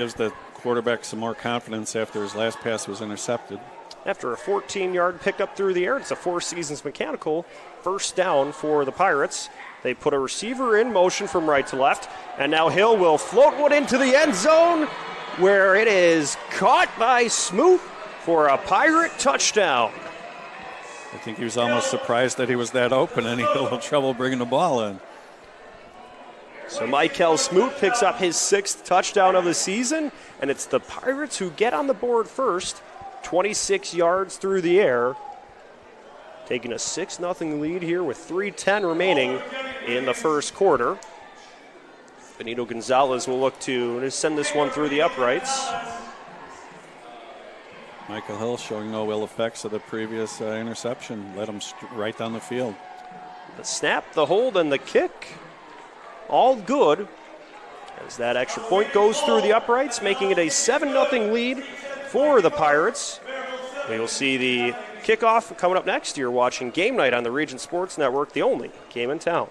Gives the quarterback some more confidence after his last pass was intercepted. After a 14-yard pickup through the air, it's a Four Seasons Mechanical first down for the Pirates. They put a receiver in motion from right to left, and now Hill will float one into the end zone where it is caught by Smoot for a Pirate touchdown. I think he was almost surprised that he was that open, and he had a little trouble bringing the ball in. So Michael Smoot picks up his 6th touchdown of the season, and it's the Pirates who get on the board first, 26 yards through the air, taking a 6-0 lead here with 3:10 remaining in the first quarter. Benito Gonzalez will look to send this one through the uprights. Michael Hill showing no ill effects of the previous interception. Led him right down the field. The snap, the hold, and the kick, all good, as that extra point goes through the uprights, making it a 7-0 lead for the Pirates. We will see the kickoff coming up next. You're watching Game Night on the Region Sports Network, the only game in town.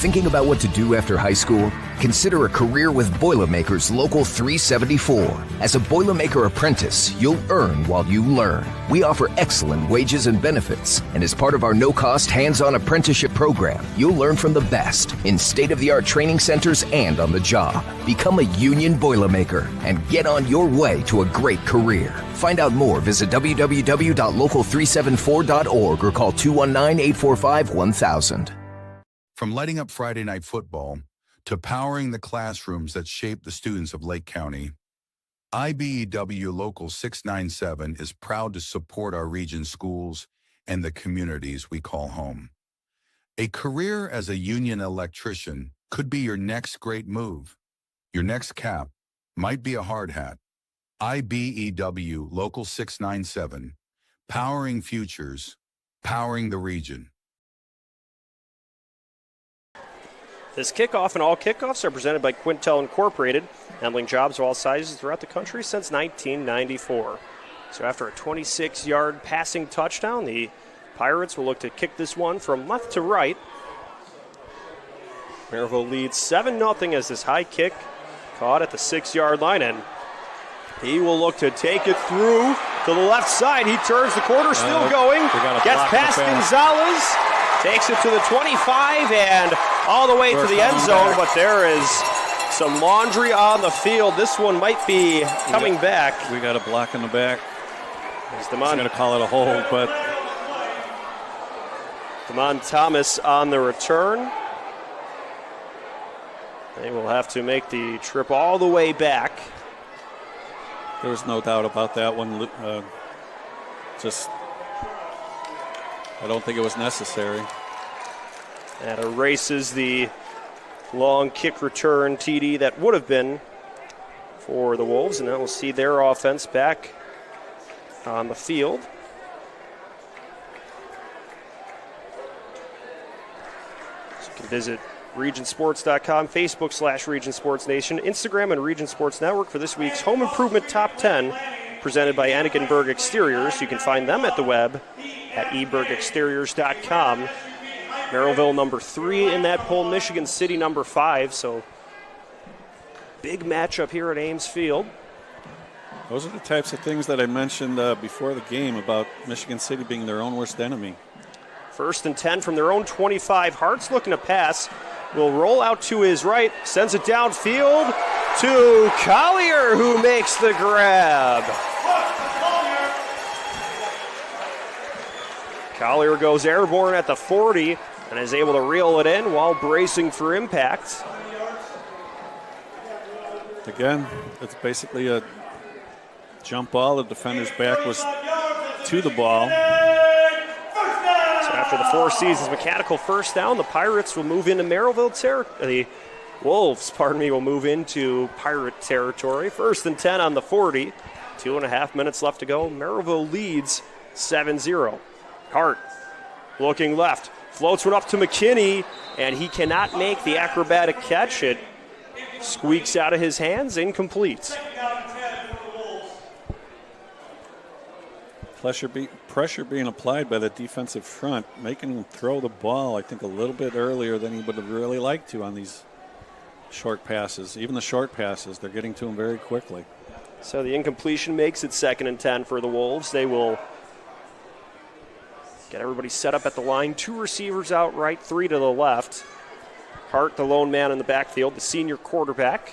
Thinking about what to do after high school? Consider a career with Boilermakers Local 374. As a Boilermaker apprentice, you'll earn while you learn. We offer excellent wages and benefits, and as part of our no-cost hands-on apprenticeship program, you'll learn from the best in state-of-the-art training centers and on the job. Become a union Boilermaker and get on your way to a great career. Find out more, visit www.local374.org or call 219-845-1000. From lighting up Friday night football to powering the classrooms that shape the students of Lake County, IBEW Local 697 is proud to support our region schools and the communities we call home. A career as a union electrician could be your next great move. Your next cap might be a hard hat. IBEW Local 697, powering futures, powering the region. This kickoff and all kickoffs are presented by Quintel Incorporated, handling jobs of all sizes throughout the country since 1994. So after a 26-yard passing touchdown, the Pirates will look to kick this one from left to right. Maryville leads 7-0 as this high kick caught at the 6-yard line, and he will look to take it through to the left side. He turns the corner, still going, gets past Gonzalez, takes it to the 25 and all the way to the end zone, but there is some laundry on the field. This one might be coming back. We got a block in the back. He's going to call it a hold, but Damon Thomas on the return. They will have to make the trip all the way back. There was no doubt about that one. I don't think it was necessary. That erases the long kick return TD that would have been for the Wolves, and then we'll see their offense back on the field. So you can visit regionsports.com, Facebook /Region Sports Nation, Instagram and Region Sports Network for this week's Home Improvement Top 10 presented by Enikenberg Exteriors. You can find them at the web at ebergexteriors.com. Merrillville number 3 in that poll, Michigan City number 5, so big matchup here at Ames Field. Those are the types of things that I mentioned before the game about Michigan City being their own worst enemy. 1st and 10 from their own 25. Hart's looking to pass. Will roll out to his right, sends it downfield to Collier, who makes the grab. Collier goes airborne at the 40 and is able to reel it in while bracing for impact. Again, it's basically a jump ball. The defender's back was to the ball. So after the Four Seasons mechanical first down, the Pirates will move into the Wolves, will move into Pirate territory. 1st and 10 on the 40. 2.5 minutes left to go. Merrillville leads 7-0. Hart looking left, floats one up to McKinney, and he cannot make the acrobatic catch. It squeaks out of his hands, incomplete. Pressure being applied by the defensive front, making him throw the ball, I think, a little bit earlier than he would have really liked to on these short passes. Even the short passes, they're getting to him very quickly. So the incompletion makes it 2nd and 10 for the Wolves. They will get everybody set up at the line. 2 receivers out right, 3 to the left. Hart, the lone man in the backfield, the senior quarterback,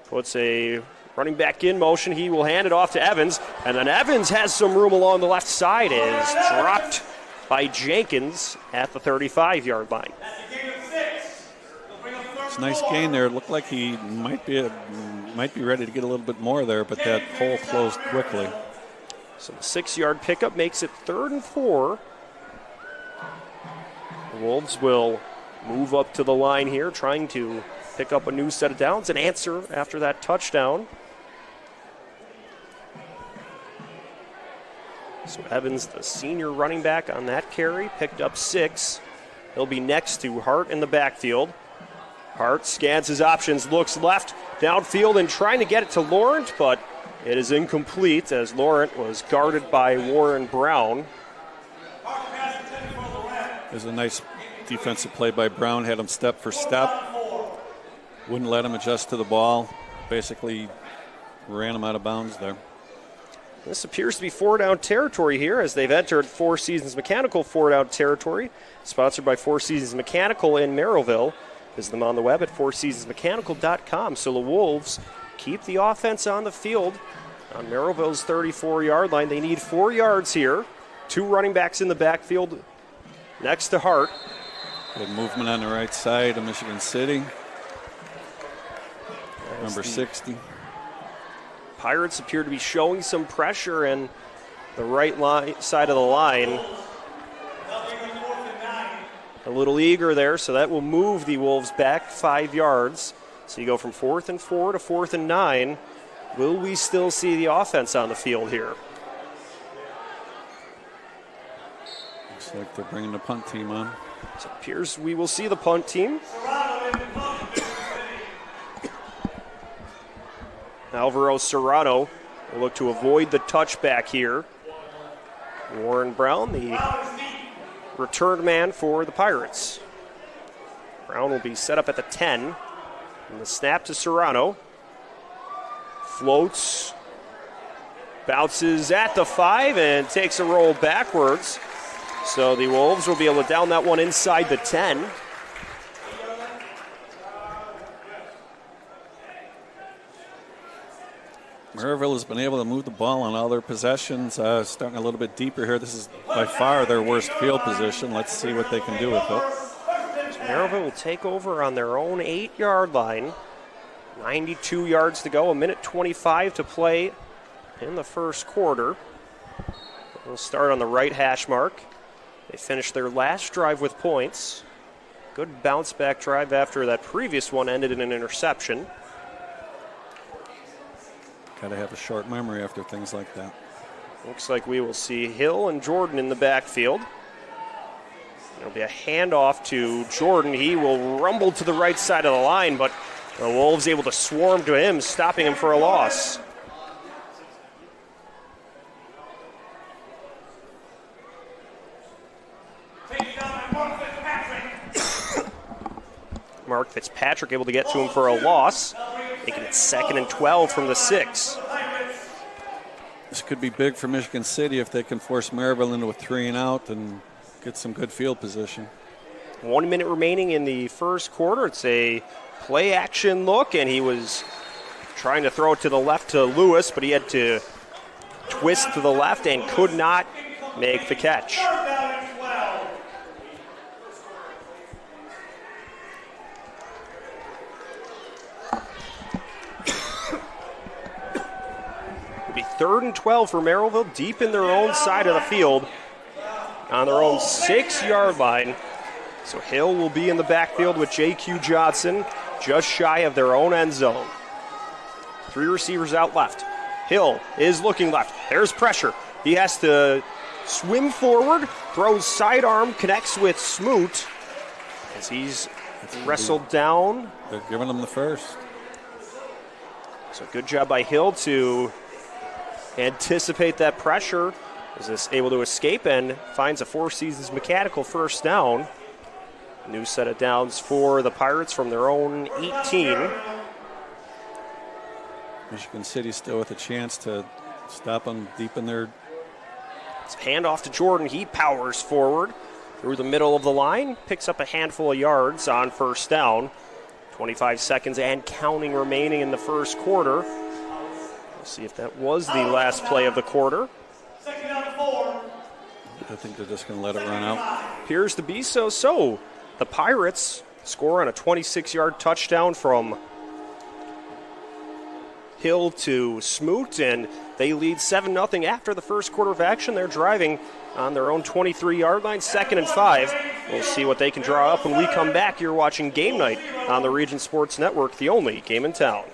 puts a running back in motion. He will hand it off to Evans, and then Evans has some room along the left side. Is dropped by Jenkins at the 35-yard line. It's a nice gain there. It looked like he might be ready to get a little bit more there, but that hole closed quickly. So the 6-yard pickup makes it 3rd and 4. The Wolves will move up to the line here, trying to pick up a new set of downs and answer after that touchdown. So Evans, the senior running back on that carry, picked up 6. He'll be next to Hart in the backfield. Hart scans his options, looks left, downfield, and trying to get it to Laurent, but it is incomplete as Laurent was guarded by Warren Brown. It was a nice defensive play by Brown, had him step for step. Wouldn't let him adjust to the ball. Basically ran him out of bounds there. This appears to be 4-down territory here as they've entered Four Seasons Mechanical 4-down territory, sponsored by Four Seasons Mechanical in Merrillville. Visit them on the web at fourseasonsmechanical.com. So the Wolves keep the offense on the field on Merrillville's 34-yard line. They need 4 yards here. 2 running backs in the backfield next to Hart. Good movement on the right side of Michigan City. Number 60. Pirates appear to be showing some pressure in the right side of the line. A little eager there, so that will move the Wolves back 5 yards. So you go from 4th and 4 to 4th and 9. Will we still see the offense on the field here? Looks like they're bringing the punt team on. So it appears we will see the punt team. Alvaro Serrano will look to avoid the touchback here. Warren Brown, the return man for the Pirates. Brown will be set up at the 10. And the snap to Serrano. Floats. Bounces at the 5 and takes a roll backwards. So the Wolves will be able to down that one inside the 10. Merrillville has been able to move the ball on all their possessions, starting a little bit deeper here. This is by far their worst field position. Let's see what they can do with it. So Merrillville will take over on their own 8-yard line. 92 yards to go, 1:25 to play in the first quarter. We'll start on the right hash mark. They finished their last drive with points. Good bounce back drive after that previous one ended in an interception. Got to have a short memory after things like that. Looks like we will see Hill and Jordan in the backfield. There'll be a handoff to Jordan. He will rumble to the right side of the line, but the Wolves able to swarm to him, stopping him for a loss. Mark Fitzpatrick able to get to him for a loss, making it 2nd and 12 from the 6. This could be big for Michigan City if they can force Merrillville into a 3-and-out and get some good field position. 1 minute remaining in the first quarter. It's a play action look, and he was trying to throw it to the left to Lewis, but he had to twist to the left and could not make the catch. It'll be 3rd and 12 for Merrillville, deep in their own side of the field, on their own 6-yard line. So Hill will be in the backfield with J.Q. Johnson, just shy of their own end zone. 3 receivers out left. Hill is looking left. There's pressure. He has to swim forward, throws sidearm, connects with Smoot as he's wrestled down. They're giving him the first. So good job by Hill to anticipate that pressure. Is this able to escape and finds a Four Seasons Mechanical first down. New set of downs for the Pirates from their own 18. Michigan City still with a chance to stop them deep in their. It's a handoff to Jordan. He powers forward through the middle of the line, picks up a handful of yards on first down. 25 seconds and counting remaining in the first quarter. We'll see if that was the last play of the quarter. I think they're just going to let it run out. Appears to be so. So the Pirates score on a 26-yard touchdown from Hill to Smoot, and they lead 7-0 after the first quarter of action. They're driving on their own 23-yard line, 2nd and 5. We'll see what they can draw up when we come back. You're watching Game Night on the Region Sports Network, the only game in town.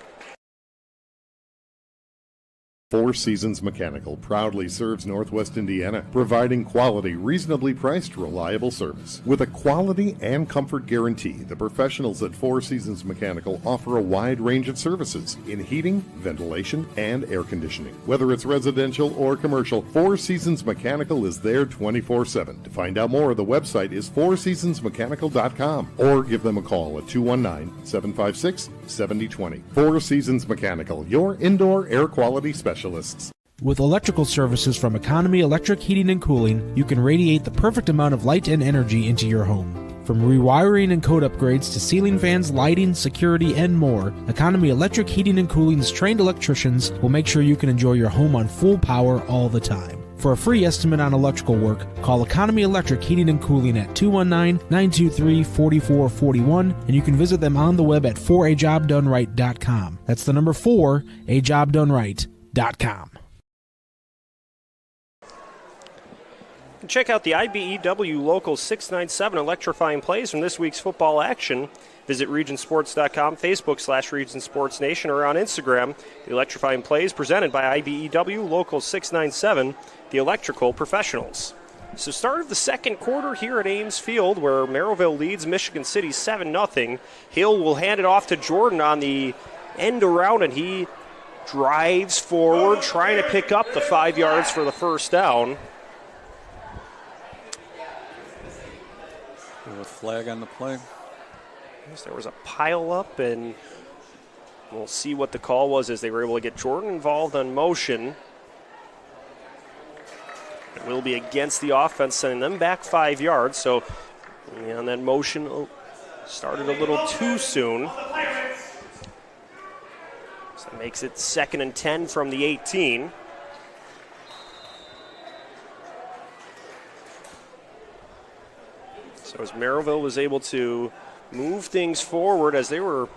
Four Seasons Mechanical proudly serves Northwest Indiana, providing quality, reasonably priced, reliable service. With a quality and comfort guarantee, the professionals at Four Seasons Mechanical offer a wide range of services in heating, ventilation, and air conditioning. Whether it's residential or commercial, Four Seasons Mechanical is there 24/7. To find out more, the website is fourseasonsmechanical.com or give them a call at 219-756-7020. Four Seasons Mechanical, your indoor air quality specialist. With electrical services from Economy Electric Heating and Cooling, you can radiate the perfect amount of light and energy into your home. From rewiring and code upgrades to ceiling fans, lighting, security, and more, Economy Electric Heating and Cooling's trained electricians will make sure you can enjoy your home on full power all the time. For a free estimate on electrical work, call Economy Electric Heating and Cooling at 219-923-4441, and you can visit them on the web at 4ajobdoneright.com. That's the number 4ajobdoneright.com. Check out the IBEW Local 697 electrifying plays from this week's football action. Visit regionsports.com, Facebook/RegionSportsNation, or on Instagram. The electrifying plays presented by IBEW Local 697, the electrical professionals. So start of the second quarter here at Ames Field, where Merrillville leads Michigan City 7-0. Hill will hand it off to Jordan on the end around, and he drives forward, trying to pick up the 5 yards for the first down. With flag on the play. There was a pile up, and we'll see what the call was as they were able to get Jordan involved on motion. It will be against the offense, sending them back 5 yards. So, and that motion started a little too soon. So that makes it 2nd and 10 from the 18. So as Merrillville was able to move things forward as they were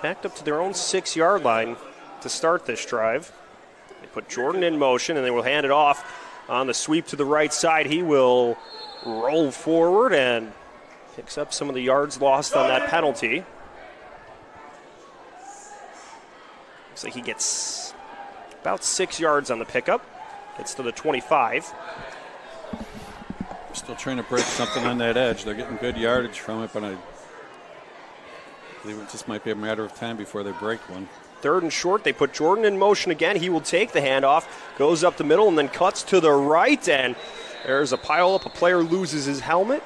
backed up to their own 6-yard line to start this drive. They put Jordan in motion, and they will hand it off on the sweep to the right side. He will roll forward and picks up some of the yards lost on that penalty. Looks like he gets about 6 yards on the pickup. Gets to the 25. Still trying to break something on that edge. They're getting good yardage from it, but I believe it just might be a matter of time before they break one. 3rd and short. They put Jordan in motion again. He will take the handoff, goes up the middle, and then cuts to the right. And there's a pile up. A player loses his helmet.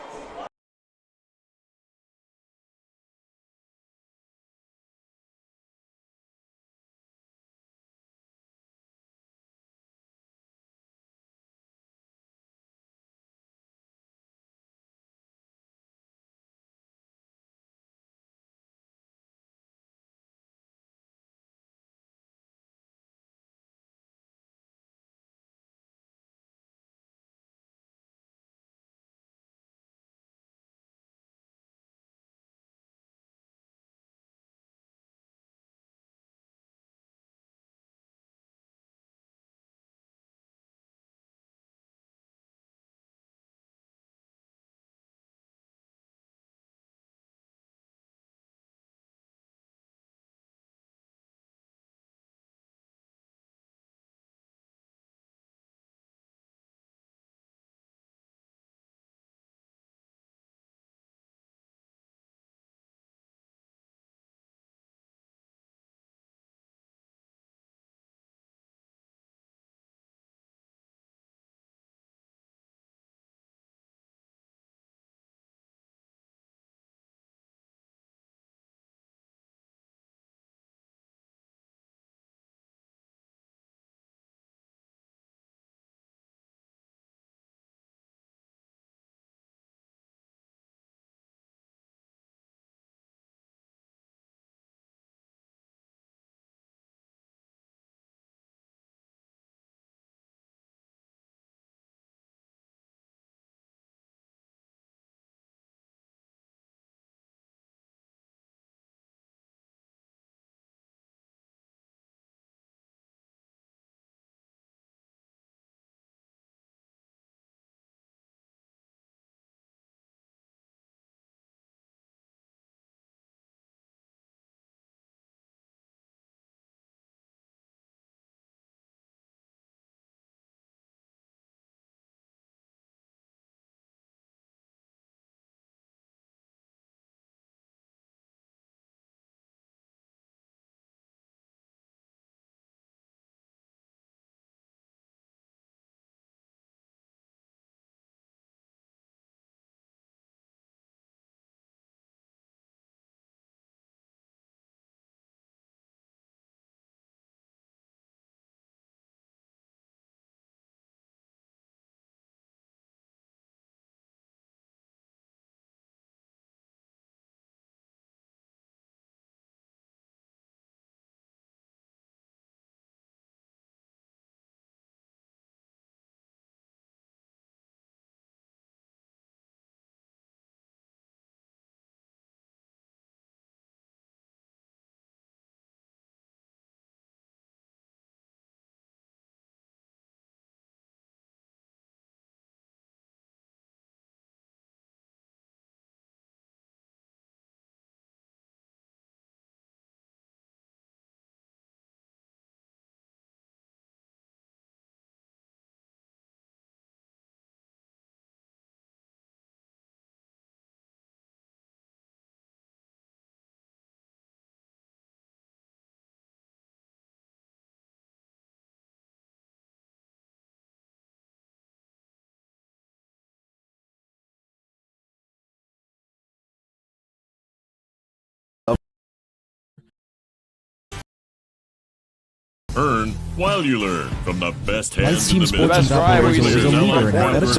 Earn while you learn from the best Lights hands in Team the Sports in business. Valparaiso is a leader in athletics.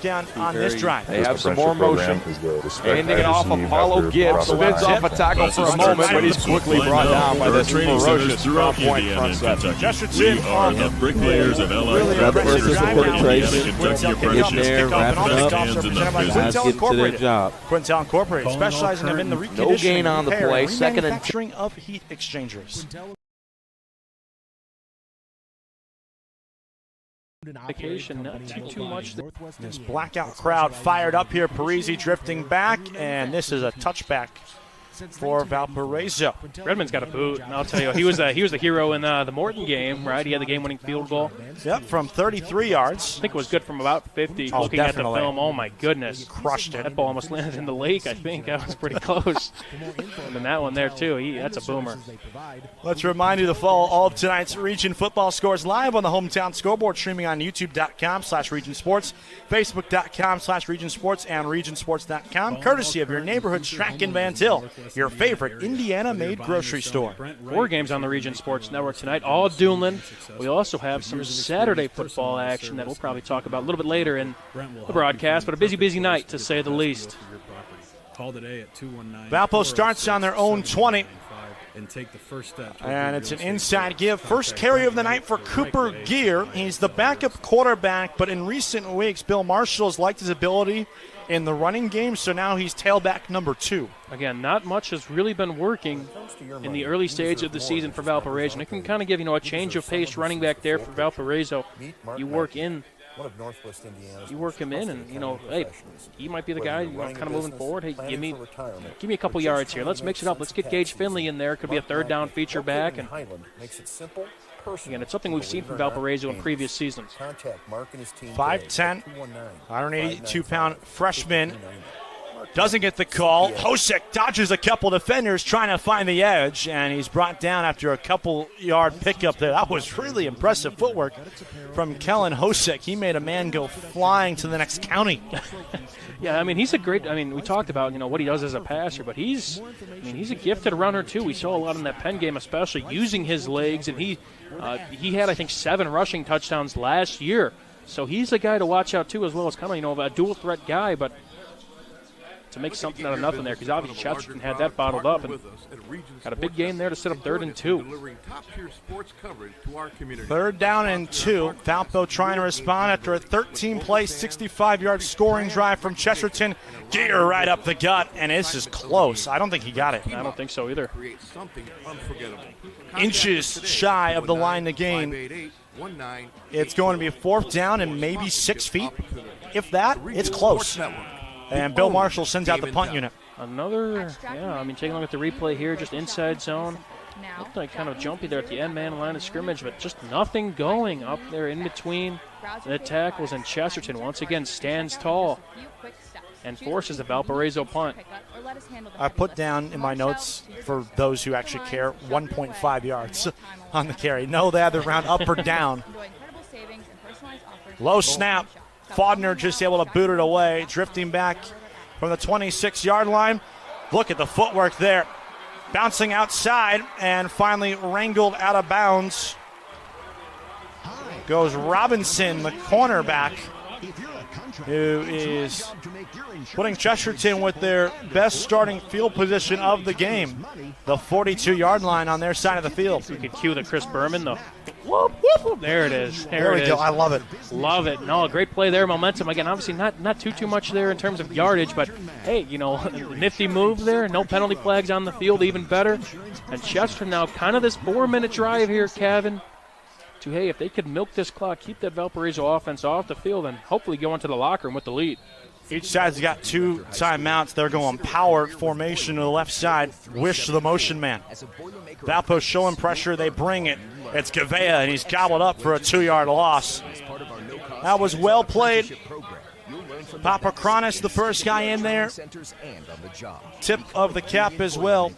Down on this drive. They have some more motion. Handing it off Apollo Gibbs. Spins off a tackle for a moment, but he's quickly brought down by this ferocious throughout point Indiana and front seven. Kentucky. We are the bricklayers of LA. Grab the first Indiana, penetration. Kentucky Get in there, wrap it up. hands in the business. Guys get to their job. Quintel Incorporated, specializing in the reconditioning, No gain on the repair, play. and Second and remanufacturing of heat exchangers. Vacation, not too much. This blackout crowd fired up here. Parisi drifting back, and this is a touchback for Valparaiso. Redmond's got a boot, and I'll tell you, he was a hero in the Morton game, right? He had the game-winning field goal. Yep, from 33 yards. I think it was good from about 50. Oh, Looking definitely. at the film, oh my goodness, Crushed it. that ball almost landed in the lake. I think that was pretty close. And then that one there too. That's a boomer. Let's remind you to follow all of tonight's Region football scores live on the Hometown Scoreboard, streaming on youtube.com/Region Sports, facebook.com/Region Sports, and regionsports.com, courtesy of your neighborhood Strack and Van Til, your favorite Indiana-made grocery store. 4 games on the Region Sports Network tonight, all Duneland. We also have some Saturday football action that we'll probably talk about a little bit later in the broadcast, but a busy night to say the least. Valpo starts on their own 20. And it's an inside give. First carry of the night for Cooper Gear. He's the backup quarterback, but in recent weeks, Bill Marshall has liked his ability in the running game, so now he's tailback number 2. Again, not much has really been working in the early stage of the season for Valparaiso. And it can kind of give, a change of pace running back there for Valparaiso. You work him in, and, hey, he might be the guy, kind of moving forward. Hey, give me a couple yards here. Let's mix it up. Let's get Gage Finley in there. Could be a third down feature back. And again, it's something we've seen from Valparaiso in previous seasons. 5'10", 182-pound freshman. Doesn't get the call. Hosek dodges a couple defenders trying to find the edge, and he's brought down after a couple-yard pickup there. That was really impressive footwork from Kellen Hosek. He made a man go flying to the next county. Yeah, he's a great. We talked about what he does as a passer, but he's a gifted runner too. We saw a lot in that Penn game, especially using his legs, and he had, I think, 7 rushing touchdowns last year. So he's a guy to watch out too, as well as kind of a dual threat guy, but to make something out of nothing there, because obviously Chesterton had that bottled up and got a big game there to set up 3rd and 2. 3rd down and 2. Valpo trying to respond after a 13-play, 65-yard scoring drive from Chesterton. Gear right up the gut, and this is close. I don't think he got it. I don't think so either. Inches shy of the line to gain. It's going to be a 4th down and maybe 6 feet. If that, it's close. And Bill Marshall sends out the punt unit. Taking a look at the replay here, just inside zone. Looked like kind of jumpy there at the end man line of scrimmage, but just nothing going up there in between the tackles. And Chesterton once again stands tall and forces a Valparaiso punt. I put down in my notes, for those who actually care, 1.5 yards on the carry. No, they either round up or down. Low snap. Faudner just able to boot it away, drifting back from the 26-yard line. Look at the footwork there. Bouncing outside and finally wrangled out of bounds. Goes Robinson, the cornerback, who is putting Chesterton with their best starting field position of the game. The 42-yard line on their side of the field. You could cue the Chris Berman, though. Whoop, whoop, whoop. There it is. There we go. I love it. Love it. No, great play there. Momentum. Again, obviously not too much there in terms of yardage, but hey, nifty move there. No penalty flags on the field, even better. And Chester now kind of this 4-minute drive here, Kevin, to, hey, if they could milk this clock, keep that Valparaiso offense off the field, and hopefully go into the locker room with the lead. Each side's got 2 timeouts. They're going power formation to the left side. Wish the motion man. Valpo showing pressure. They bring it. It's Gavea, and he's gobbled up for a 2-yard loss. That was well played. Papakronis, the first guy in there. Tip of the cap as well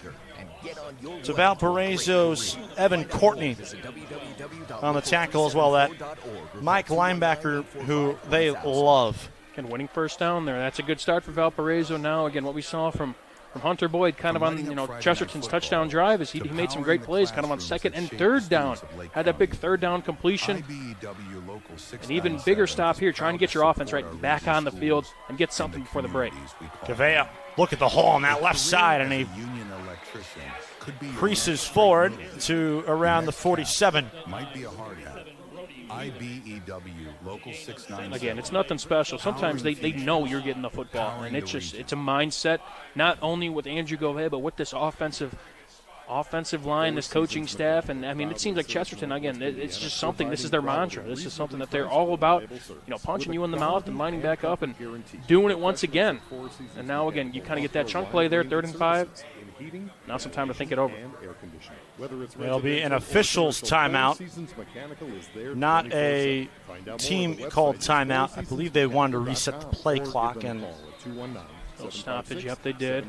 to Valparaiso's Evan Courtney. on the tackle as well. That Mike linebacker who they love. And winning first down there. That's a good start for Valparaiso now. Again, what we saw from Hunter Boyd kind of on, Chesterton's touchdown drive is he made some great plays kind of on second and third down. Had that big third down completion. An even bigger stop here, trying to get your offense right back on the field and get something before the break. Gavea, look at the hole on that left side, and he creases forward to around the 47. Might be a hard hat. IBEW local 697. Again, it's nothing special. Sometimes they know you're getting the football, and it's a mindset, not only with Andrew Gouveia, but with this offensive line, this coaching staff. And, I mean, it seems like Chesterton, again, it's just something. This is their mantra. This is something that they're all about, punching you in the mouth and lining back up and doing it once again. And now, again, you kind of get that chunk play there, 3rd and 5. Now some time to think it over. There'll be an official's timeout, not a team called timeout. I believe they wanted to reset the play clock. And little stoppage, yep, they did.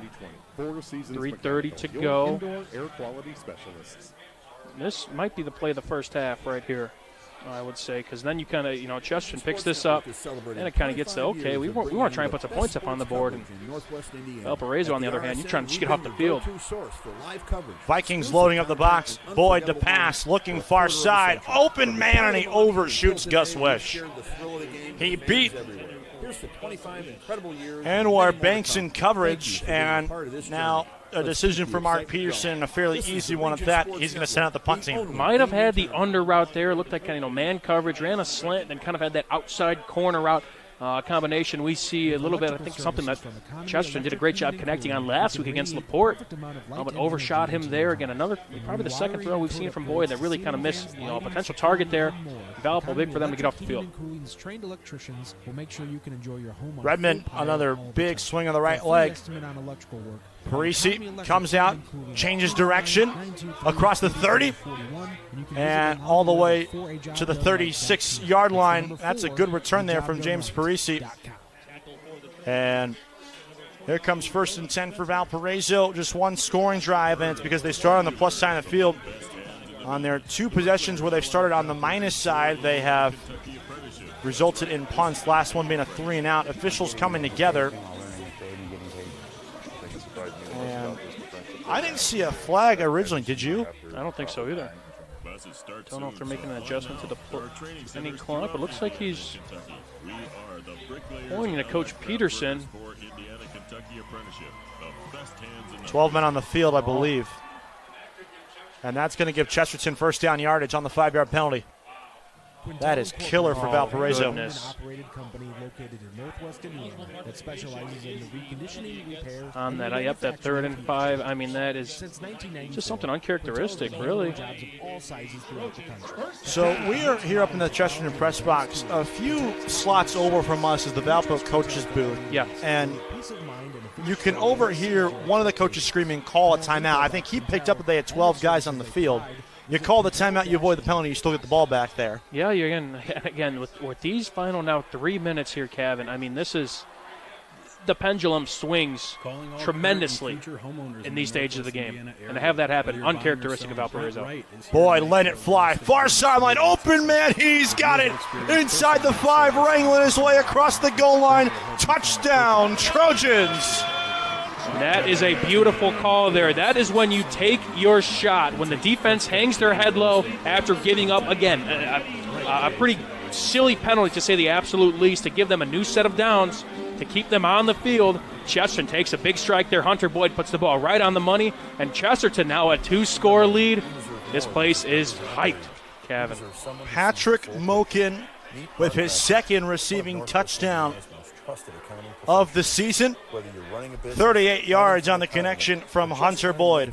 3:30 to go. This might be the play of the first half right here, I would say, because then you kind of, Chesterton picks this up, and it kind of gets to, okay, we want to try and put some points up on the board. And Valparaiso, on the other hand, you're trying to just get off the field. Vikings loading up the box. Boyd to pass, looking far side. Open man, and he overshoots Gus Wish. He beat Anwar Banks in coverage, and now a decision for Mark Peterson, a fairly easy one at that. He's going to send out the punt team. Might have had the under route there. Looked like kind of man coverage, ran a slant, then kind of had that outside corner route combination. We see a little bit, I think, something that Chesterton did a great job connecting on last week against LaPorte, but overshot him there. Again, probably the second throw we've seen from Boyd that really kind of missed, a potential target there. Valpo, big for them to get off the field. Redmond, another big swing on the right leg. Parisi comes out, changes direction across the 30 and all the way to the 36-yard line. That's a good return there from James Parisi. And here comes 1st and 10 for Valparaiso. Just one scoring drive, and it's because they start on the plus side of the field. On their 2 possessions where they've started on the minus side, they have resulted in punts, last one being a 3-and-out. Officials coming together. And I didn't see a flag originally, did you? I don't think so either. Don't know if they're making an adjustment to the any clock, but it looks like he's pointing to Coach Peterson. 12 men on the field, I believe. And that's going to give Chesterton first down yardage on the 5-yard penalty. That is killer for Valparaiso. On that, that 3rd and 5. I mean, that is just something uncharacteristic, really. So we are here up in the Chesterton press box. A few slots over from us is the Valpo coaches booth. Yeah. And you can overhear one of the coaches screaming, "Call a timeout." I think he picked up that they had 12 guys on the field. You call the timeout, you avoid the penalty, you still get the ball back there. Yeah, again with these final now 3 minutes here, Kevin, I mean, this is the pendulum swings tremendously in these stages of the game. And to have that happen, uncharacteristic of Valparaiso. Boy, let it fly. Far sideline, open man, he's got it. Inside the 5, wrangling his way across the goal line. Touchdown, Trojans. That is a beautiful call there. That is when you take your shot, when the defense hangs their head low after giving up, again, a pretty silly penalty to say the absolute least, to give them a new set of downs, to keep them on the field. Chesterton takes a big strike there. Hunter Boyd puts the ball right on the money, and Chesterton now a 2-score lead. This place is hyped, Kevin. Patrick Mokin with his 2nd receiving touchdown of the season. 38 yards on the connection from Hunter Boyd.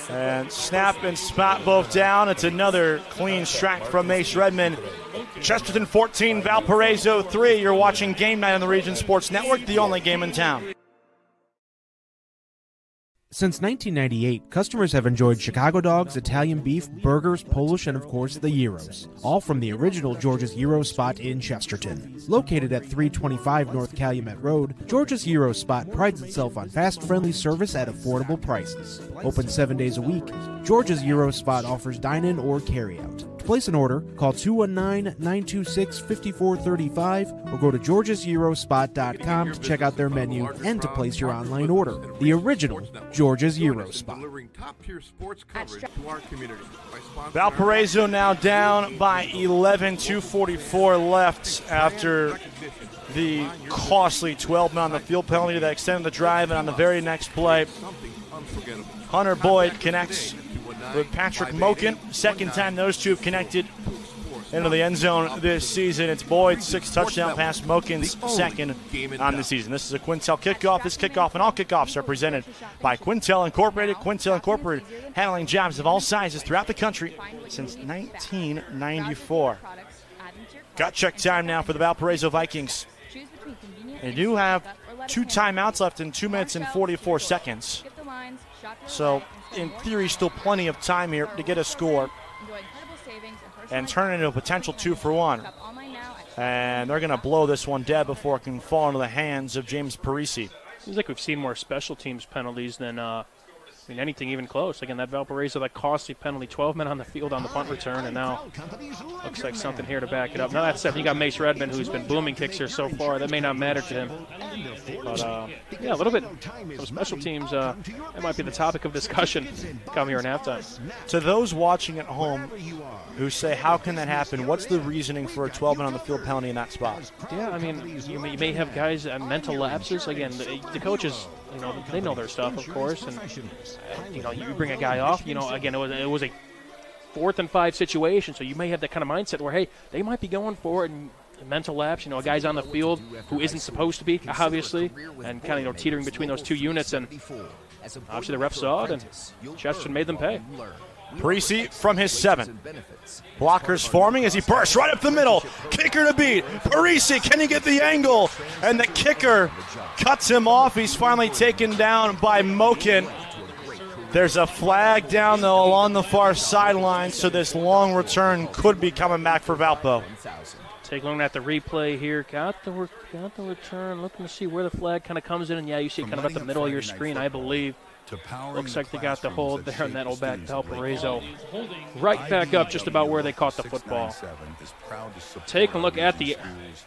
And snap and spot both down. It's another clean strike from Mace Redmond. Chesterton 14, Valparaiso 3. You're watching Game Night on the Region Sports Network, the only game in town. Since 1998, customers have enjoyed Chicago dogs, Italian beef, burgers, Polish, and of course the gyros, all from the original George's Gyro Spot in Chesterton. Located at 325 North Calumet Road, George's Gyro Spot prides itself on fast, friendly service at affordable prices. Open 7 days a week, George's Gyro Spot offers dine-in or carry-out. To place an order, call 219-926-5435 or go to georgesgyrospot.com to check out their menu and to place your online order. The original George's Gyro Spot. Valparaiso now down by 11, 2:44 left after the costly 12-man on the field penalty that extended the drive, and on the very next play, Hunter Boyd connects with Patrick Moken. Second time those two have connected into the end zone this season. It's Boyd's 6th touchdown pass, Moken's second on the season. This is a Quintel kickoff. This kickoff and all kickoffs are presented by Quintel Incorporated. Quintel Incorporated handling jobs of all sizes throughout the country since 1994. Got check time now for the Valparaiso Vikings. They do have 2 timeouts left in 2 minutes and 44 seconds. So, in theory, still plenty of time here to get a score and turn it into a potential 2-for-1. And they're going to blow this one dead before it can fall into the hands of James Parisi. Seems like we've seen more special teams penalties than anything even close. Again, that Valparaiso, that costly penalty, 12 men on the field on the punt return, and now looks like something here to back it up. Now that said, you got Mace Redmond, who's been booming kicks here so far. That may not matter to him. But, yeah, a little bit of special teams. That might be the topic of discussion come here in halftime. To those watching at home who say, how can that happen, what's the reasoning for a 12-man on the field penalty in that spot? Yeah, I mean, you may have guys mental lapses. Again, the coaches, they know their stuff, of course, and you bring a guy off. Again, it was a 4th and 5 situation, so you may have that kind of mindset where, hey, they might be going for it, and mental lapse. A guy's on the field who isn't supposed to be, obviously, and kind of teetering between those two units, and obviously the ref saw it, and Chesterton made them pay. Parisi from his 7. Blockers forming as he bursts right up the middle. Kicker to beat. Parisi, can he get the angle? And the kicker cuts him off. He's finally taken down by Moken. There's a flag down, though, along the far sideline, so this long return could be coming back for Valpo. Take a look at the replay here. Got the return. Looking to see where the flag kind of comes in. And, yeah, you see it kind of at the middle of your screen, I believe. Looks like they got the hold there, and that'll back Valparaiso right back up just about where they caught the football. Take a look at the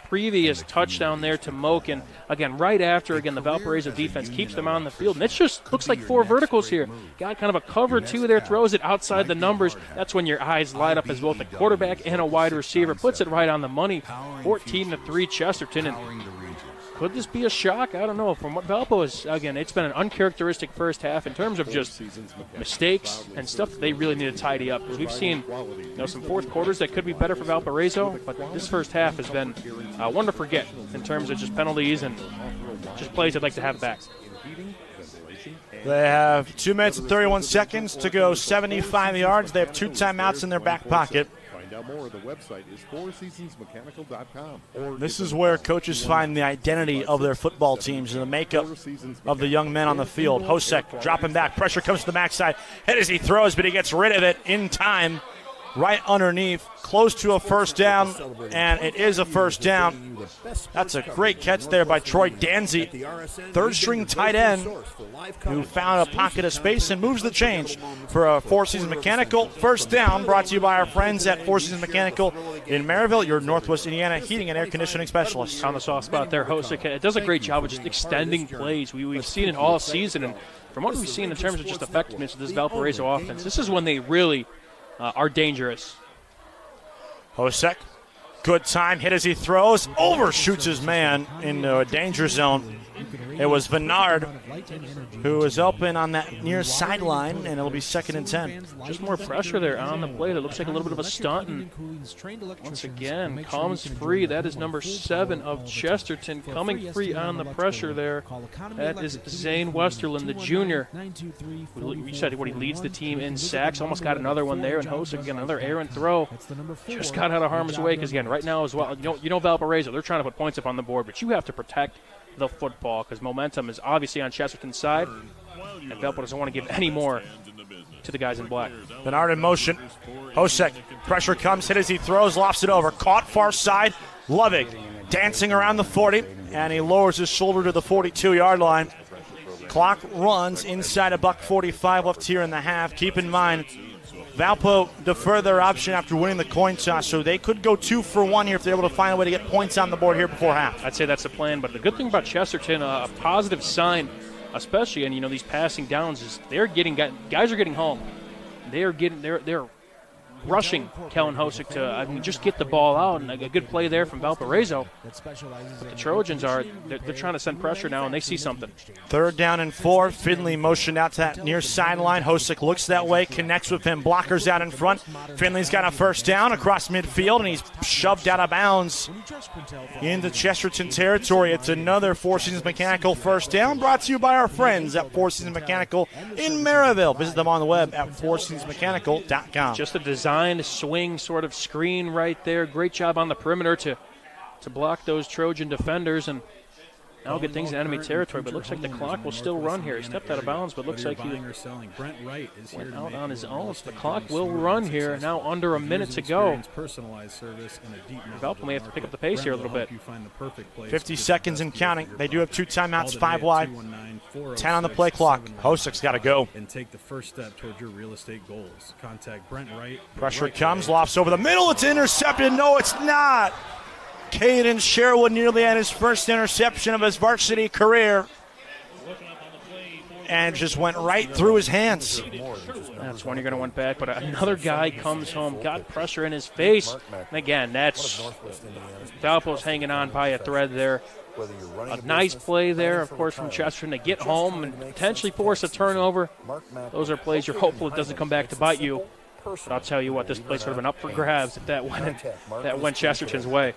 previous touchdown there to Moken. Again, right after, the Valparaiso defense keeps them on the field. And it just looks like 4 verticals here. Got kind of a cover 2 there, throws it outside the numbers. That's when your eyes light up as both a quarterback and a wide receiver. Puts it right on the money. 14-3 Chesterton. And could this be a shock? I don't know. From what Valpo is, again, it's been an uncharacteristic first half in terms of just mistakes and stuff that they really need to tidy up. Because we've seen some fourth quarters that could be better for Valparaiso, but this first half has been one to forget in terms of just penalties and just plays I'd like to have back. They have 2 minutes and 31 seconds to go 75 yards. They have 2 timeouts in their back pocket. Find out more. The website is fourseasonsmechanical.com. This is where coaches find the identity of their football teams and the makeup of the young men on the field. Hosek dropping back. Pressure comes to the backside. Head as he throws, but he gets rid of it in time. Right underneath, close to a first down, and it is a first down. That's a great catch there by Troy Danzy, third-string tight end, who found a pocket of space and moves the change for a Four Seasons Mechanical first down, brought to you by our friends at Four Seasons Mechanical in Maryville, your Northwest Indiana heating and air conditioning specialist. On the soft spot there, Hosek. It does a great job of just extending plays. We've seen it all season, and from what we've seen in terms of just effectiveness of this Valparaiso offense, this is when they really are dangerous. Hosek, good time, hit as he throws, overshoots his man into a danger zone. It was Vennard who was open on that near sideline, and it'll be 2nd and 10. Just more pressure there on the plate. It looks like a little bit of a stunt, and once again comes free. That is number 7 of Chesterton coming free on the pressure there. That is Zane Westerland, the junior. We said he leads the team in sacks. Almost got another one there, and Hosek again another errant throw. Just got out of harm's way because again right now as well. You know Valparaiso, they're trying to put points up on the board, but you have to protect the football because momentum is obviously on Chesterton's side. And Valpo doesn't want to give any more to the guys in black. Bernard in motion. Hosek, pressure comes, hit as he throws, lofts it over. Caught far side. Lovig dancing around the 40, and he lowers his shoulder to the 42-yard line. Clock runs inside a $1:45 left here in the half. Keep in mind, Valpo defer their option after winning the coin toss, so they could go 2 for 1 here if they're able to find a way to get points on the board here before half. I'd say that's the plan, but the good thing about Chesterton, a positive sign, especially in these passing downs, is guys are getting home. They're rushing Kellen Hosek to just get the ball out, and a good play there from Valparaiso. But the Trojans they're trying to send pressure now, and they see something. 3rd down and 4. Finley motioned out to that near sideline. Hosek looks that way, connects with him. Blockers out in front. Finley's got a 1st down across midfield, and he's shoved out of bounds into Chesterton territory. It's another Four Seasons Mechanical 1st down, brought to you by our friends at Four Seasons Mechanical in Maryville. Visit them on the web at fourseasonsmechanical.com. Just a designed swing sort of screen right there. Great job on the perimeter to block those Trojan defenders, and now get things in enemy territory. But looks like the clock will still run here. He stepped out of bounds, but looks like he went out on his own. So the clock will run here. Now under a minute to go. Valpo may have to pick up the pace here a little bit. 50 seconds and counting. They do have 2 timeouts, 5 wide. 10 on the play clock. Hosek's got to go. And take the first step towards your real estate goals. Contact Brent Wright. Pressure comes, lofts over the middle. It's intercepted. No, it's not. Caden Sherwood nearly had his first interception of his varsity career, and just went right through his hands. That's one you're going to want back, but another guy comes home, got pressure in his face. And again, that's Valpo's hanging on by a thread there. A nice play there, of course, from Chesterton to get home and potentially force a turnover. Those are plays you're hopeful it doesn't come back to bite you. But I'll tell you what, this place would have been up for grabs if that went Chesterton's way.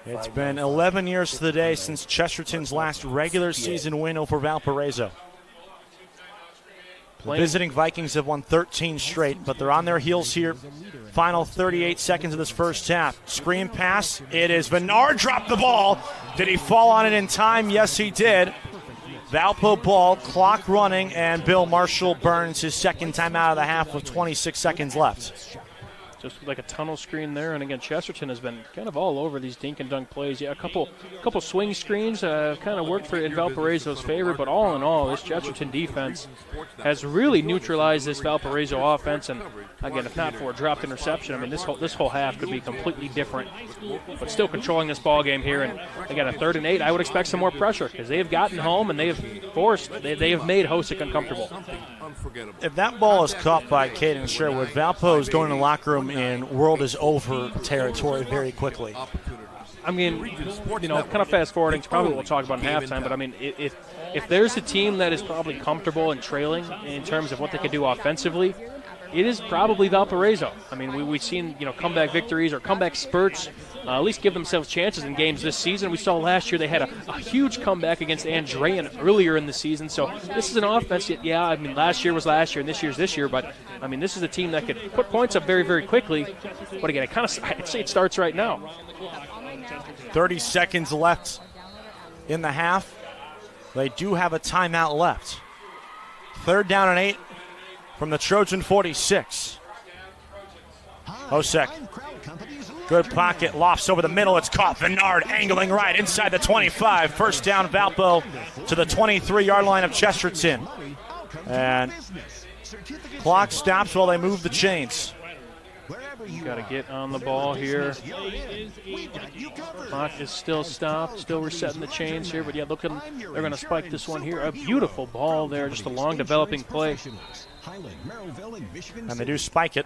It's been 11 years to the day since Chesterton's last regular season win over Valparaiso. The visiting Vikings have won 13 straight, but they're on their heels here. Final 38 seconds of this first half. Screen pass. It is Bernard dropped the ball. Did he fall on it in time? Yes, he did. Valpo ball, clock running, and Bill Marshall burns his second timeout of the half with 26 seconds left. Just like a tunnel screen there, and again, Chesterton has been kind of all over these dink and dunk plays. Yeah, a couple swing screens kind of worked in Valparaiso's favor, but all in all, this Chesterton defense has really neutralized this Valparaiso offense. And again, if not for a dropped interception, I mean, this whole half could be completely different. But still controlling this ball game here, and again, a 3rd and 8, I would expect some more pressure because they have gotten home and they have made Hosek uncomfortable. If that ball is caught by Caden Sherwood, Valpo is going to the locker room in world is over territory very quickly. I mean, kind of fast forwarding to probably what we'll talk about in halftime, but I mean, if there's a team that is probably comfortable and trailing in terms of what they can do offensively, it is probably Valparaiso. I mean, we've seen comeback victories or comeback spurts at least give themselves chances in games this season. We saw last year they had a huge comeback against Andrean earlier in the season. So this is an offense that, I mean, last year was last year and this year's this year. But, I mean, this is a team that could put points up very, very quickly. But, again, I'd say it starts right now. 30 seconds left in the half. They do have a timeout left. 3rd down and 8 from the Trojan 46. Hosek. Good pocket, lofts over the middle. It's caught. Bernard angling right inside the 25. First down, Valpo to the 23-yard line of Chesterton. And clock stops while they move the chains. You got to get on the ball here. Clock is still stopped. Still resetting the chains here. But, yeah, look, they're going to spike this one here. A beautiful ball there. Just a long developing play. And they do spike it.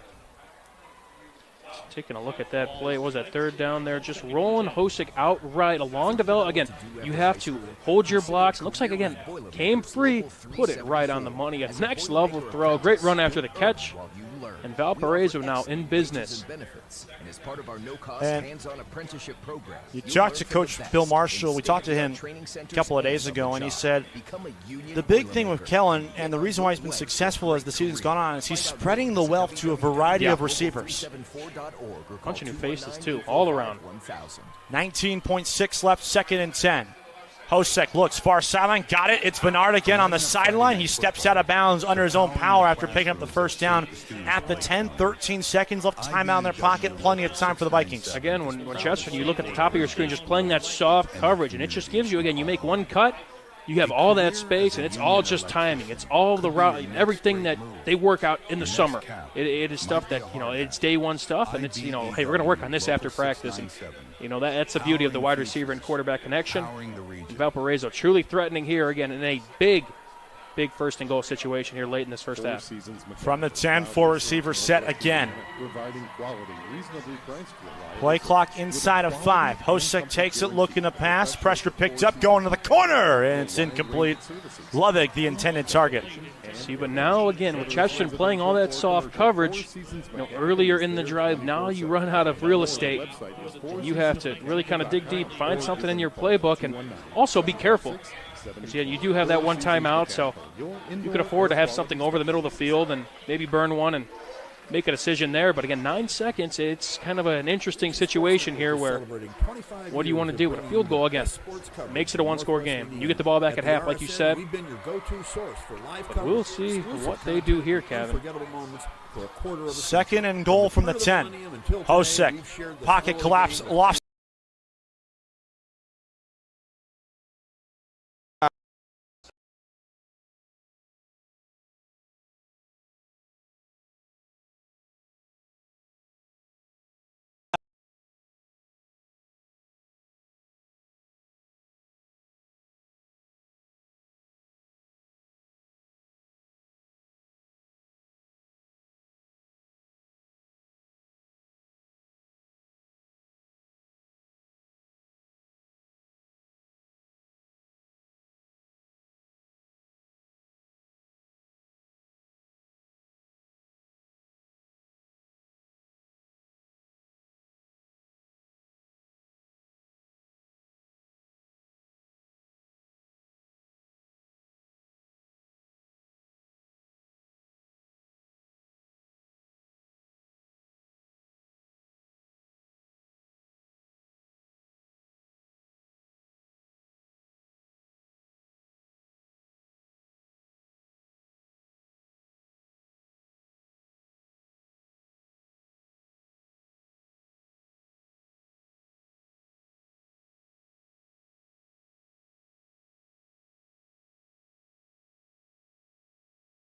Taking a look at that play. What was that 3rd down there? Just rolling Hosek outright. A long develop. Again, you have to hold your blocks. It looks like, again, came free. Put it right on the money. A next level throw. Great run after the catch. And Valparaiso now in business. And you talked to Coach Bill Marshall. We talked to him a couple of days ago, and he said the big thing with Kellen and the reason why he's been successful as the season's gone on is he's spreading the wealth to a variety of receivers. Bunch of new faces, too, all around. 19.6 left, 2nd and 10. Hosek looks far sideline, got it. It's Bernard again on the sideline. He steps out of bounds under his own power after picking up the first down at the 10. 13 seconds left, timeout in their pocket. Plenty of time for the Vikings. Again, when Chesterton, you look at the top of your screen, just playing that soft coverage, and it just gives you, again, you make one cut, you have all that space, and it's all just timing. It's all the route, everything that they work out in the summer. It is stuff that, it's day one stuff, and it's, hey, we're going to work on this after practice. And, that's the beauty of the wide receiver and quarterback connection. And Valparaiso truly threatening here, again, in a big first and goal situation here late in this first half. From the 10, 4 receiver set again. Play clock inside of 5. Hosek takes it, looking to pass. Pressure picked up, going to the corner, and it's incomplete. Lovig, the intended target. See, but now, again, with Chesterton playing all that soft coverage, earlier in the drive, now you run out of real estate. You have to really kind of dig deep, find something in your playbook, and also be careful. Because you do have that one timeout, so you could afford to have something over the middle of the field and maybe burn one and make a decision there. But again, 9 seconds, it's kind of an interesting situation here where what do you want to do with a field goal? Again, makes it a one-score game. You get the ball back at half, like you said. But we'll see what they do here, Kevin. Second and goal from the 10. Hosek, pocket collapse, lost.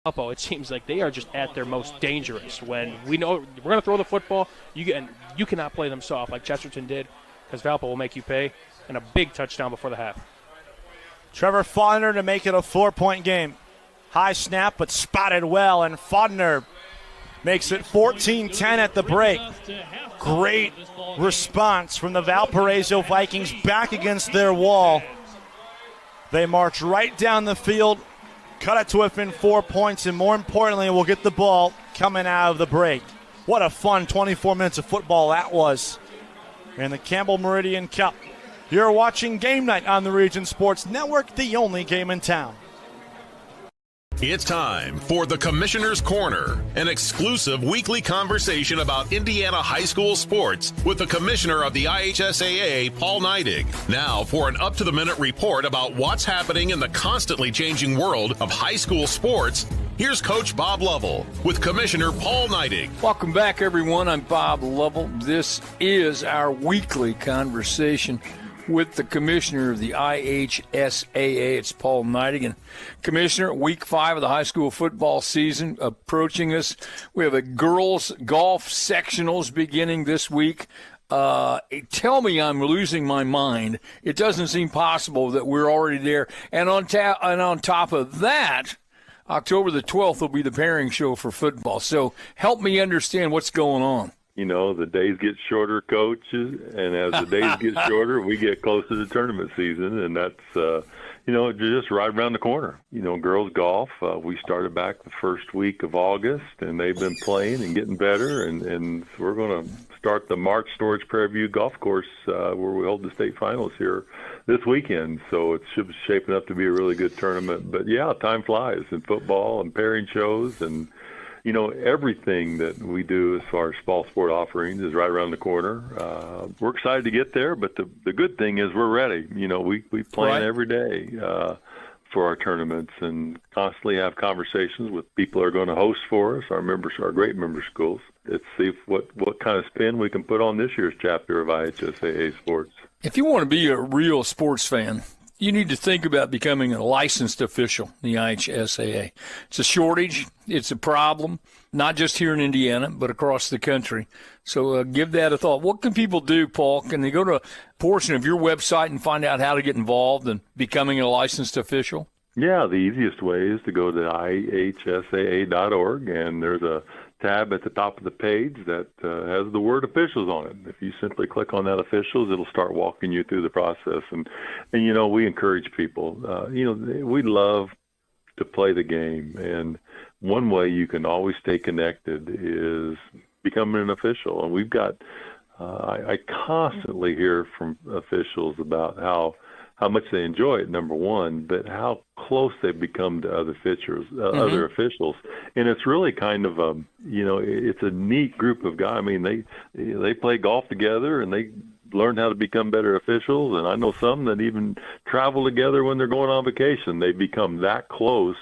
It seems like they are just at their most dangerous when we know we're going to throw the football. You cannot play them soft like Chesterton did, because Valpo will make you pay, and a big touchdown before the half. Trevor Fodner to make it a 4-point game. High snap, but spotted well, and Fodner makes it 14-10 at the break. Great response from the Valparaiso Vikings back against their wall. They march right down the field, cut it to within 4 points, and more importantly, we'll get the ball coming out of the break. What a fun 24 minutes of football that was in the Campbell Meridian Cup. You're watching Game Night on the Region Sports Network, the only game in town. It's time for the Commissioner's Corner, an exclusive weekly conversation about Indiana high school sports with the Commissioner of the IHSAA, Paul Neidig. Now for an up-to-the-minute report about what's happening in the constantly changing world of high school sports, here's Coach Bob Lovell with Commissioner Paul Neidig. Welcome back, everyone. I'm Bob Lovell. This is our weekly conversation with the Commissioner of the IHSAA. It's Paul Neidig. And Commissioner, week 5 of the high school football season approaching us. We have a girls golf sectionals beginning this week. Tell me I'm losing my mind. It doesn't seem possible that we're already there. And on top of that, October the 12th will be the pairing show for football. So help me understand what's going on. The days get shorter, Coach, and as the days get shorter, we get closer to tournament season, and that's, just right around the corner. Girls golf, we started back the first week of August, and they've been playing and getting better, and we're going to start the March Storage Prairie View Golf Course where we hold the state finals here this weekend, so it's shaping up to be a really good tournament. But, yeah, time flies in football and pairing shows, and everything that we do as far as fall sport offerings is right around the corner. We're excited to get there, but the good thing is we're ready. We plan every day for our tournaments and constantly have conversations with people who are going to host for us, our great member schools. Let's see what kind of spin we can put on this year's chapter of IHSAA sports. If you want to be a real sports fan, you need to think about becoming a licensed official in the IHSAA. It's a shortage. It's a problem, not just here in Indiana, but across the country. So give that a thought. What can people do, Paul? Can they go to a portion of your website and find out how to get involved in becoming a licensed official? Yeah, the easiest way is to go to ihsaa.org, and there's a tab at the top of the page that has the word officials on it. If you simply click on that officials, it'll start walking you through the process. And we encourage people. We love to play the game. And one way you can always stay connected is becoming an official. And we've got, I constantly hear from officials about how much they enjoy it, number one, but how close they've become to other other officials. And it's really kind of it's a neat group of guys. I mean, they play golf together and they learn how to become better officials. And I know some that even travel together when they're going on vacation. They become that close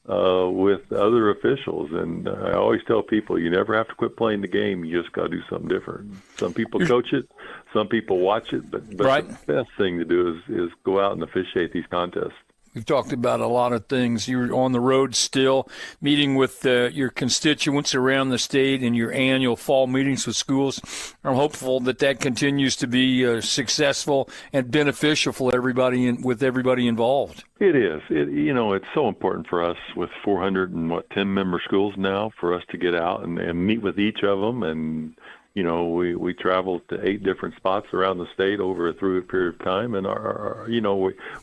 with other officials. And I always tell people, you never have to quit playing the game. You just got to do something different. Some people coach it, some people watch it, but the best thing to do is go out and officiate these contests. We've talked about a lot of things. You're on the road still, meeting with your constituents around the state in your annual fall meetings with schools. I'm hopeful that continues to be successful and beneficial for everybody with everybody involved. It is. It's so important for us with 410 member schools now for us to get out and meet with each of them. And we travel to 8 different spots around the state over a period of time, and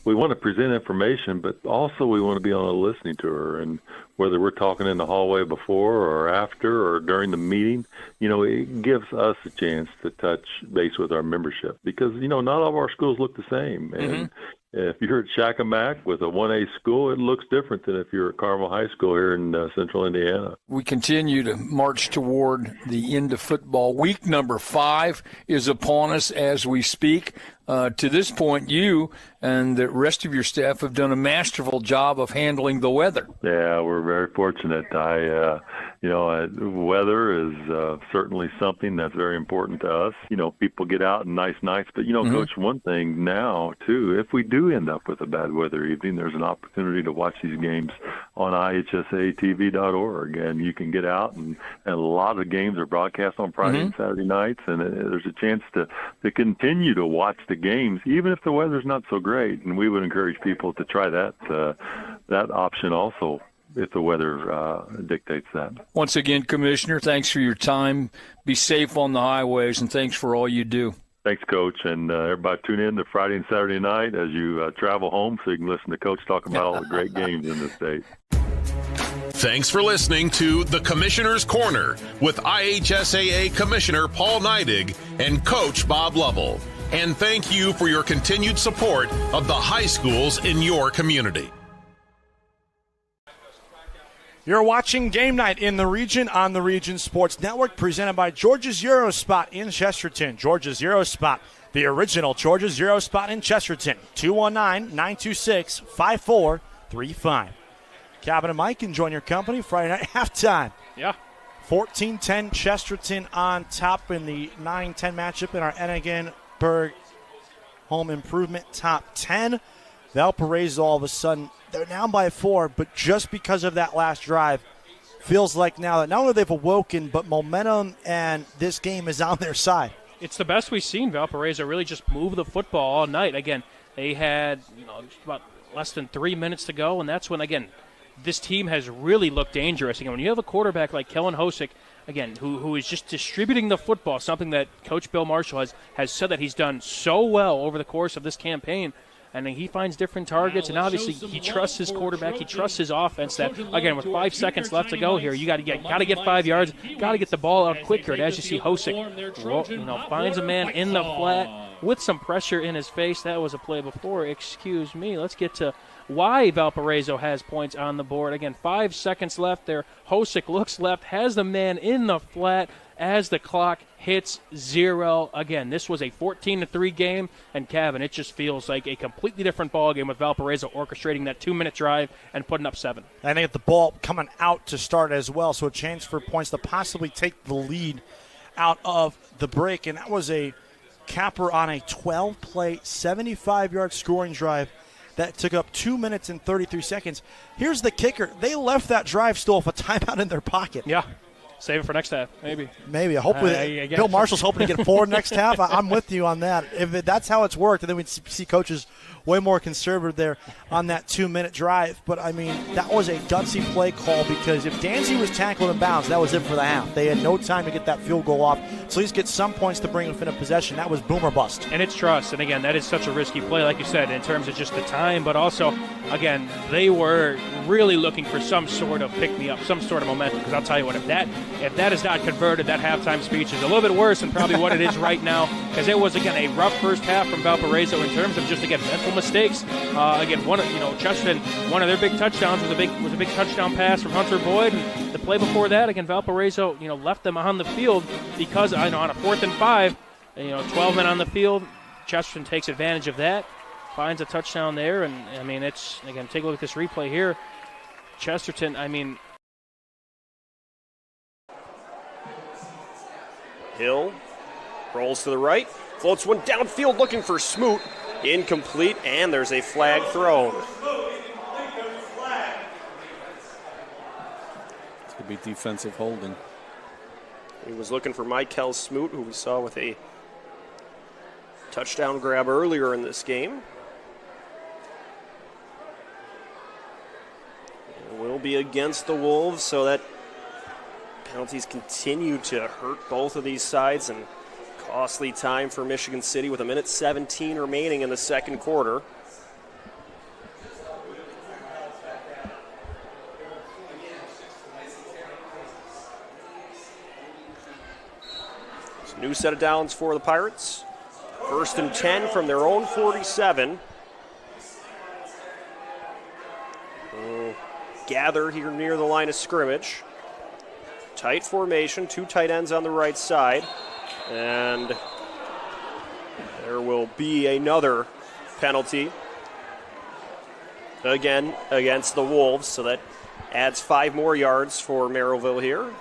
we want to present information, but also we want to be on a listening tour. And whether we're talking in the hallway before or after or during the meeting, it gives us a chance to touch base with our membership because not all of our schools look the same. And if you're at Shakamak with a 1A school, it looks different than if you're at Carmel High School here in central Indiana. We continue to march toward the end of football. Week number 5 is upon us as we speak. To this point, you and the rest of your staff have done a masterful job of handling the weather. Yeah, we're very fortunate. Weather is certainly something that's very important to us. People get out in nice nights, but Coach, one thing now too, if we do end up with a bad weather evening, there's an opportunity to watch these games on ihsatv.org, and you can get out and a lot of games are broadcast on Friday and Saturday nights, and there's a chance to continue to watch the games, even if the weather's not so great. And we would encourage people to try that option also if the weather dictates that. Once again, Commissioner, thanks for your time. Be safe on the highways, and thanks for all you do. Thanks, Coach. And everybody tune in to Friday and Saturday night as you travel home so you can listen to Coach talk about all the great games in the state. Thanks for listening to The Commissioner's Corner with IHSAA Commissioner Paul Neidig and Coach Bob Lovell. And thank you for your continued support of the high schools in your community. You're watching Game Night in the Region on the Region Sports Network, presented by George's Euro Spot in Chesterton. George's Euro Spot, the original George's Euro Spot in Chesterton. 219-926-5435. Calvin and Mike enjoying your company Friday night halftime. Yeah. 14-10 Chesterton on top in the 9-10 matchup in our Enigenburg Home Improvement Top 10. Valparaiso all of a sudden, they're down by 4, but just because of that last drive, feels like now that not only they've awoken, but momentum and this game is on their side. It's the best we've seen Valparaiso really just move the football all night. Again, they had about less than 3 minutes to go, and that's when, again, this team has really looked dangerous. Again, when you have a quarterback like Kellen Hosick, again, who is just distributing the football, something that Coach Bill Marshall has said that he's done so well over the course of this campaign, and he finds different targets, and obviously he trusts his quarterback, he trusts his offense that, again, with 5 seconds left to go here, you got to get 5 yards, got to get the ball out quicker. And as you see, Hosick finds a man in the flat, with some pressure in his face. That was a play before. Excuse me. Let's get to why Valparaiso has points on the board. Again, 5 seconds left there. Hosick looks left, has the man in the flat as the clock hits 0. Again, this was a 14-3 game, and Kevin, it just feels like a completely different ball game with Valparaiso orchestrating that 2-minute drive and putting up 7. And they get the ball coming out to start as well, so a chance for points to possibly take the lead out of the break. And that was a capper on a 12-play, 75-yard scoring drive that took up 2 minutes and 33 seconds. Here's the kicker. They left that drive still with a timeout in their pocket. Yeah. Save it for next half, maybe. Maybe. Hopefully, Bill Marshall's hoping to get 4 next half. I'm with you on that. If that's how it's worked, then we'd see coaches way more conservative there on that 2-minute drive. But, I mean, that was a gutsy play call because if Danzy was tackled in bounds, that was it for the half. They had no time to get that field goal off. So at least get some points to bring within a possession. That was boom or bust. And it's trust. And, again, that is such a risky play, like you said, in terms of just the time. But also, again, they were really looking for some sort of pick-me-up, some sort of momentum. Because I'll tell you what, if that is not converted, that halftime speech is a little bit worse than probably what it is right now. Because it was, again, a rough first half from Valparaiso in terms of just, again, mental mistakes. Again, Chesterton, one of their big touchdowns was a big touchdown pass from Hunter Boyd. And the play before that, again, Valparaiso, left them on the field because on a 4th and 5, 12 men on the field. Chesterton takes advantage of that, finds a touchdown there, and I mean, it's again, take a look at this replay here. Chesterton, I mean. Hill rolls to the right, floats one downfield looking for Smoot. Incomplete, and there's a flag thrown. It's going to be defensive holding. He was looking for Michael Smoot, who we saw with a touchdown grab earlier in this game. It will be against the Wolves, so that penalties continue to hurt both of these sides, and costly time for Michigan City with 1:17 remaining in the second quarter. It's a new set of downs for the Pirates. 1st and 10 from their own 47. We'll gather here near the line of scrimmage. Tight formation, 2 tight ends on the right side. And there will be another penalty again against the Wolves, so that adds 5 more yards for Merrillville here.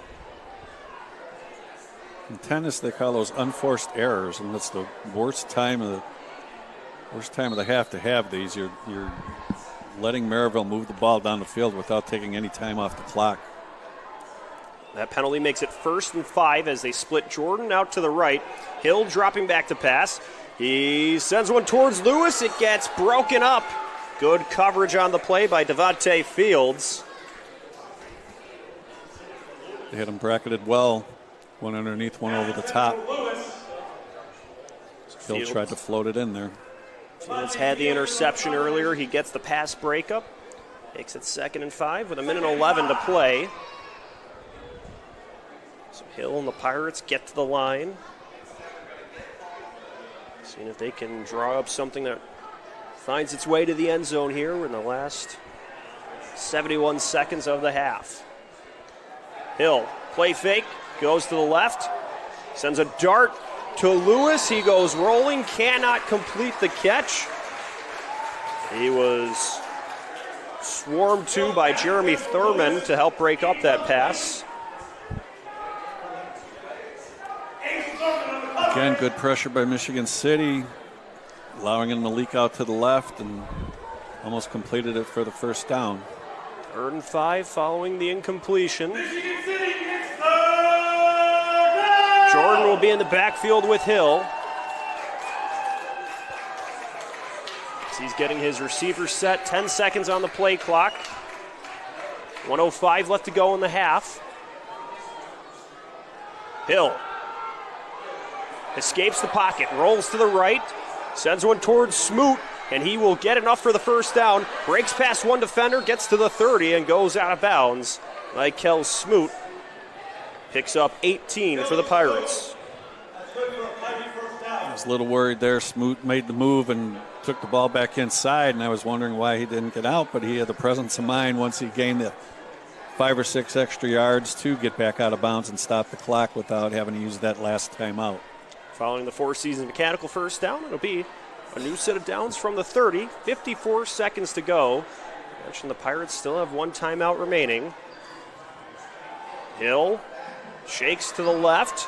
In tennis, they call those unforced errors, and that's the worst time of the half to have these. You're letting Merrillville move the ball down the field without taking any time off the clock. That penalty makes it 1st and 5 as they split Jordan out to the right. Hill dropping back to pass. He sends one towards Lewis. It gets broken up. Good coverage on the play by Devontae Fields. They had him bracketed well. One underneath, one over the top. Hill tried to float it in there. Fields had the interception earlier. He gets the pass breakup. Makes it 2nd and 5 with 1:11 to play. So Hill and the Pirates get to the line. Seeing if they can draw up something that finds its way to the end zone here in the last 71 seconds of the half. Hill, play fake, goes to the left, sends a dart to Lewis. He goes rolling, cannot complete the catch. He was swarmed to by Jeremy Thurman to help break up that pass. Again, good pressure by Michigan City, allowing him to leak out to the left and almost completed it for the first down. 3rd and 5 following the incompletion. Jordan will be in the backfield with Hill. He's getting his receiver set. 10 seconds on the play clock. 1:05 left to go in the half. Hill escapes the pocket, rolls to the right, sends one towards Smoot, and he will get enough for the first down. Breaks past one defender, gets to the 30, and goes out of bounds. Michael Smoot picks up 18 for the Pirates. I was a little worried there. Smoot made the move and took the ball back inside, and I was wondering why he didn't get out, but he had the presence of mind once he gained the 5 or 6 extra yards to get back out of bounds and stop the clock without having to use that last timeout. Following the Four Seasons mechanical first down, it'll be a new set of downs from the 30. 54 seconds to go. I mentioned the Pirates still have 1 timeout remaining. Hill shakes to the left.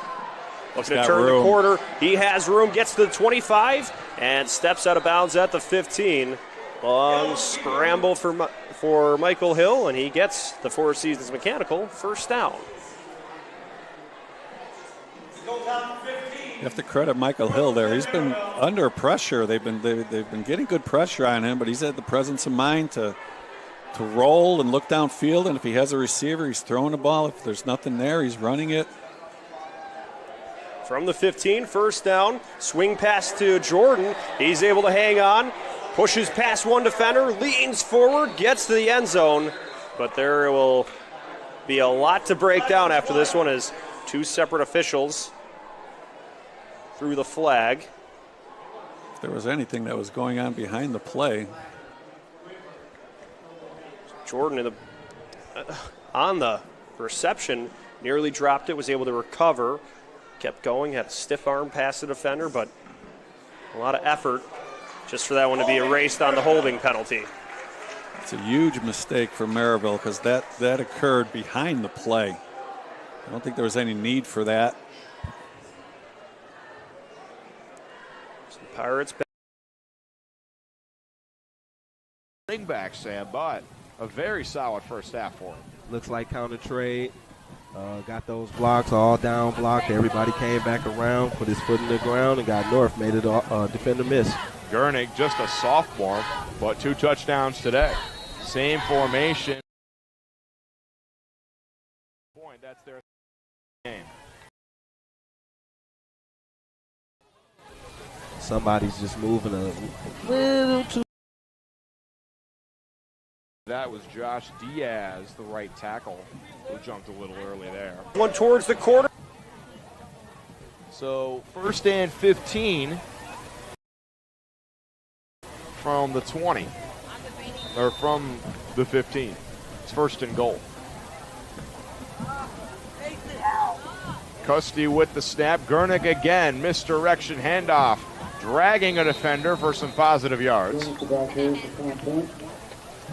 Looking to turn the corner. He has room, gets to the 25, and steps out of bounds at the 15. Long scramble for Michael Hill, and he gets the Four Seasons mechanical first down. You have to credit Michael Hill there. He's been under pressure. They've been getting good pressure on him, but he's had the presence of mind to roll and look downfield, and if he has a receiver, he's throwing the ball. If there's nothing there, he's running it. From the 15, first down, swing pass to Jordan. He's able to hang on, pushes past one defender, leans forward, gets to the end zone, but there will be a lot to break down after this one as 2 separate officials threw the flag. If there was anything that was going on behind the play. Jordan on the reception nearly dropped it, was able to recover, kept going, had a stiff arm past the defender, but a lot of effort just for that one to be erased on the holding penalty. It's a huge mistake for Maryville because that occurred behind the play. I don't think there was any need for that. So the Pirates Bring back, Sam, but a very solid first half for him. Looks like counter trade. Got those blocks all down blocked. Everybody came back around, put his foot in the ground, and got north. Made it defender miss. Gurnick, just a sophomore, but 2 touchdowns today. Same formation. That's their game. Somebody's just moving a little too. That was Josh Diaz, the right tackle, who jumped a little early there. One towards the corner. So 1st and 15 from the 20, or from the 15. It's 1st and goal. Custody with the snap. Gurnick again, misdirection handoff, dragging a defender for some positive yards.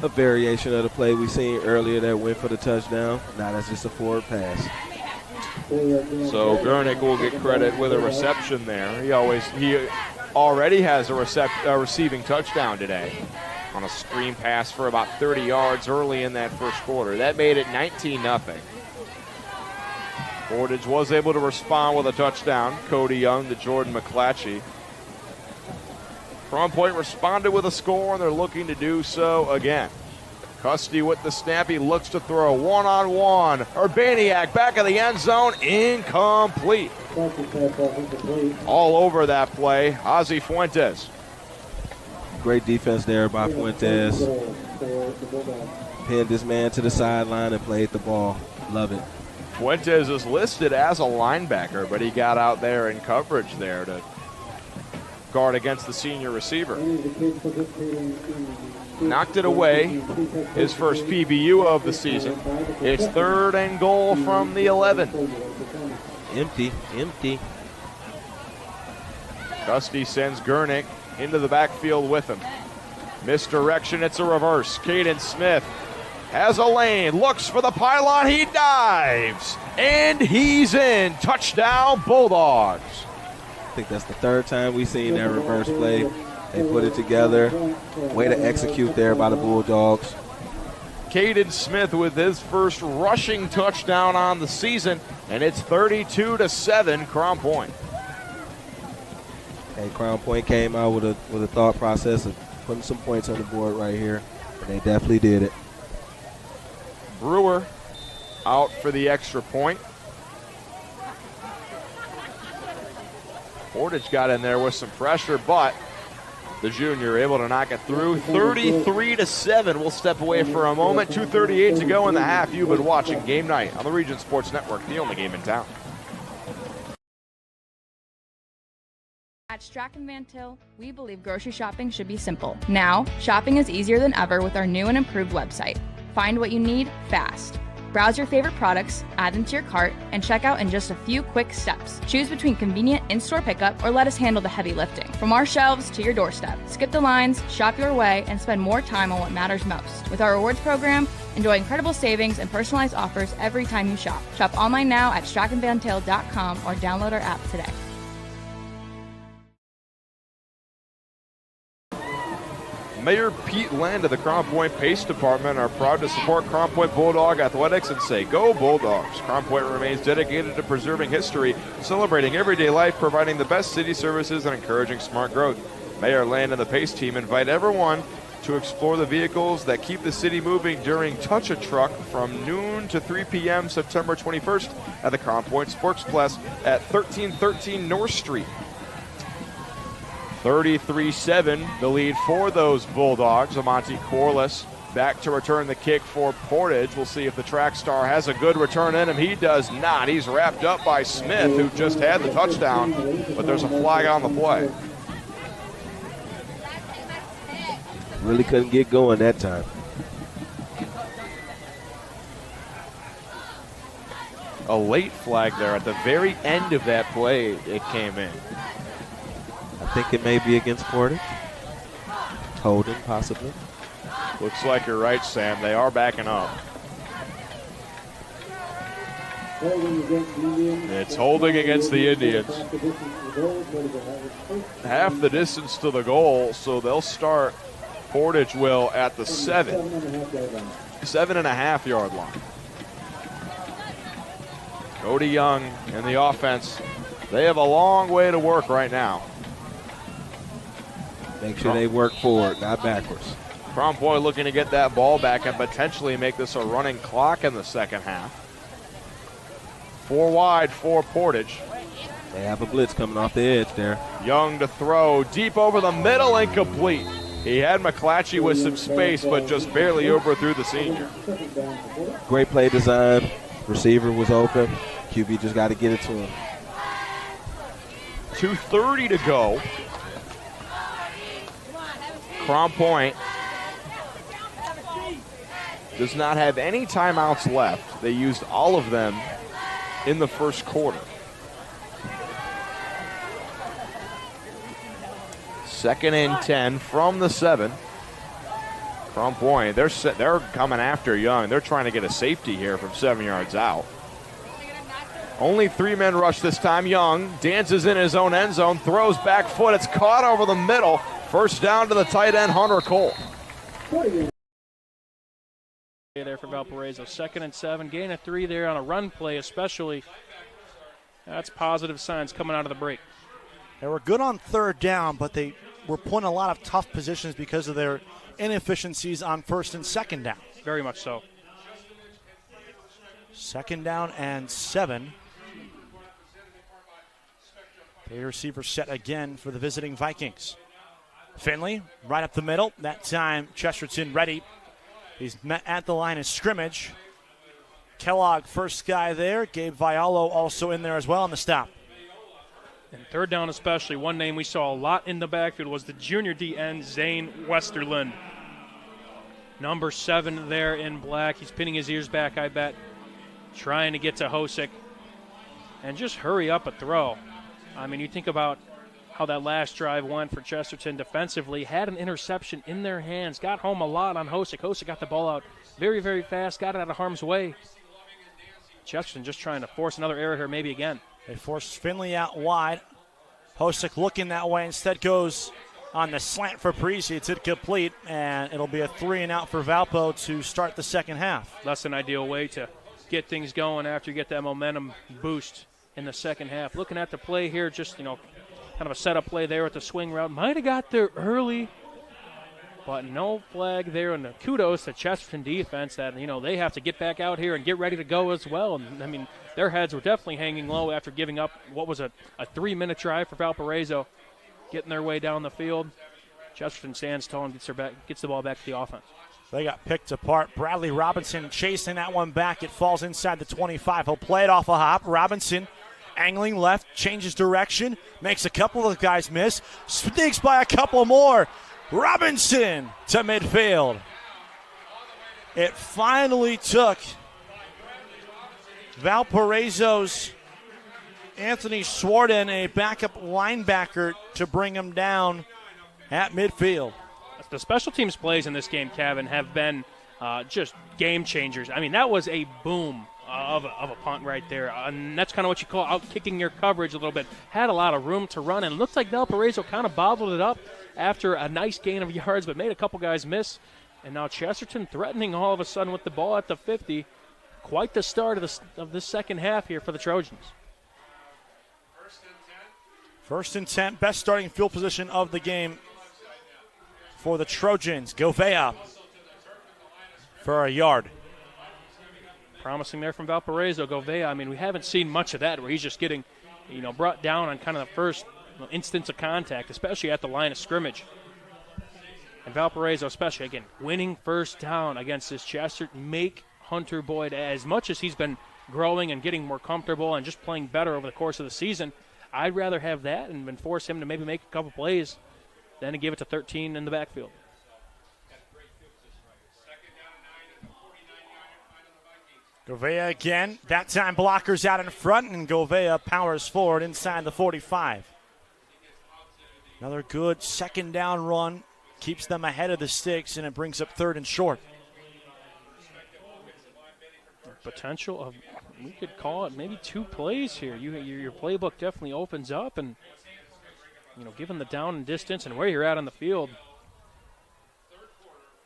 A variation of the play we seen earlier that went for the touchdown. Now that's just a forward pass. So Gurnick will get credit with a reception there. He already has a receiving touchdown today on a screen pass for about 30 yards early in that first quarter. That made it 19-0. Portage was able to respond with a touchdown. Cody Young to Jordan McClatchy. Crown Point responded with a score, and they're looking to do so again. Custody with the snap. He looks to throw one-on-one. Urbaniak back of the end zone. Incomplete. All over that play, Ozzie Fuentes. Great defense there by Fuentes. Pinned this man to the sideline and played the ball. Love it. Fuentes is listed as a linebacker, but he got out there in coverage there to guard against the senior receiver. Knocked it away. His first PBU of the season. It's 3rd and goal from the 11. Empty. Dusty sends Gurnick into the backfield with him. Misdirection, it's a reverse. Caden Smith has a lane, looks for the pylon, he dives, and he's in. Touchdown, Bulldogs. I think that's the 3rd time we've seen that reverse play. They put it together. Way to execute there by the Bulldogs. Caden Smith with his first rushing touchdown on the season, and it's 32-7, Crown Point. Hey, Crown Point came out with a thought process of putting some points on the board right here, and they definitely did it. Brewer out for the extra point. Portage got in there with some pressure, but the junior able to knock it through. 33-7. We'll step away for a moment. 2:38 to go in the half. You've been watching Game Night on the Region Sports Network, the only game in town. At Strachan Van Til, we believe grocery shopping should be simple. Now, shopping is easier than ever with our new and improved website. Find what you need fast. Browse your favorite products, add them to your cart, and check out in just a few quick steps. Choose between convenient in-store pickup or let us handle the heavy lifting. From our shelves to your doorstep, skip the lines, shop your way, and spend more time on what matters most. With our rewards program, enjoy incredible savings and personalized offers every time you shop. Shop online now at strachanvantil.com or download our app today. Mayor Pete Land of the Crown Point Pace Department are proud to support Crown Point Bulldog Athletics and say, go Bulldogs. Crown Point remains dedicated to preserving history, celebrating everyday life, providing the best city services, and encouraging smart growth. Mayor Land and the Pace team invite everyone to explore the vehicles that keep the city moving during Touch a Truck from noon to 3 p.m. September 21st at the Crown Point Sportsplex at 1313 North Street. 33-7, the lead for those Bulldogs. Amonte Corliss back to return the kick for Portage. We'll see if the track star has a good return in him. He does not. He's wrapped up by Smith, who just had the touchdown, but there's a flag on the play. Really couldn't get going that time. A late flag there at the very end of that play, it came in. I think it may be against Portage. Holding, possibly. Looks like you're right, Sam. They are backing up. It's holding against the Indians. Half the distance to the goal, so they'll start, Portage will, at the 7.5 yard line. Cody Young and the offense, they have a long way to work right now. Make sure they work forward, not backwards. Crown Point looking to get that ball back and potentially make this a running clock in the second half. 4 wide for Portage. They have a blitz coming off the edge there. Young to throw, deep over the middle, incomplete. He had McClatchy with some space, but just barely overthrew the senior. Great play design. Receiver was open. QB just got to get it to him. 2:30 to go. Crown Point does not have any timeouts left. They used all of them in the first quarter. Second and 10 from the 7. Crown Point, they're coming after Young. They're trying to get a safety here from 7 yards out. Only 3 men rush this time. Young dances in his own end zone, throws back foot. It's caught over the middle. First down to the tight end, Hunter Cole. There for Valparaiso. 2nd and 7. Gain of 3 there on a run play especially. That's positive signs coming out of the break. They were good on 3rd down, but they were put in a lot of tough positions because of their inefficiencies on 1st and 2nd down. Very much so. 2nd down and 7. The receiver set again for the visiting Vikings. Finley right up the middle. That time Chesterton ready. He's met at the line of scrimmage. Kellogg first guy there. Gabe Vialo also in there as well on the stop. And 3rd down especially, one name we saw a lot in the backfield was the junior DN, Zane Westerlund. Number 7 there in black. He's pinning his ears back, I bet. Trying to get to Hosick. And just hurry up a throw. I mean, you think about how that last drive went for Chesterton defensively. Had an interception in their hands. Got home a lot on Hosick. Hosick got the ball out very, very fast. Got it out of harm's way. Chesterton just trying to force another error here maybe again. They force Finley out wide. Hosick looking that way. Instead goes on the slant for Parisi. It's incomplete, and it'll be a 3-and-out for Valpo to start the second half. That's an ideal way to get things going after you get that momentum boost in the second half. Looking at the play here, just, kind of a setup play there with the swing route. Might have got there early, but no flag there. And kudos to Chesterton defense that, they have to get back out here and get ready to go as well. And, their heads were definitely hanging low after giving up what was a 3-minute drive for Valparaiso, getting their way down the field. Chesterton stands tall and gets the ball back to the offense. They got picked apart. Bradley Robinson chasing that one back. It falls inside the 25. He'll play it off a hop. Robinson Angling left, changes direction, makes a couple of guys miss, sneaks by a couple more. Robinson to midfield. It finally took Valparaiso's Anthony Swarden, a backup linebacker, to bring him down at midfield. The special teams plays in this game, Kevin, have been just game changers. I mean, that was a boom of a punt right there. And that's kind of what you call out-kicking your coverage a little bit. Had a lot of room to run, and it looked like Valparaiso kind of bobbled it up after a nice gain of yards, but made a couple guys miss. And now Chesterton threatening all of a sudden with the ball at the 50. Quite the start of this second half here for the Trojans. First and 10, best starting field position of the game for the Trojans. Govea for a yard. Promising there from Valparaiso. Govea, I mean, we haven't seen much of that where he's just getting, brought down on kind of the first instance of contact, especially at the line of scrimmage. And Valparaiso, especially, again, winning first down against this Chesterton. Make Hunter Boyd, as much as he's been growing and getting more comfortable and just playing better over the course of the season, I'd rather have that and force him to maybe make a couple plays than to give it to 13 in the backfield. Govea again. That time blockers out in front, and Govea powers forward inside the 45. Another good second down run. Keeps them ahead of the sticks, and it brings up third and short. Potential of, we could call it maybe 2 plays here. Your playbook definitely opens up, and given the down and distance and where you're at on the field,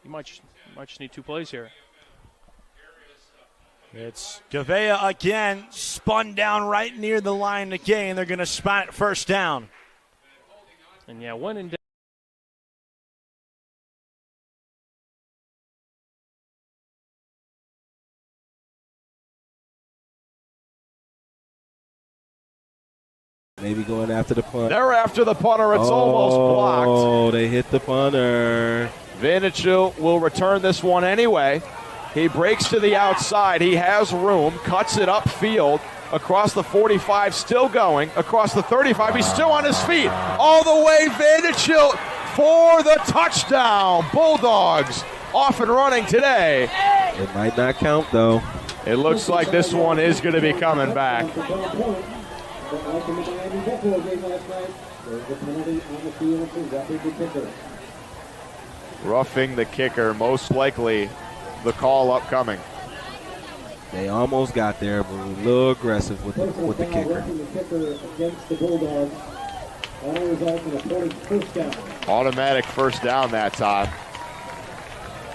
you might just need 2 plays here. It's Govea again, spun down right near the line again. They're going to spot it first down. And when in maybe going after the punt. They're after the punter. It's almost blocked. Oh, they hit the punter. Vanichil will return this one anyway. He breaks to the outside. He has room, cuts it upfield across the 45, still going across the 35. He's still on his feet all the way. Vanichil for the touchdown. Bulldogs off and running today. It might not count, though. It looks like this one is going to be coming back. Roughing the kicker, most likely the call upcoming. They almost got there, but a little aggressive with the kicker. Automatic first down that time.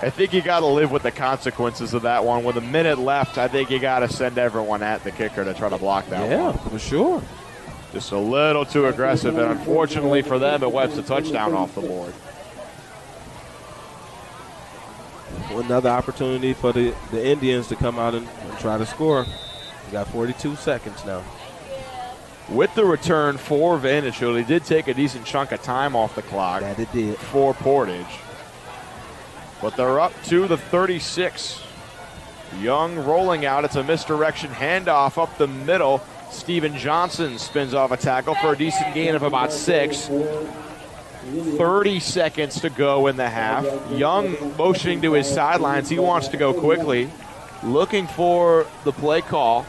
I think you got to live with the consequences of that one. With a minute left, I think you got to send everyone at the kicker to try to block that one. Yeah, for sure. Just a little too aggressive, and unfortunately for them, it wipes a touchdown off the board. Another opportunity for the Indians to come out and try to score. We got 42 seconds now. With the return for Vanderbilt, he did take a decent chunk of time off the clock. That it did. For Portage. But they're up to the 36. Young rolling out. It's a misdirection handoff up the middle. Steven Johnson spins off a tackle for a decent gain of about 6. 30 seconds to go in the half. Young motioning to his sidelines. He wants to go quickly. Looking for the play call.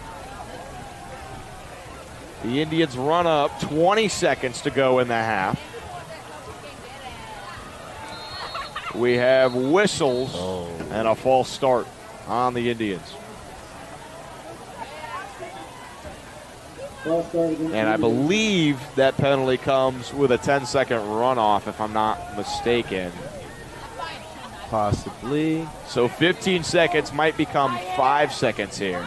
The Indians run up. 20 seconds to go in the half. We have whistles and a false start on the Indians. And I believe that penalty comes with a 10-second runoff, if I'm not mistaken. Possibly. So 15 seconds might become 5 seconds here.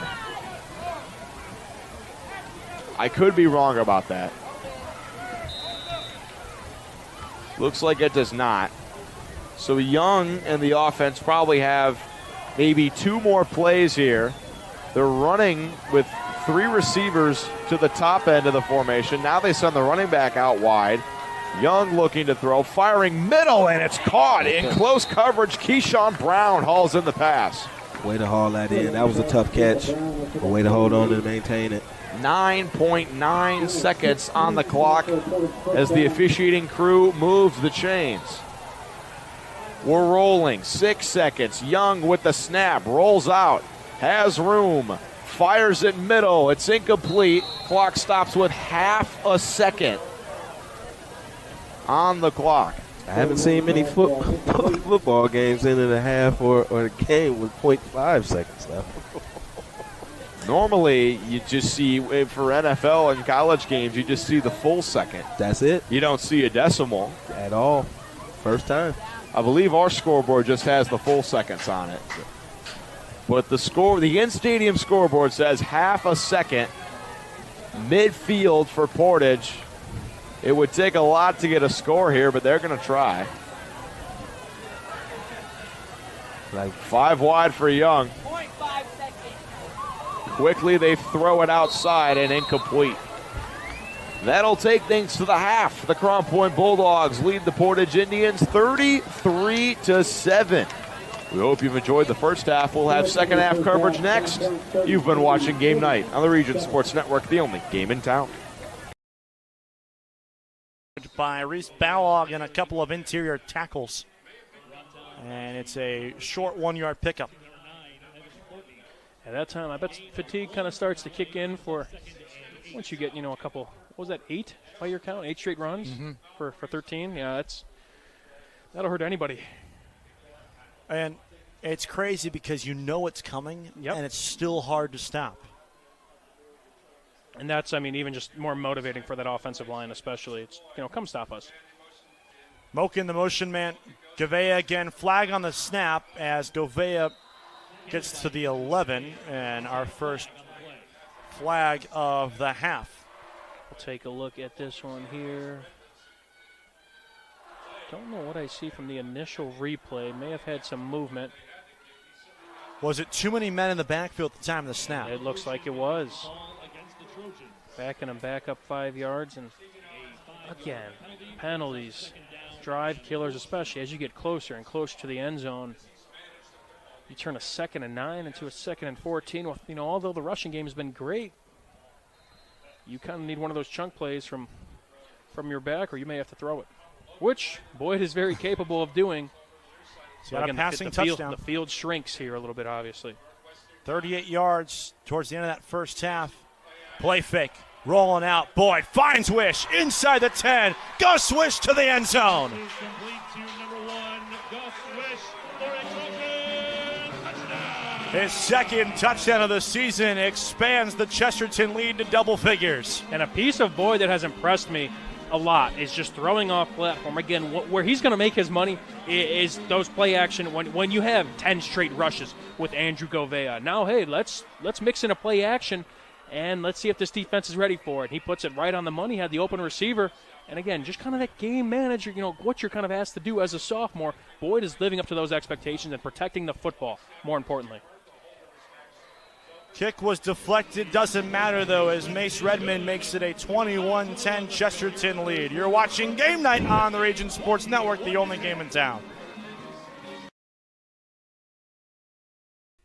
I could be wrong about that. Looks like it does not. So Young and the offense probably have maybe 2 more plays here. They're running with 3 receivers to the top end of the formation. Now they send the running back out wide. Young looking to throw, firing middle, and it's caught in close coverage. Keyshawn Brown hauls in the pass. Way to haul that in. That was a tough catch. A way to hold on and maintain it. 9.9 seconds on the clock as the officiating crew moves the chains. We're rolling. 6 seconds. Young with the snap. Rolls out. Has room. Fires it middle. It's incomplete. Clock stops with half a second on the clock. I haven't seen many football games in and a half or a game with 0.5 seconds left. Normally, you just see, for NFL and college games, you just see the full second. That's it. You don't see a decimal. At all. First time. I believe our scoreboard just has the full seconds on it. But the in-stadium scoreboard says half a second midfield for Portage. It would take a lot to get a score here, but they're going to try. Like 5 wide for Young. 0.5 seconds. Quickly they throw it outside and incomplete. That'll take things to the half. The Crown Point Bulldogs lead the Portage Indians 33-7. We hope you've enjoyed the first half. We'll have second half coverage next. You've been watching Game Night on the Region Sports Network, the only game in town. By Reese Ballog and a couple of interior tackles. And it's a short 1-yard pickup. At that time, I bet fatigue kind of starts to kick in for once you get, a couple, what was that, 8 by your count? 8 straight runs for 13? Yeah, that'll hurt anybody. And it's crazy because you know it's coming, and it's still hard to stop. And that's, even just more motivating for that offensive line especially. It's, come stop us. Mokin, the motion man. Gavea again, flag on the snap as Gavea gets to the 11, and our first flag of the half. We'll take a look at this one here. Don't know what I see from the initial replay. May have had some movement. Was it too many men in the backfield at the time of the snap? It looks like it was. Backing them back up 5 yards, and again, penalties, drive killers, especially as you get closer and closer to the end zone. You turn a 2nd and 9 into a 2nd and 14. Well, although the rushing game has been great, you kind of need one of those chunk plays from your back, or you may have to throw it, which Boyd is very capable of doing. So got a passing touchdown. The field shrinks here a little bit, obviously. 38 yards towards the end of that first half. Play fake, rolling out. Boyd finds Wish inside the 10. Gus Wish to the end zone. His second touchdown of the season expands the Chesterton lead to double figures. And a piece of Boyd that has impressed me a lot is just throwing off platform. Again, where he's going to make his money is those play action when you have 10 straight rushes with Andrew Gavea. Now, hey, let's mix in a play action, and let's see if this defense is ready for it. He puts it right on the money, had the open receiver. And again, just kind of that game manager, what you're kind of asked to do as a sophomore. Boyd is living up to those expectations and protecting the football, more importantly. Kick was deflected. Doesn't matter, though, as Mace Redmond makes it a 21-10 Chesterton lead. You're watching Game Night on the Region Sports Network, the only game in town.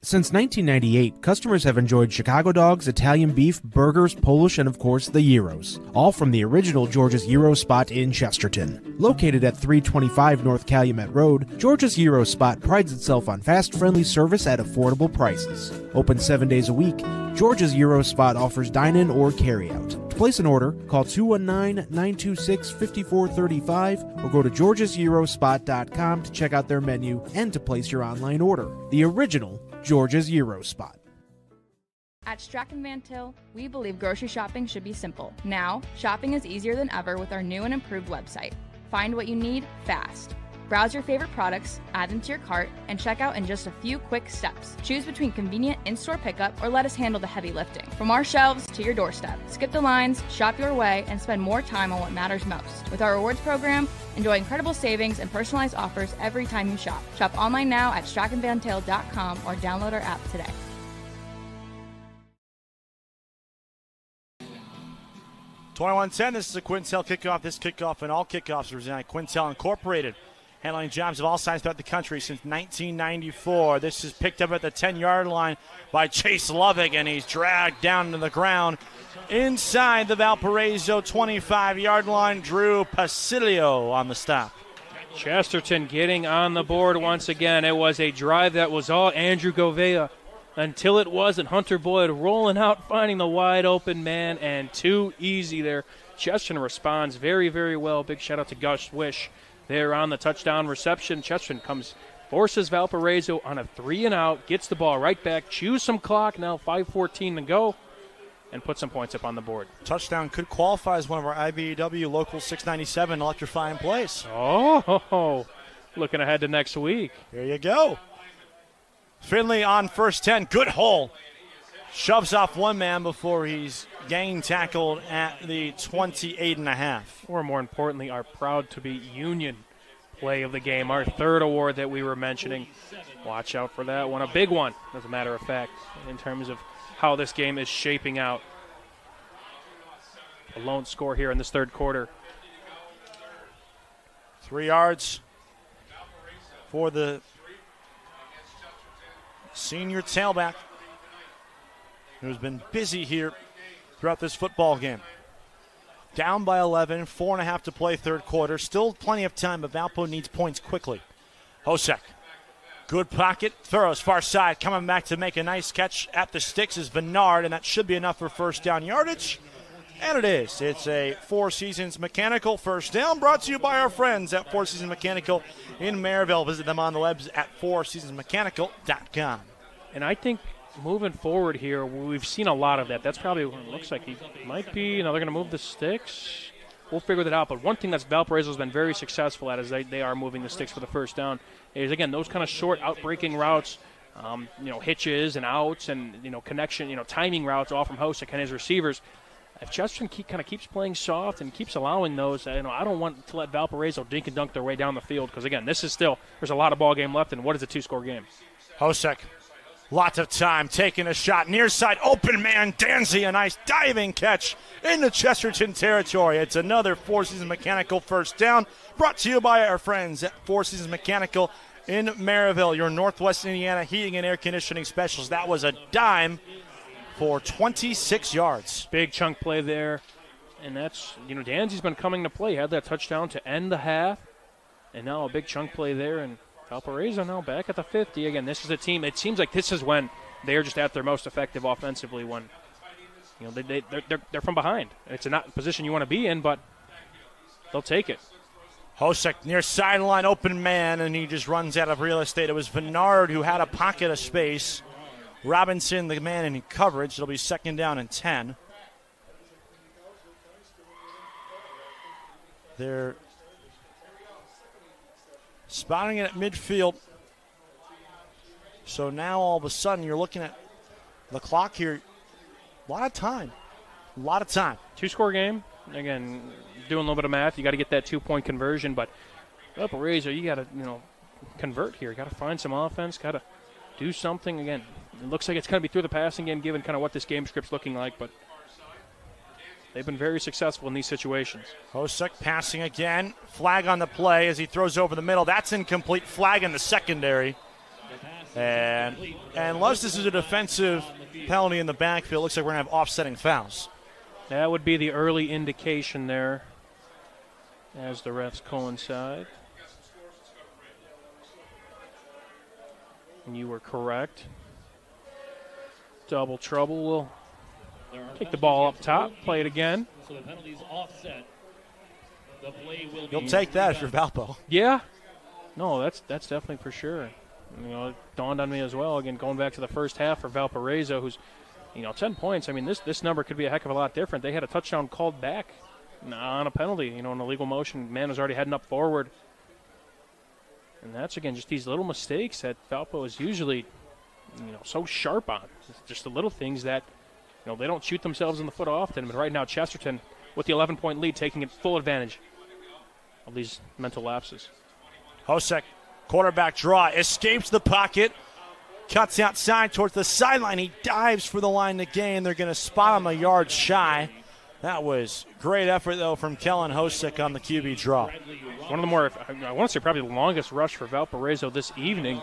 Since 1998, customers have enjoyed Chicago dogs, Italian beef, burgers, Polish, and of course the gyros, all from the original George's Gyro Spot in Chesterton. Located at 325 North Calumet Road, George's Gyro Spot prides itself on fast, friendly service at affordable prices. Open 7 days a week, George's Gyro Spot offers dine-in or carry-out. To place an order, call 219-926-5435 or go to georgesgyrospot.com to check out their menu and to place your online order. The original George's Gyro Spot. At Strachan Van Til, we believe grocery shopping should be simple. Now, shopping is easier than ever with our new and improved website. Find what you need fast. Browse your favorite products, add them to your cart, and check out in just a few quick steps. Choose between convenient in-store pickup or let us handle the heavy lifting. From our shelves to your doorstep, skip the lines, shop your way, and spend more time on what matters most. With our rewards program, enjoy incredible savings and personalized offers every time you shop. Shop online now at strachanvantail.com or download our app today. (21-10). This is a Quintel kickoff. This kickoff and all kickoffs are presented by Quintel Incorporated. handling jobs of all sizes throughout the country since 1994. This is picked up at the 10-yard line by Chase Lovick, and he's dragged down to the ground inside the Valparaiso 25-yard line. Drew Pasilio on the stop. Chesterton getting on the board once again. It was a drive that was all Andrew Govea until it wasn't. Hunter Boyd rolling out, finding the wide open man, and too easy there. Chesterton responds very, very well. Big shout out to Gus Wish there on the touchdown reception. Chesterton forces Valparaiso on a 3-and-out, gets the ball right back, chews some clock, now 5:14 to go, and put some points up on the board. Touchdown could qualify as one of our IBEW Local 697 electrifying plays. Oh, looking ahead to next week. Here you go. Finley on first 10. Good hole. Shoves off one man before he's gang tackled at the 28.5. Or more importantly, our proud-to-be Union play of the game, our third award that we were mentioning. Watch out for that one. A big one, as a matter of fact, in terms of how this game is shaping out. A lone score here in this third quarter. 3 yards for the senior tailback, who's been busy here throughout this football game. Down by 11, 4.5 to play third quarter. Still plenty of time, but Valpo needs points quickly. Hosek, good pocket, throws far side, coming back to make a nice catch at the sticks is Vennard, and that should be enough for first down yardage. And it is. It's a Four Seasons Mechanical first down, brought to you by our friends at Four Seasons Mechanical in Maryville. Visit them on the webs at fourseasonsmechanical.com. And I think moving forward here, we've seen a lot of that. That's probably what it looks like. He might be, they're going to move the sticks. We'll figure that out. But one thing that Valparaiso has been very successful at is they are moving the sticks for the first down. Is, again, those kind of short out-breaking routes, hitches and outs and, connection, timing routes all from Hosek and his receivers. If Chesterton kind of keeps playing soft and keeps allowing those, I don't want to let Valparaiso dink and dunk their way down the field because, again, this is still – there's a lot of ball game left, and what is a two-score game? Hosek, lots of time, taking a shot, near side, open man, Danzy, a nice diving catch into Chesterton territory. It's another Four Seasons Mechanical first down, brought to you by our friends at Four Seasons Mechanical in Maryville, your Northwest Indiana heating and air conditioning specials. That was a dime for 26 yards. Big chunk play there. And that's, Danzy's been coming to play. Had that touchdown to end the half. And now a big chunk play there. And Valparaiso now back at the 50. Again, this is a team, it seems like this is when they're just at their most effective offensively when, they're from behind. It's not a position you want to be in, but they'll take it. Hosek near sideline, open man, and he just runs out of real estate. It was Vennard who had a pocket of space. Robinson, the man in coverage. It'll be second down and 10. They're spotting it at midfield. So now all of a sudden you're looking at the clock here. A lot of time. Two-score game. Again, doing a little bit of math. You got to get that 2-point conversion. But Valparaiso, you got to, convert here. Got to find some offense. Got to do something. Again, it looks like it's going to be through the passing game given kind of what this game script's looking like, but they've been very successful in these situations. Hosek passing again. Flag on the play as he throws over the middle. That's incomplete. Flag in the secondary. And unless this is a defensive penalty in the backfield, it looks like we're going to have offsetting fouls. That would be the early indication there as the refs coincide. And you were correct. Double trouble. We'll take the ball up top, play it again. So the penalty's offset. The play will You'll take that if you're Valpo. Yeah. No, that's definitely for sure. It dawned on me as well. Again, going back to the first half for Valparaiso, who's, 10 points. I mean, this number could be a heck of a lot different. They had a touchdown called back on a penalty, in a legal motion. Man was already heading up forward. And that's, again, just these little mistakes that Valpo is usually, so sharp on. It's just the little things that, they don't shoot themselves in the foot often. But right now, Chesterton, with the 11-point lead, taking full advantage of these mental lapses. Hosek, quarterback draw, escapes the pocket, cuts outside towards the sideline. He dives for the line to gain. They're going to spot him a yard shy. That was great effort, though, from Kellen Hosek on the QB draw. one of the more, I want to say probably the longest rush for Valparaiso this evening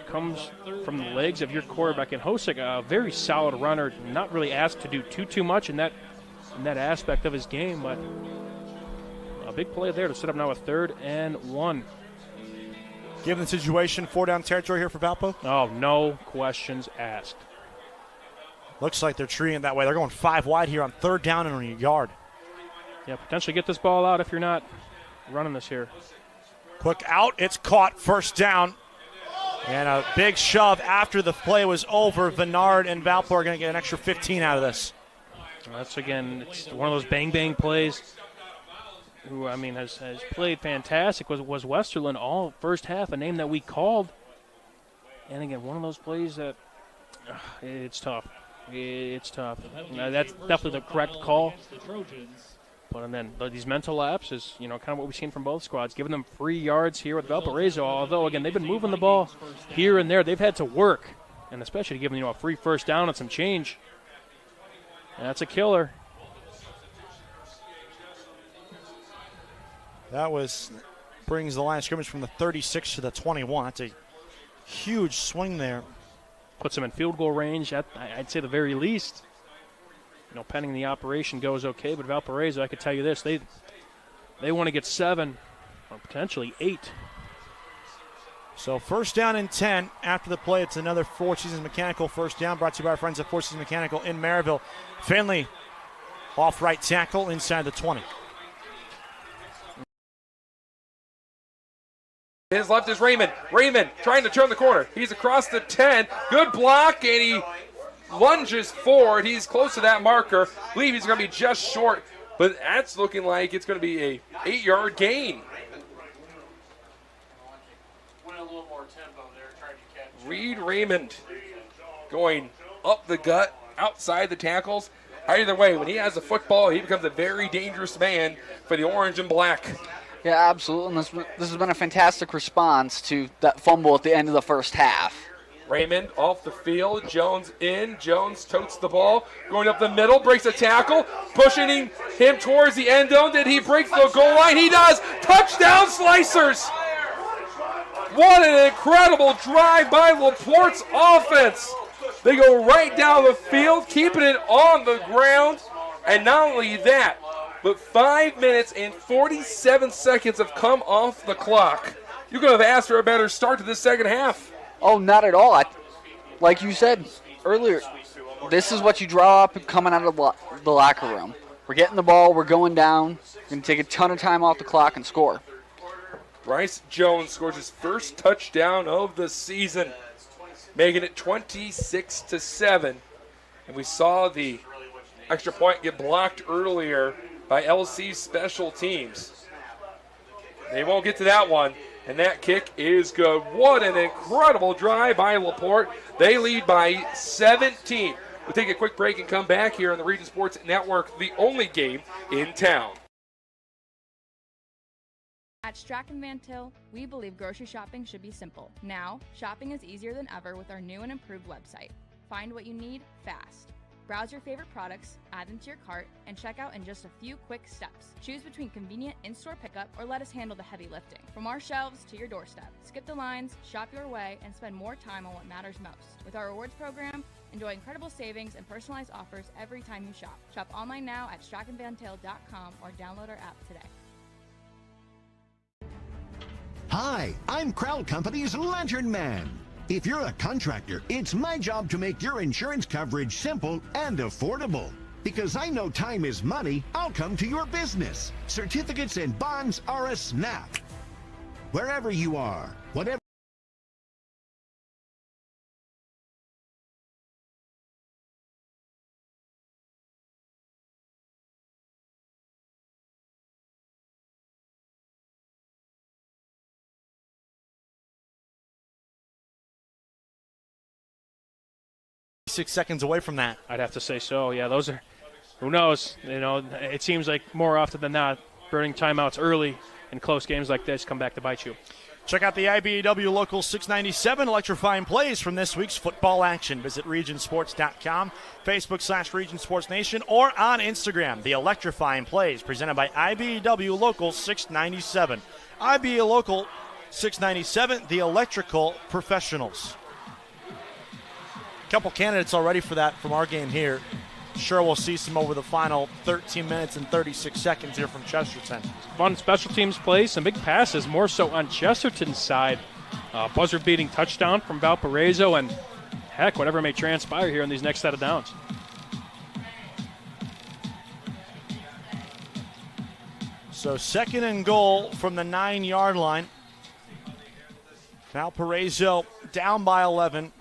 comes from the legs of your quarterback in Hosek, a very solid runner, not really asked to do too much in that aspect of his game, but a big play there to set up now a 3rd and 1. Given the situation, 4-down territory here for Valpo? Oh, no questions asked. Looks like they're treating it that way. They're going 5 wide here on 3rd down and on a yard. Yeah, potentially get this ball out if you're not running this here. Quick out. It's caught. 1st down. And a big shove after the play was over. Vennard and Valpo are going to get an extra 15 out of this. That's, again, it's one of those bang-bang plays. Who, I mean, has played fantastic, was Westerland all first half, a name that we called. And, again, one of those plays that it's tough. It's tough. That's definitely the correct call. But and then these mental lapses, kind of what we've seen from both squads, giving them free yards here with Valparaiso. Although, again, they've been moving the ball here and there. They've had to work, and especially to give them, a free 1st down and some change. And that's a killer. That brings the line of scrimmage from the 36 to the 21. That's a huge swing there. Puts them in field goal range, I'd say the very least. Pending the operation goes okay, but Valparaiso, I could tell you this, they want to get 7 or potentially 8. So 1st down and 10 after the play. It's another Four Seasons Mechanical 1st down, brought to you by our friends at Four Seasons Mechanical in Maryville. Finley off right tackle inside the 20. His left is Raymond. Raymond trying to turn the corner. He's across the 10. Good block, and he lunges forward. He's close to that marker. I believe he's going to be just short, but that's looking like it's going to be a 8-yard gain. Reed Raymond going up the gut, outside the tackles. Either way, when he has the football, he becomes a very dangerous man for the orange and black. Yeah, absolutely. And this has been a fantastic response to that fumble at the end of the first half. Raymond off the field, Jones in, Jones totes the ball, going up the middle, breaks a tackle, pushing him towards the end zone. Did he break the goal line? He does! Touchdown Slicers! What an incredible drive by LaPorte's offense! They go right down the field, keeping it on the ground, and not only that, but 5 minutes and 47 seconds have come off the clock. You could have asked for a better start to this second half. Oh, not at all. Like you said earlier, this is what you draw up coming out of the locker room. We're getting the ball. We're going down. We're going to take a ton of time off the clock and score. Bryce Jones scores his first touchdown of the season, making it 26-7. And we saw the extra point get blocked earlier by LC's special teams. They won't get to that one. And that kick is good. What an incredible drive by LaPorte. They lead by 17. We'll take a quick break and come back here on the Region Sports Network, the only game in town. At Strachan Van Til, we believe grocery shopping should be simple. Now, shopping is easier than ever with our new and improved website. Find what you need fast. Browse your favorite products, add them to your cart, and check out in just a few quick steps. Choose between convenient in-store pickup or let us handle the heavy lifting. From our shelves to your doorstep, skip the lines, shop your way, and spend more time on what matters most. With our rewards program, enjoy incredible savings and personalized offers every time you shop. Shop online now at strachanvantil.com or download our app today. Hi, I'm Crowd Company's Lantern Man. If you're a contractor, it's my job to make your insurance coverage simple and affordable. Because I know time is money, I'll come to your business. Certificates and bonds are a snap. Wherever you are, whatever. Seconds away from that. I'd have to say so. Yeah, those are, who knows? It seems like more often than not, burning timeouts early in close games like this come back to bite you. Check out the IBEW Local 697 electrifying plays from this week's football action. Visit regionsports.com, Facebook/Region Sports Nation, or on Instagram. The electrifying plays presented by IBEW Local 697. IBEW Local 697, the electrical professionals. A couple candidates already for that from our game here. Sure, we'll see some over the final 13 minutes and 36 seconds here from Chesterton. Fun special teams play, some big passes, more so on Chesterton's side. Buzzer-beating touchdown from Valparaiso, and heck, whatever may transpire here in these next set of downs. So 2nd and goal from the 9-yard line. Valparaiso down by 11.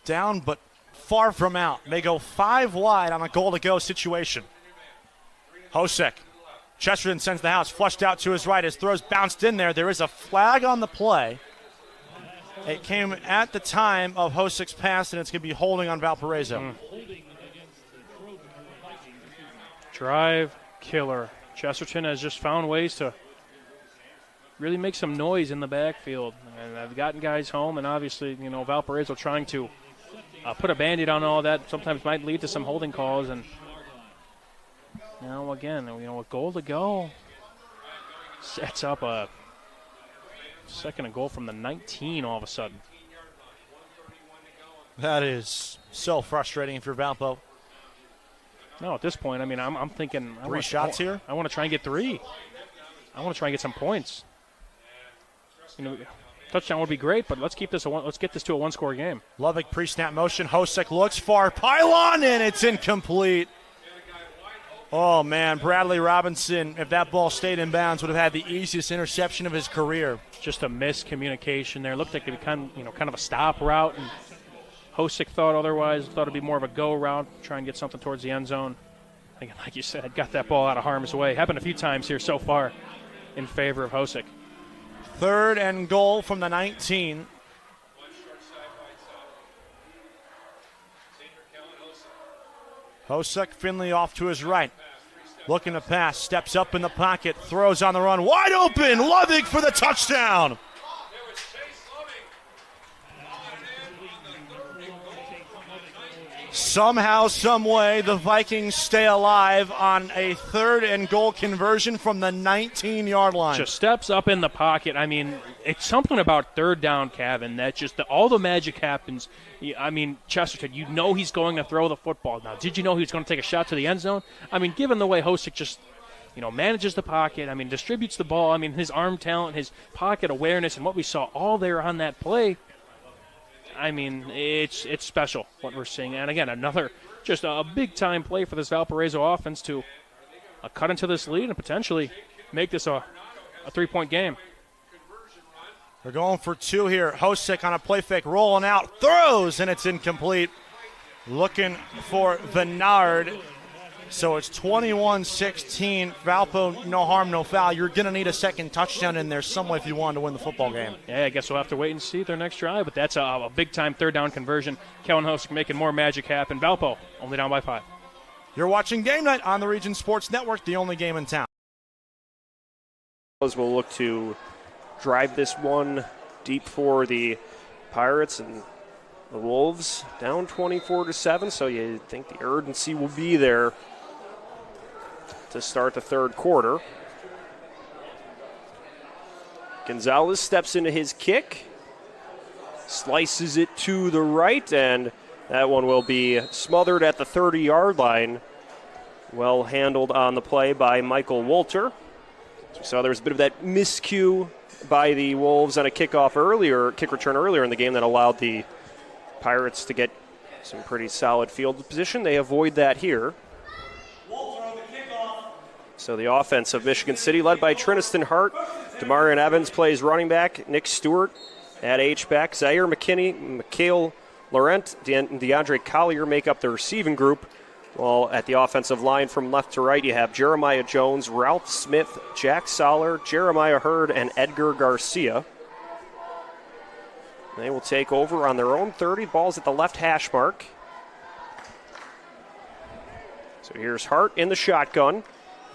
Down, but far from out. They go 5 wide on a goal-to-go situation. Hosek. Chesterton sends the house, flushed out to his right. His throw's bounced in there. There is a flag on the play. It came at the time of Hosek's pass, and it's going to be holding on Valparaiso. Drive killer. Chesterton has just found ways to really make some noise in the backfield. And I've gotten guys home, and obviously, Valparaiso trying to put a Band-Aid on all that sometimes might lead to some holding calls. And now again, a goal to go sets up a 2nd and goal from the 19 all of a sudden. That is so frustrating if you're Valpo. No, at this point, I'm thinking 3 shots here. I want to try and get 3. I want to try and get some points. Touchdown would be great, but let's get this to a 1-score game. Lovick pre-snap motion. Hosek looks far. Pylon, and it's incomplete. Oh, man. Bradley Robinson, if that ball stayed in bounds, would have had the easiest interception of his career. Just a miscommunication there. Looked like it would kind of a stop route, and Hosek thought otherwise. Thought it'd be more of a go route, try and get something towards the end zone. Again, like you said, got that ball out of harm's way. Happened a few times here so far in favor of Hosek. 3rd and goal from the 19. Hosek, Finley off to his right. Looking to pass, steps up in the pocket, throws on the run. Wide open, Lovick for the touchdown. Somehow, some way, the Vikings stay alive on a 3rd and goal conversion from the 19-yard line. Just steps up in the pocket. It's something about 3rd down, Kevin, that just all the magic happens. Chesterton, he's going to throw the football. Now, did you know he was going to take a shot to the end zone? Given the way Hosek just, manages the pocket, distributes the ball, his arm talent, his pocket awareness, and what we saw all there on that play, it's special what we're seeing. And again, another just a big-time play for this Valparaiso offense to cut into this lead and potentially make this a 3-point game. They're going for 2 here. Hosek on a play fake, rolling out, throws, and it's incomplete. Looking for Venard. So it's 21-16. Valpo, no harm, no foul. You're going to need a 2nd touchdown in there somewhere if you want to win the football game. Yeah, I guess we'll have to wait and see their next drive, but that's a big-time 3rd down conversion. Kellen Hosek making more magic happen. Valpo only down by 5. You're watching Game Night on the Region Sports Network, the only game in town. We'll look to drive this one deep for the Pirates, and the Wolves down 24-7, so you think the urgency will be there to start the 3rd quarter. Gonzalez steps into his kick, slices it to the right, and that one will be smothered at the 30-yard line. Well handled on the play by Michael Wolter. So we saw there was a bit of that miscue by the Wolves on a kick return earlier in the game that allowed the Pirates to get some pretty solid field position. They avoid that here. So the offense of Michigan City, led by Triniston Hart. Demarion Evans plays running back. Nick Stewart at H-back. Zaire McKinney, Mikhail Laurent, DeAndre Collier make up the receiving group. While at the offensive line from left to right, you have Jeremiah Jones, Ralph Smith, Jack Soller, Jeremiah Hurd, and Edgar Garcia. They will take over on their own 30. Ball's at the left hash mark. So here's Hart in the shotgun.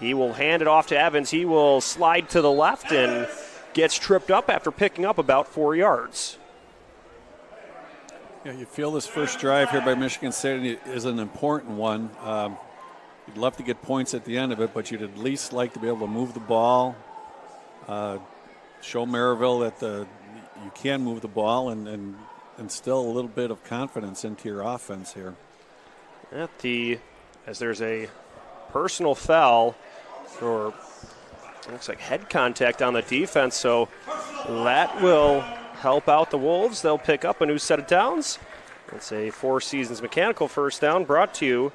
He will hand it off to Evans. He will slide to the left and gets tripped up after picking up about 4 yards. Yeah, you feel this first drive here by Michigan State is an important one. You'd love to get points at the end of it, but you'd at least like to be able to move the ball, show Maryville that you can move the ball, and instill a little bit of confidence into your offense here. As there's a personal foul for, looks like head contact on the defense, so that will help out the Wolves. They'll pick up a new set of downs. It's a Four Seasons Mechanical first down brought to you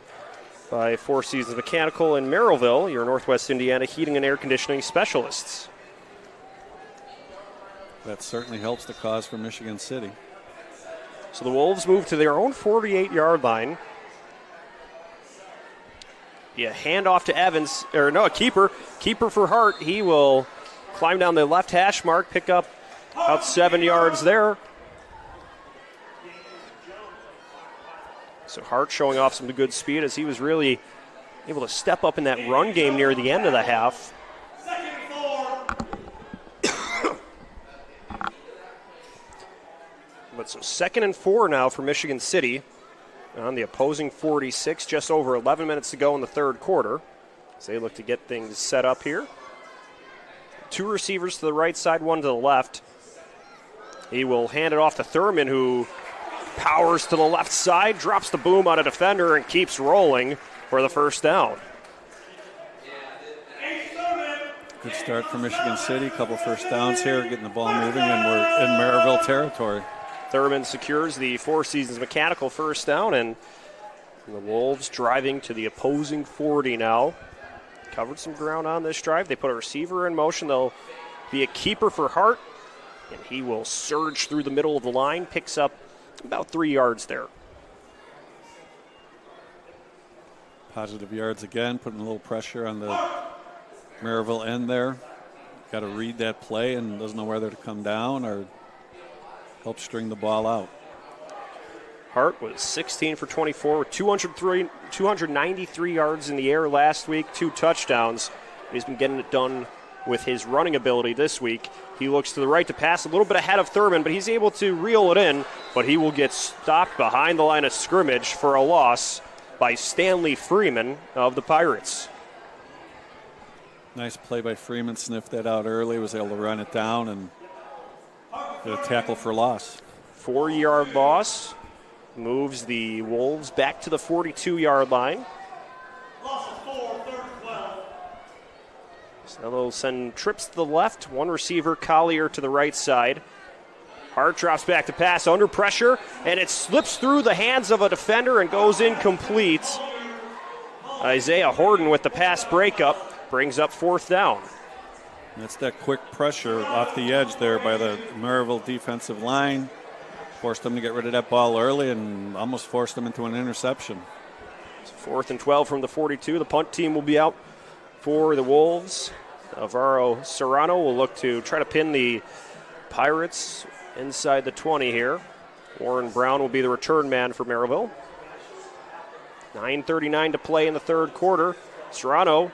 by Four Seasons Mechanical in Merrillville, your Northwest Indiana heating and air conditioning specialists. That certainly helps the cause for Michigan City. So the Wolves move to their own 48-yard line. Yeah, hand off to Evans, a keeper for Hart. He will climb down the left hash mark, pick up about 7 yards there. So Hart showing off some good speed as he was really able to step up in that run game near the end of the half. But so 2nd and 4 now for Michigan City on the opposing 46, just over 11 minutes to go in the third quarter. So they look to get things set up here. 2 receivers to the right side, 1 to the left. He will hand it off to Thurman, who powers to the left side, drops the boom on a defender, and keeps rolling for the first down. Good start for Michigan City. A couple first downs here, getting the ball moving, and we're in Maryville territory. Thurman secures the Four Seasons Mechanical first down, and the Wolves driving to the opposing 40 now. Covered some ground on this drive. They put a receiver in motion. They'll be a keeper for Hart, and he will surge through the middle of the line, picks up about 3 yards there. Positive yards again, putting a little pressure on the Maryville end there. Got to read that play and doesn't know whether to come down or help string the ball out. Hart was 16 for 24 with 293 yards in the air last week, 2 touchdowns. He's been getting it done with his running ability this week. He looks to the right to pass a little bit ahead of Thurman, but he's able to reel it in, but he will get stopped behind the line of scrimmage for a loss by Stanley Freeman of the Pirates. Nice play by Freeman, sniffed that out early, was able to run it down and get a tackle for loss. 4-yard loss moves the Wolves back to the 42-yard line. So they'll send trips to the left, 1 receiver, Collier to the right side. Hart drops back to pass under pressure, and it slips through the hands of a defender and goes incomplete. Isaiah Horton with the pass breakup brings up 4th down. That's that quick pressure off the edge there by the Maryville defensive line. Forced them to get rid of that ball early and almost forced them into an interception. It's 4th and 12 from the 42. The punt team will be out for the Wolves. Alvaro Serrano will look to try to pin the Pirates inside the 20 here. Warren Brown will be the return man for Maryville. 9:39 to play in the third quarter. Serrano,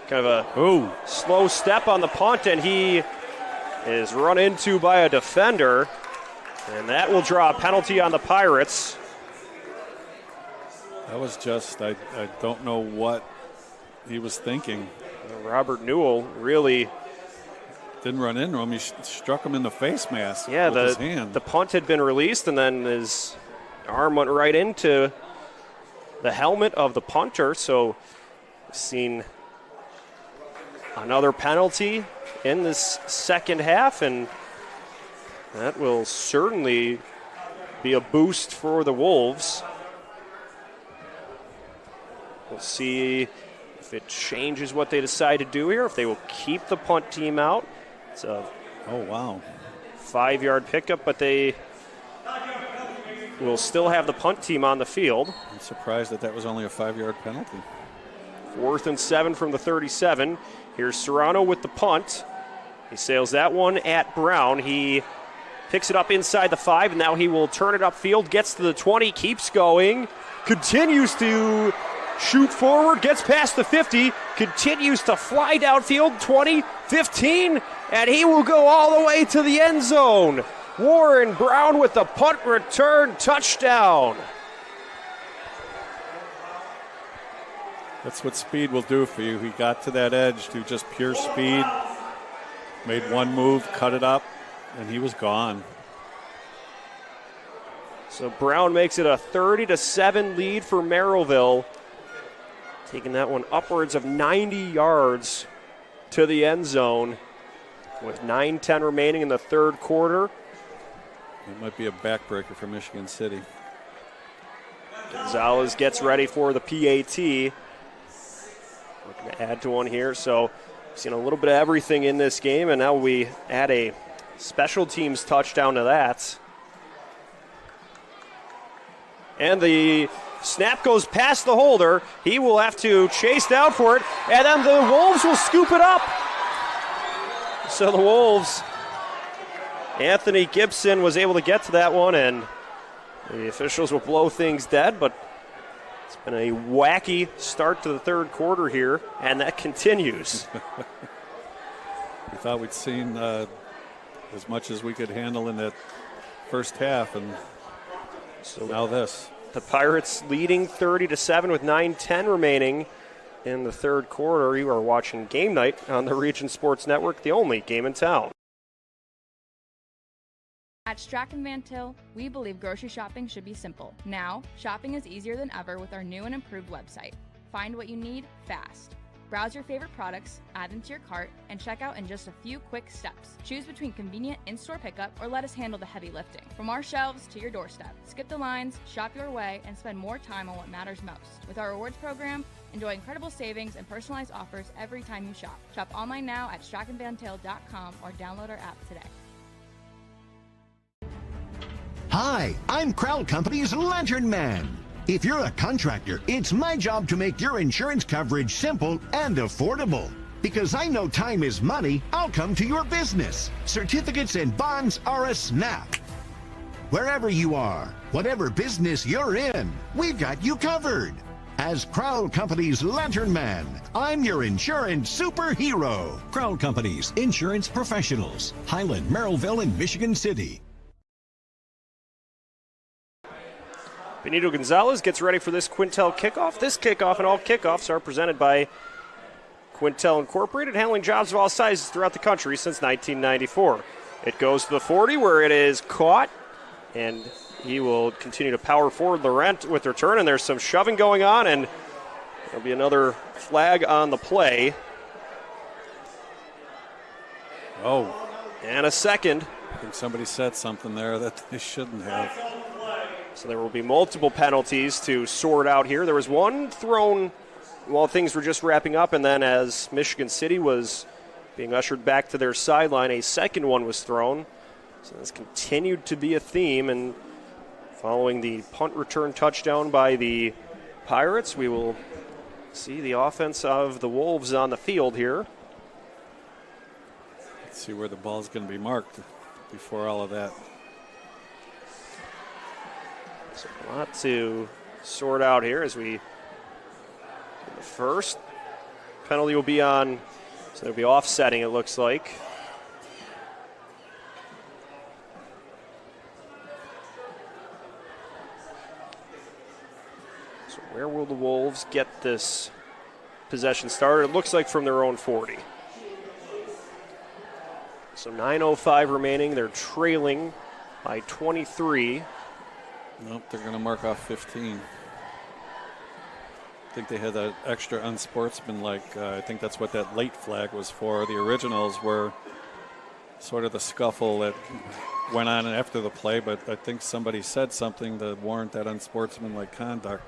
kind of a slow step on the punt, and he is run into by a defender, and that will draw a penalty on the Pirates. That was just, I don't know what he was thinking. Robert Newell really didn't run into him. He struck him in the face mask with his hand. The punt had been released, and then his arm went right into the helmet of the punter. So we've seen another penalty in this second half, and that will certainly be a boost for the Wolves. We'll see if it changes what they decide to do here, if they will keep the punt team out. It's a 5-yard pickup, but they will still have the punt team on the field. I'm surprised that was only a 5-yard penalty. 4th and 7 from the 37. Here's Serrano with the punt. He sails that one at Brown. He picks it up inside the 5, and now he will turn it upfield, gets to the 20, keeps going, continues to shoot forward, gets past the 50, continues to fly downfield, 20, 15, and he will go all the way to the end zone. Warren Brown with the punt return touchdown. That's what speed will do for you. He got to that edge through just pure speed, made one move, cut it up, and he was gone. So Brown makes it a 30-7 lead for Merrillville, taking that one upwards of 90 yards to the end zone with 9:10 remaining in the third quarter. It might be a backbreaker for Michigan City. Gonzalez gets ready for the PAT. Looking to add to one here. So we've seen a little bit of everything in this game, and now we add a special teams touchdown to that. And the snap goes past the holder. He will have to chase down for it, and then the Wolves will scoop it up. So the Wolves, Anthony Gibson was able to get to that one, and the officials will blow things dead, but it's been a wacky start to the third quarter here, and that continues. We thought we'd seen as much as we could handle in that first half, and so now this. The Pirates leading 30-7 with 9:10 remaining in the third quarter. You are watching Game Night on the Region Sports Network, the only game in town. At Strachan Van Til, we believe grocery shopping should be simple. Now, shopping is easier than ever with our new and improved website. Find what you need fast. Browse your favorite products, add them to your cart, and check out in just a few quick steps. Choose between convenient in-store pickup or let us handle the heavy lifting. From our shelves to your doorstep, skip the lines, shop your way, and spend more time on what matters most. With our rewards program, enjoy incredible savings and personalized offers every time you shop. Shop online now at strachanvantil.com or download our app today. Hi, I'm Crowd Company's Lantern Man. If you're a contractor, it's my job to make your insurance coverage simple and affordable. Because I know time is money, I'll come to your business. Certificates and bonds are a snap. Wherever you are, whatever business you're in, we've got you covered. As Crowd Company's Lantern Man, I'm your insurance superhero. Crowd Company's insurance professionals. Highland, Merrillville, and Michigan City. Benito Gonzalez gets ready for this Quintel kickoff. This kickoff and all kickoffs are presented by Quintel Incorporated, handling jobs of all sizes throughout the country since 1994. It goes to the 40 where it is caught, and he will continue to power forward Laurent with return, and there's some shoving going on, and there'll be another flag on the play. Oh. And a second. I think somebody said something there that they shouldn't have. So there will be multiple penalties to sort out here. There was one thrown while things were just wrapping up, and then as Michigan City was being ushered back to their sideline, a second one was thrown. So this continued to be a theme, and following the punt return touchdown by the Pirates, we will see the offense of the Wolves on the field here. Let's see where the ball's going to be marked before all of that. So a lot to sort out here as we the first penalty will be on, so it'll be offsetting, it looks like. So where will the Wolves get this possession started? It looks like from their own 40. So 9:05 remaining. They're trailing by 23. Nope, they're going to mark off 15. I think they had that extra unsportsmanlike. I think that's what that late flag was for. The originals were sort of the scuffle that went on after the play, but I think somebody said something to warrant that unsportsmanlike conduct,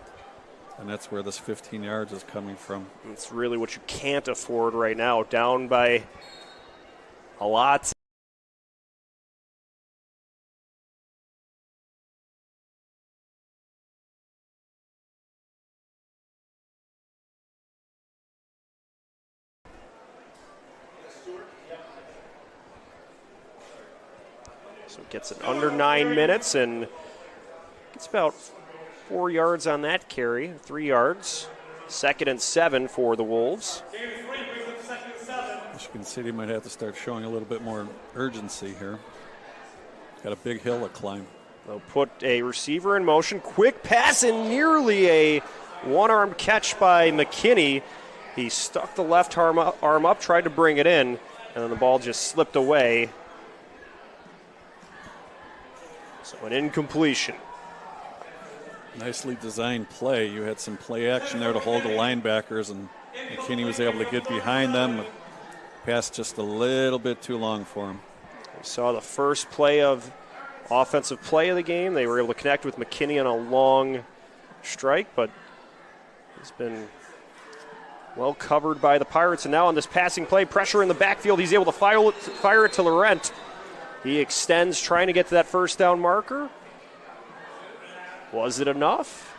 and that's where this 15 yards is coming from. It's really what you can't afford right now, down by a lot. So it gets it under 9 minutes, and it's about 4 yards on that carry, 3 yards. 2nd and 7 for the Wolves. Michigan City might have to start showing a little bit more urgency here. Got a big hill to climb. They'll put a receiver in motion. Quick pass and nearly a one-arm catch by McKinney. He stuck the left arm up, tried to bring it in, and then the ball just slipped away. So an incompletion. Nicely designed play. You had some play action there to hold the linebackers, and McKinney was able to get behind them. Pass just a little bit too long for him. We saw the first offensive play of the game. They were able to connect with McKinney on a long strike, but he's been well covered by the Pirates. And now on this passing play, pressure in the backfield, he's able to fire it to Laurent. He extends, trying to get to that first down marker. Was it enough?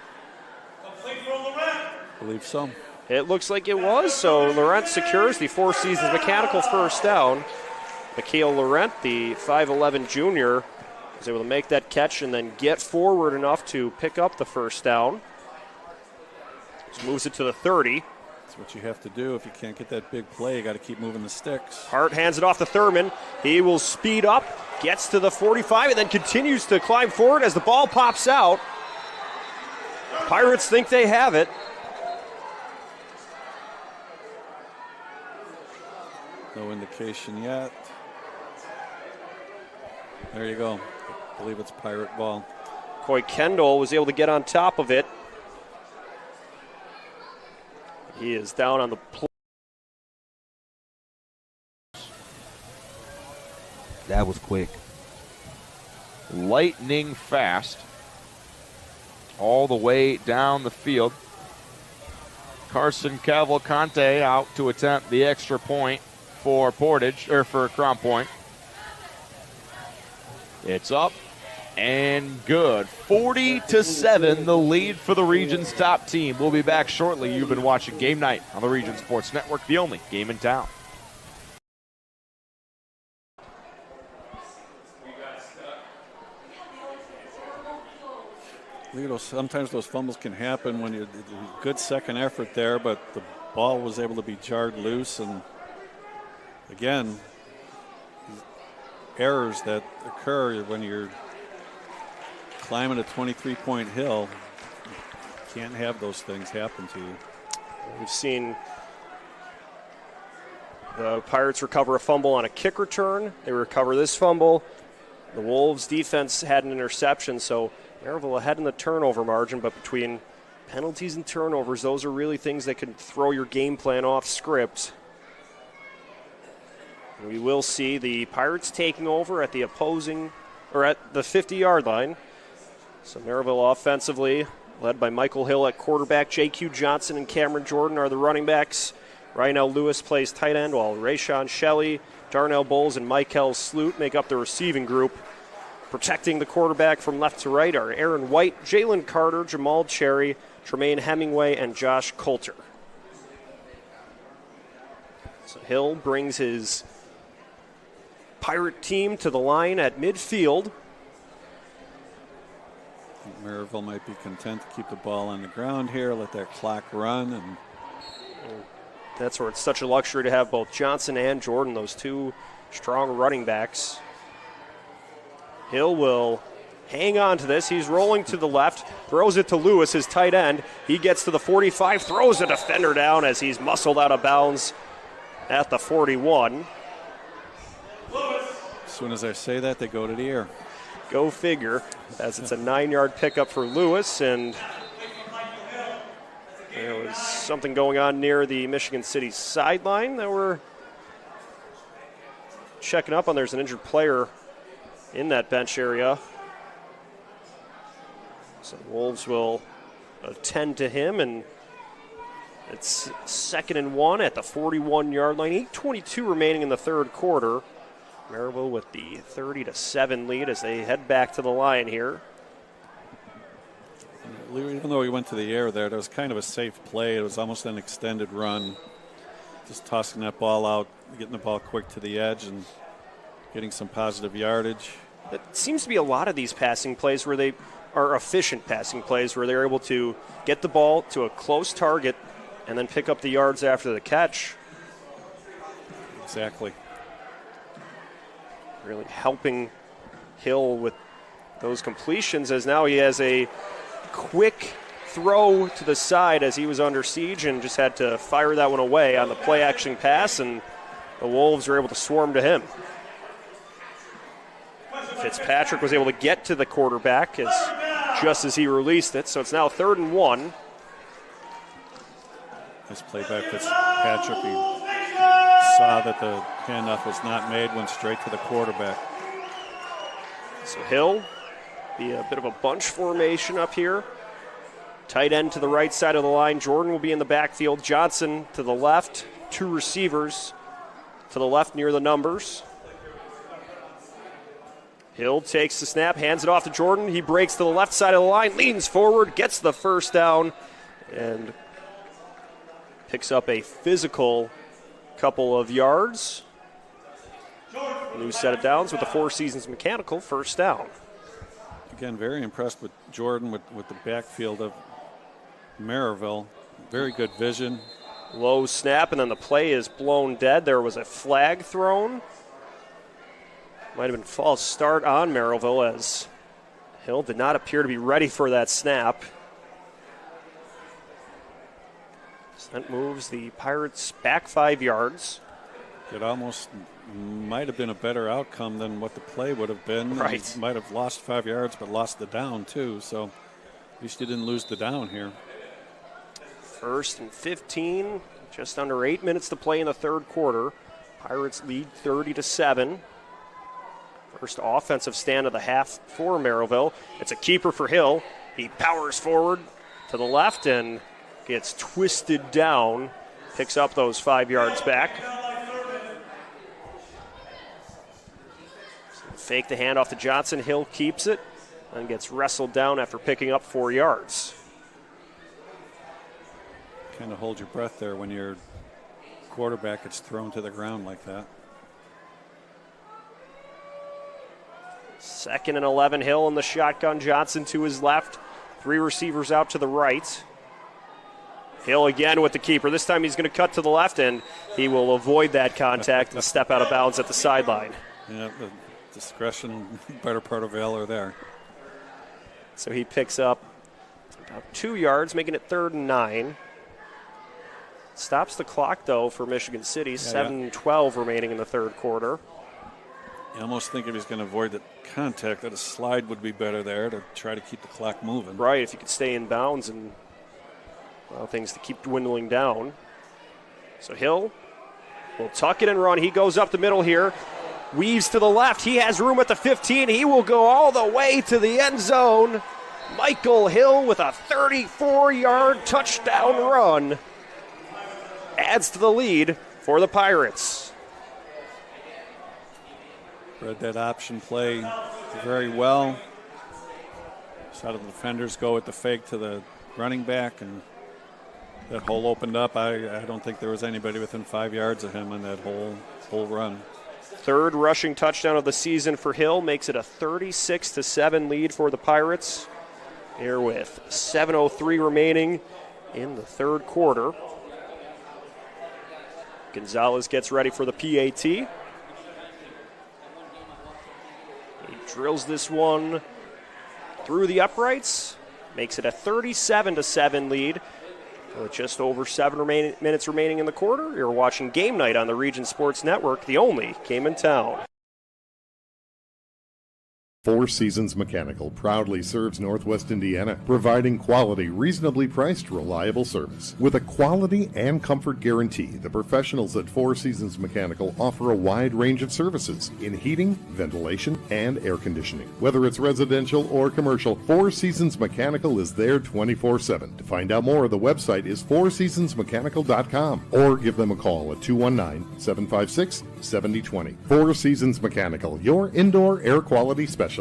I believe so. It looks like it was, so Laurent secures the Four Seasons Mechanical first down. Mikhail Laurent, the 5'11 junior, was able to make that catch and then get forward enough to pick up the first down. Just moves it to the 30. That's what you have to do. If you can't get that big play, you got to keep moving the sticks. Hart hands it off to Thurman. He will speed up, gets to the 45, and then continues to climb forward as the ball pops out. Pirates think they have it. No indication yet. There you go. I believe it's Pirate ball. Coy Kendall was able to get on top of it. He is down on the play. That was quick. Lightning fast. All the way down the field. Carson Cavalcante out to attempt the extra point for Crown Point. It's up and good. 40-7, the lead for the region's top team. We'll be back shortly. You've been watching Game Night on the Region Sports Network, the only game in town. Sometimes those fumbles can happen when you good second effort there, but the ball was able to be jarred loose, and again, errors that occur when you're climbing a 23-point hill. You can't have those things happen to you. We've seen the Pirates recover a fumble on a kick return. They recover this fumble. The Wolves' defense had an interception, so Maryville ahead in the turnover margin, but between penalties and turnovers, those are really things that can throw your game plan off script. We will see the Pirates taking over at the at the 50-yard line. So Maryville offensively, led by Michael Hill at quarterback. J.Q. Johnson and Cameron Jordan are the running backs. Ryanell Lewis plays tight end, while Rayshawn Shelley, Darnell Bowles, and Michael Sloot make up the receiving group. Protecting the quarterback from left to right are Aaron White, Jalen Carter, Jamal Cherry, Tremaine Hemingway, and Josh Coulter. So Hill brings his Pirate team to the line at midfield. I think Maryville might be content to keep the ball on the ground here, let that clock run. And that's where it's such a luxury to have both Johnson and Jordan, those two strong running backs. Hill will hang on to this. He's rolling to the left, throws it to Lewis, his tight end. He gets to the 45, throws a defender down as he's muscled out of bounds at the 41. As soon as I say that, they go to the air. Go figure, as it's a 9-yard pickup for Lewis, and there was something going on near the Michigan City sideline that we're checking up on. There's an injured player in that bench area. So the Wolves will attend to him, and it's 2nd and 1 at the 41-yard line. 8:22 remaining in the third quarter. Maryville with the 30-7 lead as they head back to the line here. Even though he went to the air there, that was kind of a safe play. It was almost an extended run. Just tossing that ball out, getting the ball quick to the edge, and getting some positive yardage. It seems to be a lot of these passing plays where they are efficient passing plays where they're able to get the ball to a close target, and then pick up the yards after the catch. Exactly. Really helping Hill with those completions, as now he has a quick throw to the side as he was under siege and just had to fire that one away on the play action pass, and the Wolves were able to swarm to him. Fitzpatrick was able to get to the quarterback just as he released it, so it's now 3rd and 1. Nice play by Fitzpatrick. He saw that the handoff was not made, went straight to the quarterback. So Hill, be a bit of a bunch formation up here. Tight end to the right side of the line. Jordan will be in the backfield. Johnson to the left. 2 receivers to the left near the numbers. Hill takes the snap, hands it off to Jordan. He breaks to the left side of the line, leans forward, gets the first down, and picks up a physical couple of yards. New set of downs with the Four Seasons Mechanical first down. Again, very impressed with Jordan with the backfield of Maryville. Very good vision. Low snap, and then the play is blown dead. There was a flag thrown. Might have been false start on Maryville, as Hill did not appear to be ready for that snap. So that moves the Pirates back 5 yards. It almost might have been a better outcome than what the play would have been. Right. He might have lost 5 yards, but lost the down too. So at least you didn't lose the down here. 1st and 15, just under 8 minutes to play in the third quarter. Pirates lead 30-7. First offensive stand of the half for Maryville. It's a keeper for Hill. He powers forward to the left and gets twisted down. Picks up those 5 yards back. Fake the handoff to Johnson. Hill keeps it and gets wrestled down after picking up 4 yards. Kind of hold your breath there when your quarterback gets thrown to the ground like that. 2nd and 11, Hill in the shotgun. Johnson to his left. 3 receivers out to the right. Hill again with the keeper. This time he's going to cut to the left, and he will avoid that contact and step out of bounds at the sideline. Yeah, the discretion, better part of valor there. So he picks up about 2 yards, making it 3rd and 9. Stops the clock, though, for Michigan City. 7:12 remaining in the third quarter. You almost think if he's going to avoid the contact, that a slide would be better there to try to keep the clock moving. Right, if you could stay in bounds and allow things to keep dwindling down. So Hill will tuck it and run. He goes up the middle here. Weaves to the left. He has room at the 15. He will go all the way to the end zone. Michael Hill with a 34-yard touchdown run adds to the lead for the Pirates. Read that option play very well. Saw the defenders go with the fake to the running back, and that hole opened up. I don't think there was anybody within 5 yards of him on that whole run. 3rd rushing touchdown of the season for Hill makes it a 36-7 lead for the Pirates. Here with 7:03 remaining in the third quarter. Gonzalez gets ready for the PAT. He drills this one through the uprights, makes it a 37-7 lead. With just over 7 minutes remaining in the quarter, you're watching Game Night on the Region Sports Network, the only game in town. Four Seasons Mechanical proudly serves Northwest Indiana, providing quality, reasonably priced, reliable service. With a quality and comfort guarantee, the professionals at Four Seasons Mechanical offer a wide range of services in heating, ventilation, and air conditioning. Whether it's residential or commercial, Four Seasons Mechanical is there 24/7. To find out more, the website is fourseasonsmechanical.com or give them a call at 219-756-7020. Four Seasons Mechanical, your indoor air quality specialist.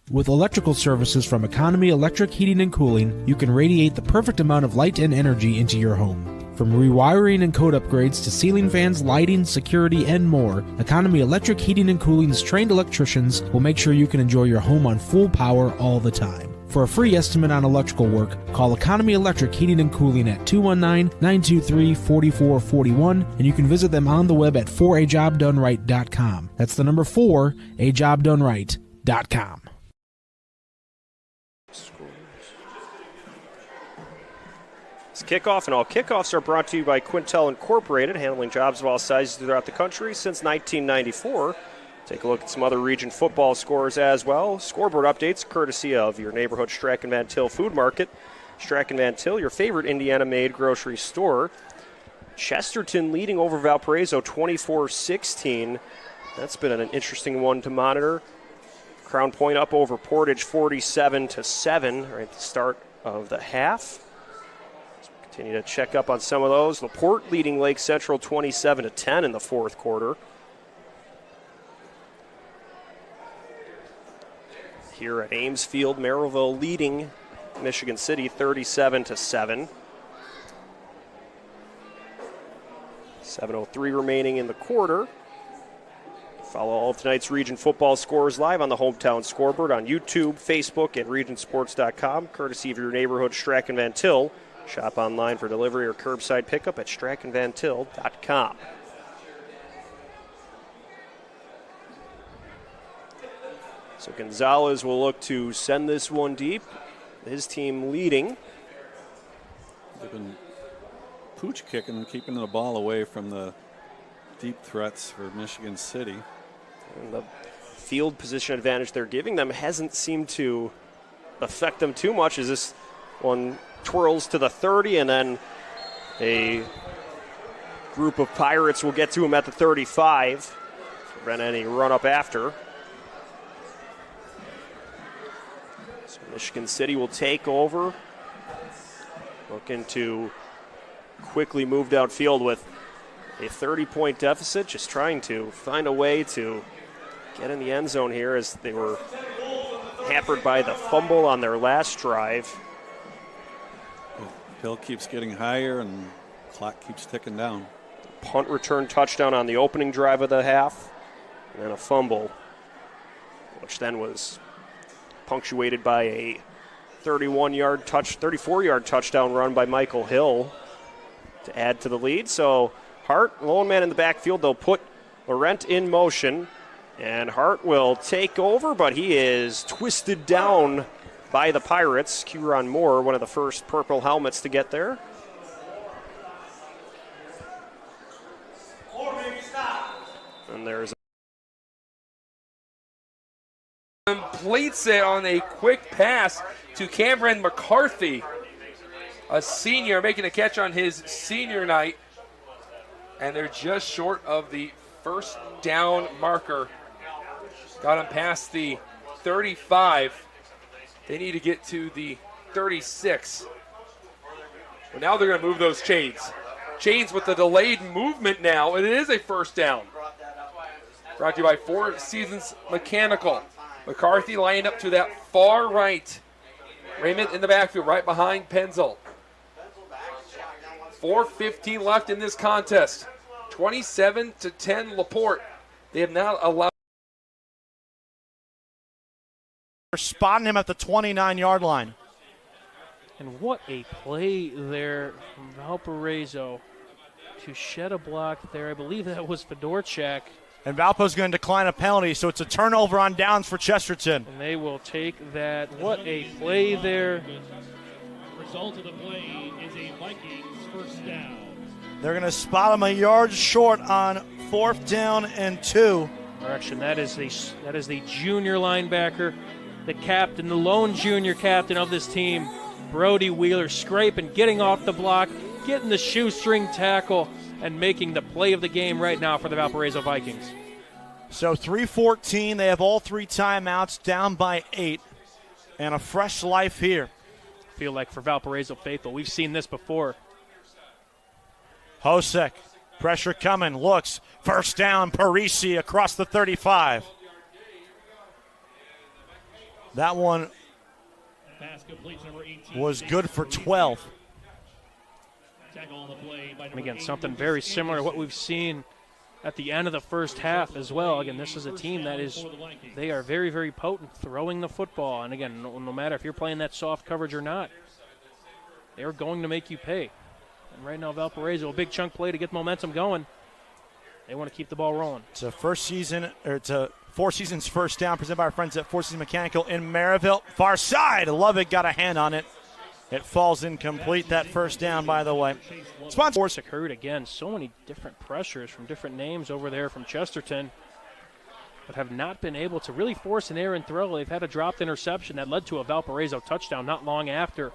With electrical services from Economy Electric Heating and Cooling, you can radiate the perfect amount of light and energy into your home. From rewiring and code upgrades to ceiling fans, lighting, security, and more, Economy Electric Heating and Cooling's trained electricians will make sure you can enjoy your home on full power all the time. For a free estimate on electrical work, call Economy Electric Heating and Cooling at 219-923-4441, and you can visit them on the web at 4ajobdoneright.com. That's the number 4ajobdoneright.com. It's kickoff, and all kickoffs are brought to you by Quintel Incorporated, handling jobs of all sizes throughout the country since 1994. Take a look at some other region football scores as well. Scoreboard updates courtesy of your neighborhood Strachan Van Til Food Market. Strachan Van Til, your favorite Indiana-made grocery store. Chesterton leading over Valparaiso 24-16. That's been an interesting one to monitor. Crown Point up over Portage 47-7 right at the start of the half. So continue to check up on some of those. LaPorte leading Lake Central 27-10 in the fourth quarter. Here at Ames Field, Merrillville leading Michigan City 37-7. 7:03 remaining in the quarter. Follow all of tonight's region football scores live on the Hometown Scoreboard on YouTube, Facebook, and regionsports.com, courtesy of your neighborhood Strachan Van Til. Shop online for delivery or curbside pickup at strachanvantil.com. So Gonzalez will look to send this one deep. His team leading. They've been pooch kicking, keeping the ball away from the deep threats for Michigan City. And the field position advantage they're giving them hasn't seemed to affect them too much as this one twirls to the 30, and then a group of Pirates will get to him at the 35. Prevent any run up after. So Michigan City will take over. Looking to quickly move downfield with a 30-point deficit, just trying to find a way to get in the end zone here as they were hampered by the fumble on their last drive. Hill keeps getting higher and clock keeps ticking down. Punt return touchdown on the opening drive of the half, and then a fumble, which then was punctuated by a 34-yard touchdown run by Michael Hill to add to the lead. So Hart, lone man in the backfield, they'll put Laurent in motion, and Hart will take over, but he is twisted down by the Pirates. Kieran Moore, one of the first purple helmets to get there. And there's Completes it on a quick pass to Cameron McCarthy, a senior making a catch on his senior night. And they're just short of the first down marker. Got him past the 35. They need to get to the 36. But now they're going to move those chains. Chains with the delayed movement now. It is a first down. Brought to you by Four Seasons Mechanical. McCarthy lined up to that far right. Raymond in the backfield, right behind Penzel. 4:15 left in this contest. 27-10 LaPorte. They have not allowed. They're spotting him at the 29-yard line. And what a play there from Valparaiso to shed a block there. I believe that was Fedorchak. And Valpo's going to decline a penalty, so it's a turnover on downs for Chesterton. And they will take that. What a play there. Result of the play is a Vikings first down. They're going to spot him a yard short on 4th down and 2. Correction, that is the junior linebacker, the captain, the lone junior captain of this team, Brody Wheeler, scraping, getting off the block, getting the shoestring tackle, and making the play of the game right now for the Valparaiso Vikings. So 3:14, they have all 3 timeouts, down by 8, and a fresh life here. Feel like for Valparaiso faithful, we've seen this before. Hosek, pressure coming, looks, first down, Parisi across the 35. That one was good for 12. And again, something very similar to what we've seen at the end of the first half as well. Again, this is a team that they are very, very potent throwing the football. And again, no matter if you're playing that soft coverage or not, they're going to make you pay. And right now, Valparaiso, a big chunk play to get momentum going. They want to keep the ball rolling. It's a Four Seasons first down presented by our friends at Four Seasons Mechanical in Maryville. Far side, Lovick got a hand on it. It falls incomplete, that first down, by the way. Sponsor occurred again. So many different pressures from different names over there from Chesterton, but have not been able to really force an errant throw. They've had a dropped interception that led to a Valparaiso touchdown not long after.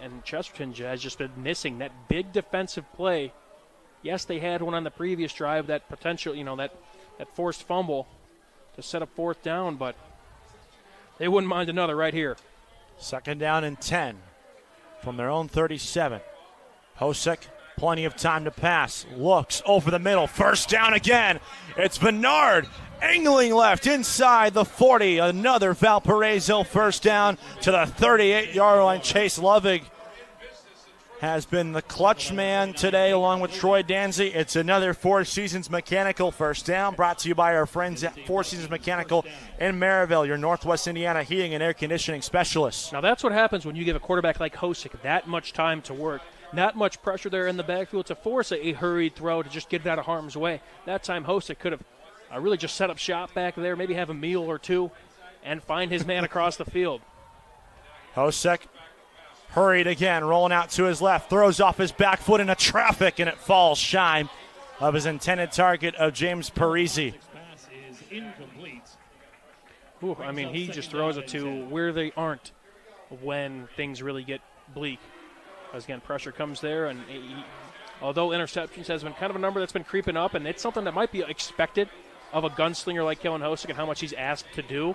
And Chesterton has just been missing that big defensive play. Yes, they had one on the previous drive, that potential, that forced fumble to set up fourth down, but they wouldn't mind another right here. Second down and 10 from their own 37. Hosek, plenty of time to pass. Looks over the middle. First down again. It's Bernard angling left inside the 40. Another Valparaiso first down to the 38-yard line. Chase Lovig has been the clutch man today along with Troy Danzy. It's another Four Seasons Mechanical first down, brought to you by our friends at Four Seasons Mechanical in Maryville, your Northwest Indiana heating and air conditioning specialists. Now that's what happens when you give a quarterback like Hosek that much time to work. Not much pressure there in the backfield to force a hurried throw to just get it out of harm's way. That time Hosek could have really just set up shop back there, maybe have a meal or two, and find his man across the field. Hosek hurried again, rolling out to his left, throws off his back foot into traffic, and it falls shy of his intended target of James Parisi. Ooh, I mean, he just throws it to where they aren't when things really get bleak. As again, pressure comes there, and although interceptions has been kind of a number that's been creeping up, and it's something that might be expected of a gunslinger like Kellen Hosek and how much he's asked to do.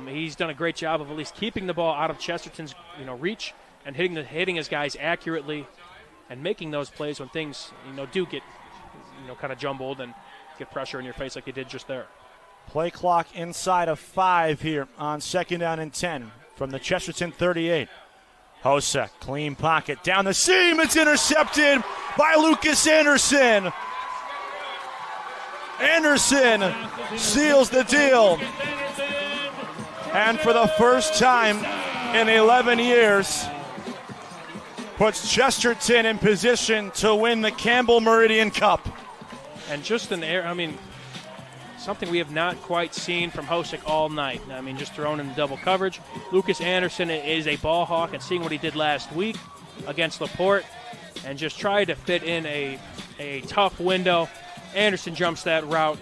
He's done a great job of at least keeping the ball out of Chesterton's reach and hitting his guys accurately and making those plays when things do get kind of jumbled and get pressure in your face like he did just there. Play clock inside of 5 here on second down and 10 from the Chesterton 38. Hosek, clean pocket down the seam. It's intercepted by Lucas Anderson. Anderson seals the deal. And for the first time in 11 years, puts Chesterton in position to win the Campbell Meridian Cup. And just something we have not quite seen from Hosek all night. Just thrown in double coverage. Lucas Anderson is a ball hawk, and seeing what he did last week against LaPorte and just tried to fit in a tough window. Anderson jumps that route.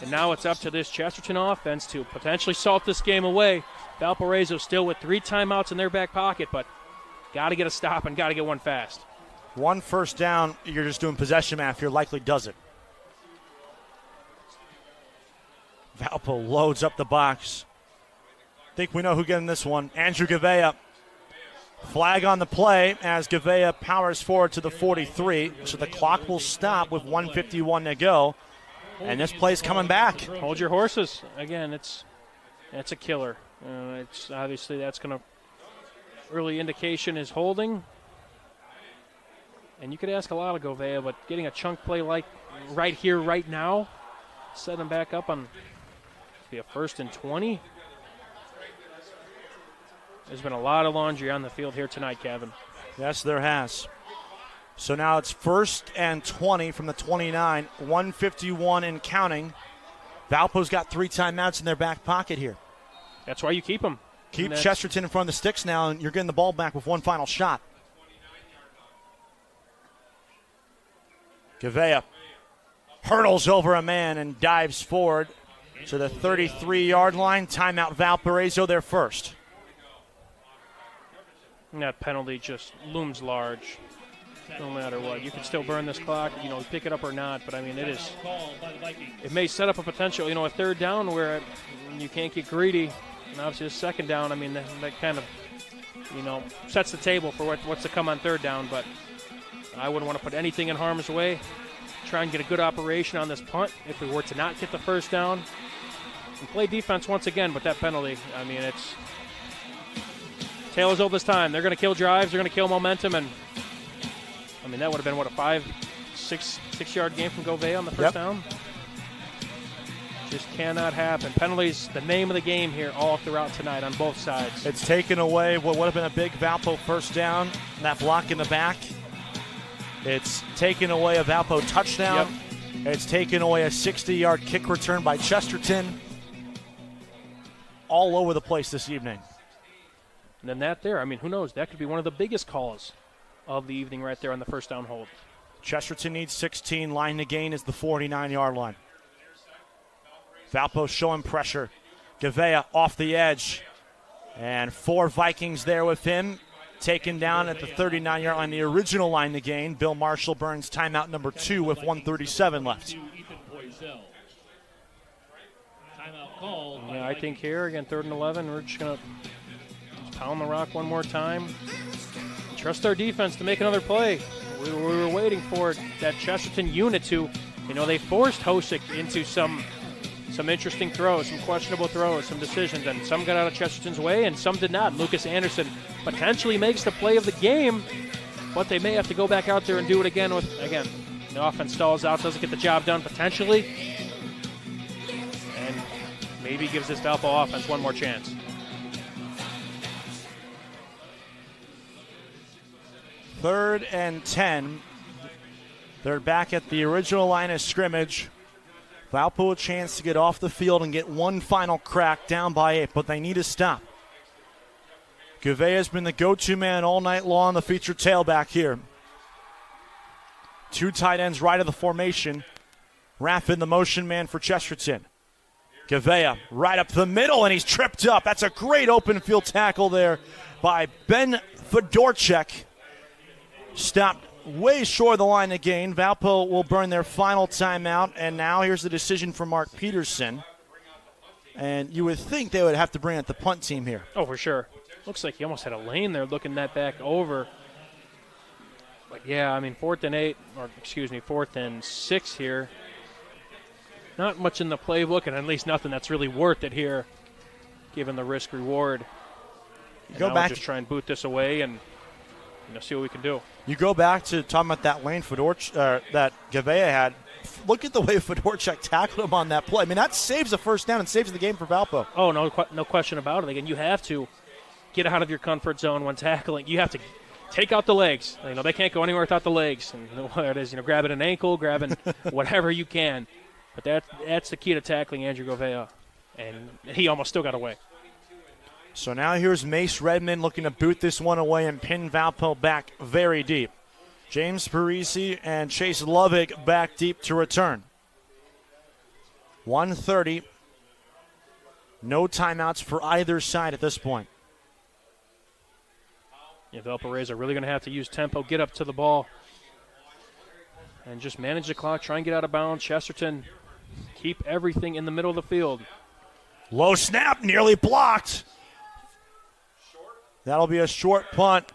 And now it's up to this Chesterton offense to potentially salt this game away. Valparaiso still with 3 timeouts in their back pocket, but got to get a stop and got to get one fast. One first down, you're just doing possession math here, likely does it. Valpo loads up the box. Think we know who getting this one. Andrew Gavea. Flag on the play as Gavea powers forward to the 43. So the clock will stop with 1:51 to go. And this play's coming back. Hold your horses. Again, it's a killer. It's obviously that's going to early indication is holding. And you could ask a lot of Gavea, but getting a chunk play like right here, right now, set him back up on be a 1st and 20. There's been a lot of laundry on the field here tonight, Kevin. Yes, there has. So now it's 1st and 20 from the 29, 1:51 and counting. Valpo's got 3 timeouts in their back pocket here. That's why you keep them. Keep Chesterton in front of the sticks now, and you're getting the ball back with one final shot. Gavea hurdles over a man and dives forward to the 33-yard line. Timeout Valparaiso, their first. And that penalty just looms large. No matter what, you can still burn this clock, pick it up or not. But it may set up a potential, a 3rd down where you can't get greedy. And obviously, a 2nd down, that kind of, sets the table for what's to come on 3rd down. But I wouldn't want to put anything in harm's way. Try and get a good operation on this punt if we were to not get the 1st down. And play defense once again, but that penalty, it's tale as old as time. They're going to kill drives, they're going to kill momentum, and I mean, that would have been, what, a 6-yard game from Govea on the first down? Just cannot happen. Penalties, the name of the game here all throughout tonight on both sides. It's taken away what would have been a big Valpo first down, that block in the back. It's taken away a Valpo touchdown. Yep. It's taken away a 60-yard kick return by Chesterton. All over the place this evening. And then that there, I mean, who knows? That could be one of the biggest calls of the evening right there on the first down hold. Chesterton needs 16. Line to gain is the 49-yard line. Valpo showing pressure. Govea off the edge. And 4 Vikings there with him. Taken down at the 39-yard line, the original line to gain. Bill Marshall burns timeout number 2 with 1:37 left. Yeah, I think here, again, 3rd and 11, we're just going to pound the rock one more time. Trust our defense to make another play. We were waiting for that Chesterton unit to, they forced Hosick into some interesting throws, some questionable throws, some decisions, and some got out of Chesterton's way and some did not. Lucas Anderson potentially makes the play of the game, but they may have to go back out there and do it again the offense stalls out, doesn't get the job done potentially, and maybe gives this Valpo offense one more chance. Third and 10. They're back at the original line of scrimmage. Valpo a chance to get off the field and get one final crack, down by 8, but they need to stop. Govea has been the go-to man all night long, the featured tailback here. 2 tight ends right of the formation. Raffin, the motion man for Chesterton. Govea right up the middle, and he's tripped up. That's a great open field tackle there by Ben Fedorchak. Stopped way short of the line to gain. Valpo will burn their final timeout, and now here's the decision for Mark Peterson. And you would think they would have to bring out the punt team here. Oh, for sure. Looks like he almost had a lane there looking that back over. But, yeah, I mean, 4th and 6 here. Not much in the playbook, and at least nothing that's really worth it here, given the risk-reward. Go back. Just try and boot this away and see what we can do. You go back to talking about that lane that Govea had. Look at the way Fedorchak tackled him on that play. I mean, that saves a first down and saves the game for Valpo. Oh, no question about it. Again, you have to get out of your comfort zone when tackling. You have to take out the legs. They can't go anywhere without the legs. And whether it is, grabbing an ankle, grabbing whatever you can. But that's the key to tackling Andrew Govea. And he almost still got away. So now here's Mace Redmond looking to boot this one away and pin Valpo back very deep. James Parisi and Chase Lovick back deep to return. 1:30. No timeouts for either side at this point. Yeah, Valparaiso are really going to have to use tempo, get up to the ball, and just manage the clock, try and get out of bounds. Chesterton, keep everything in the middle of the field. Low snap, nearly blocked. That'll be a short punt.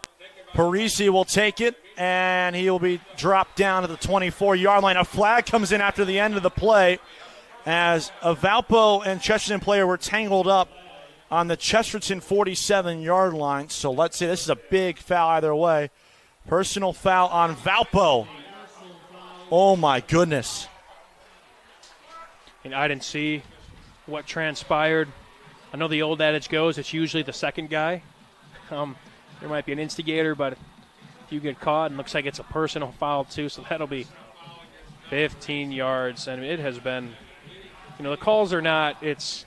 Parisi will take it, and he will be dropped down to the 24-yard line. A flag comes in after the end of the play as a Valpo and Chesterton player were tangled up on the Chesterton 47-yard line. So let's say this is a big foul either way. Personal foul on Valpo. Oh, my goodness. And I didn't see what transpired. I know the old adage goes it's usually the second guy. There might be an instigator, but if you get caught, and looks like it's a personal foul too, so that'll be 15 yards. And it has been, the calls are not, it's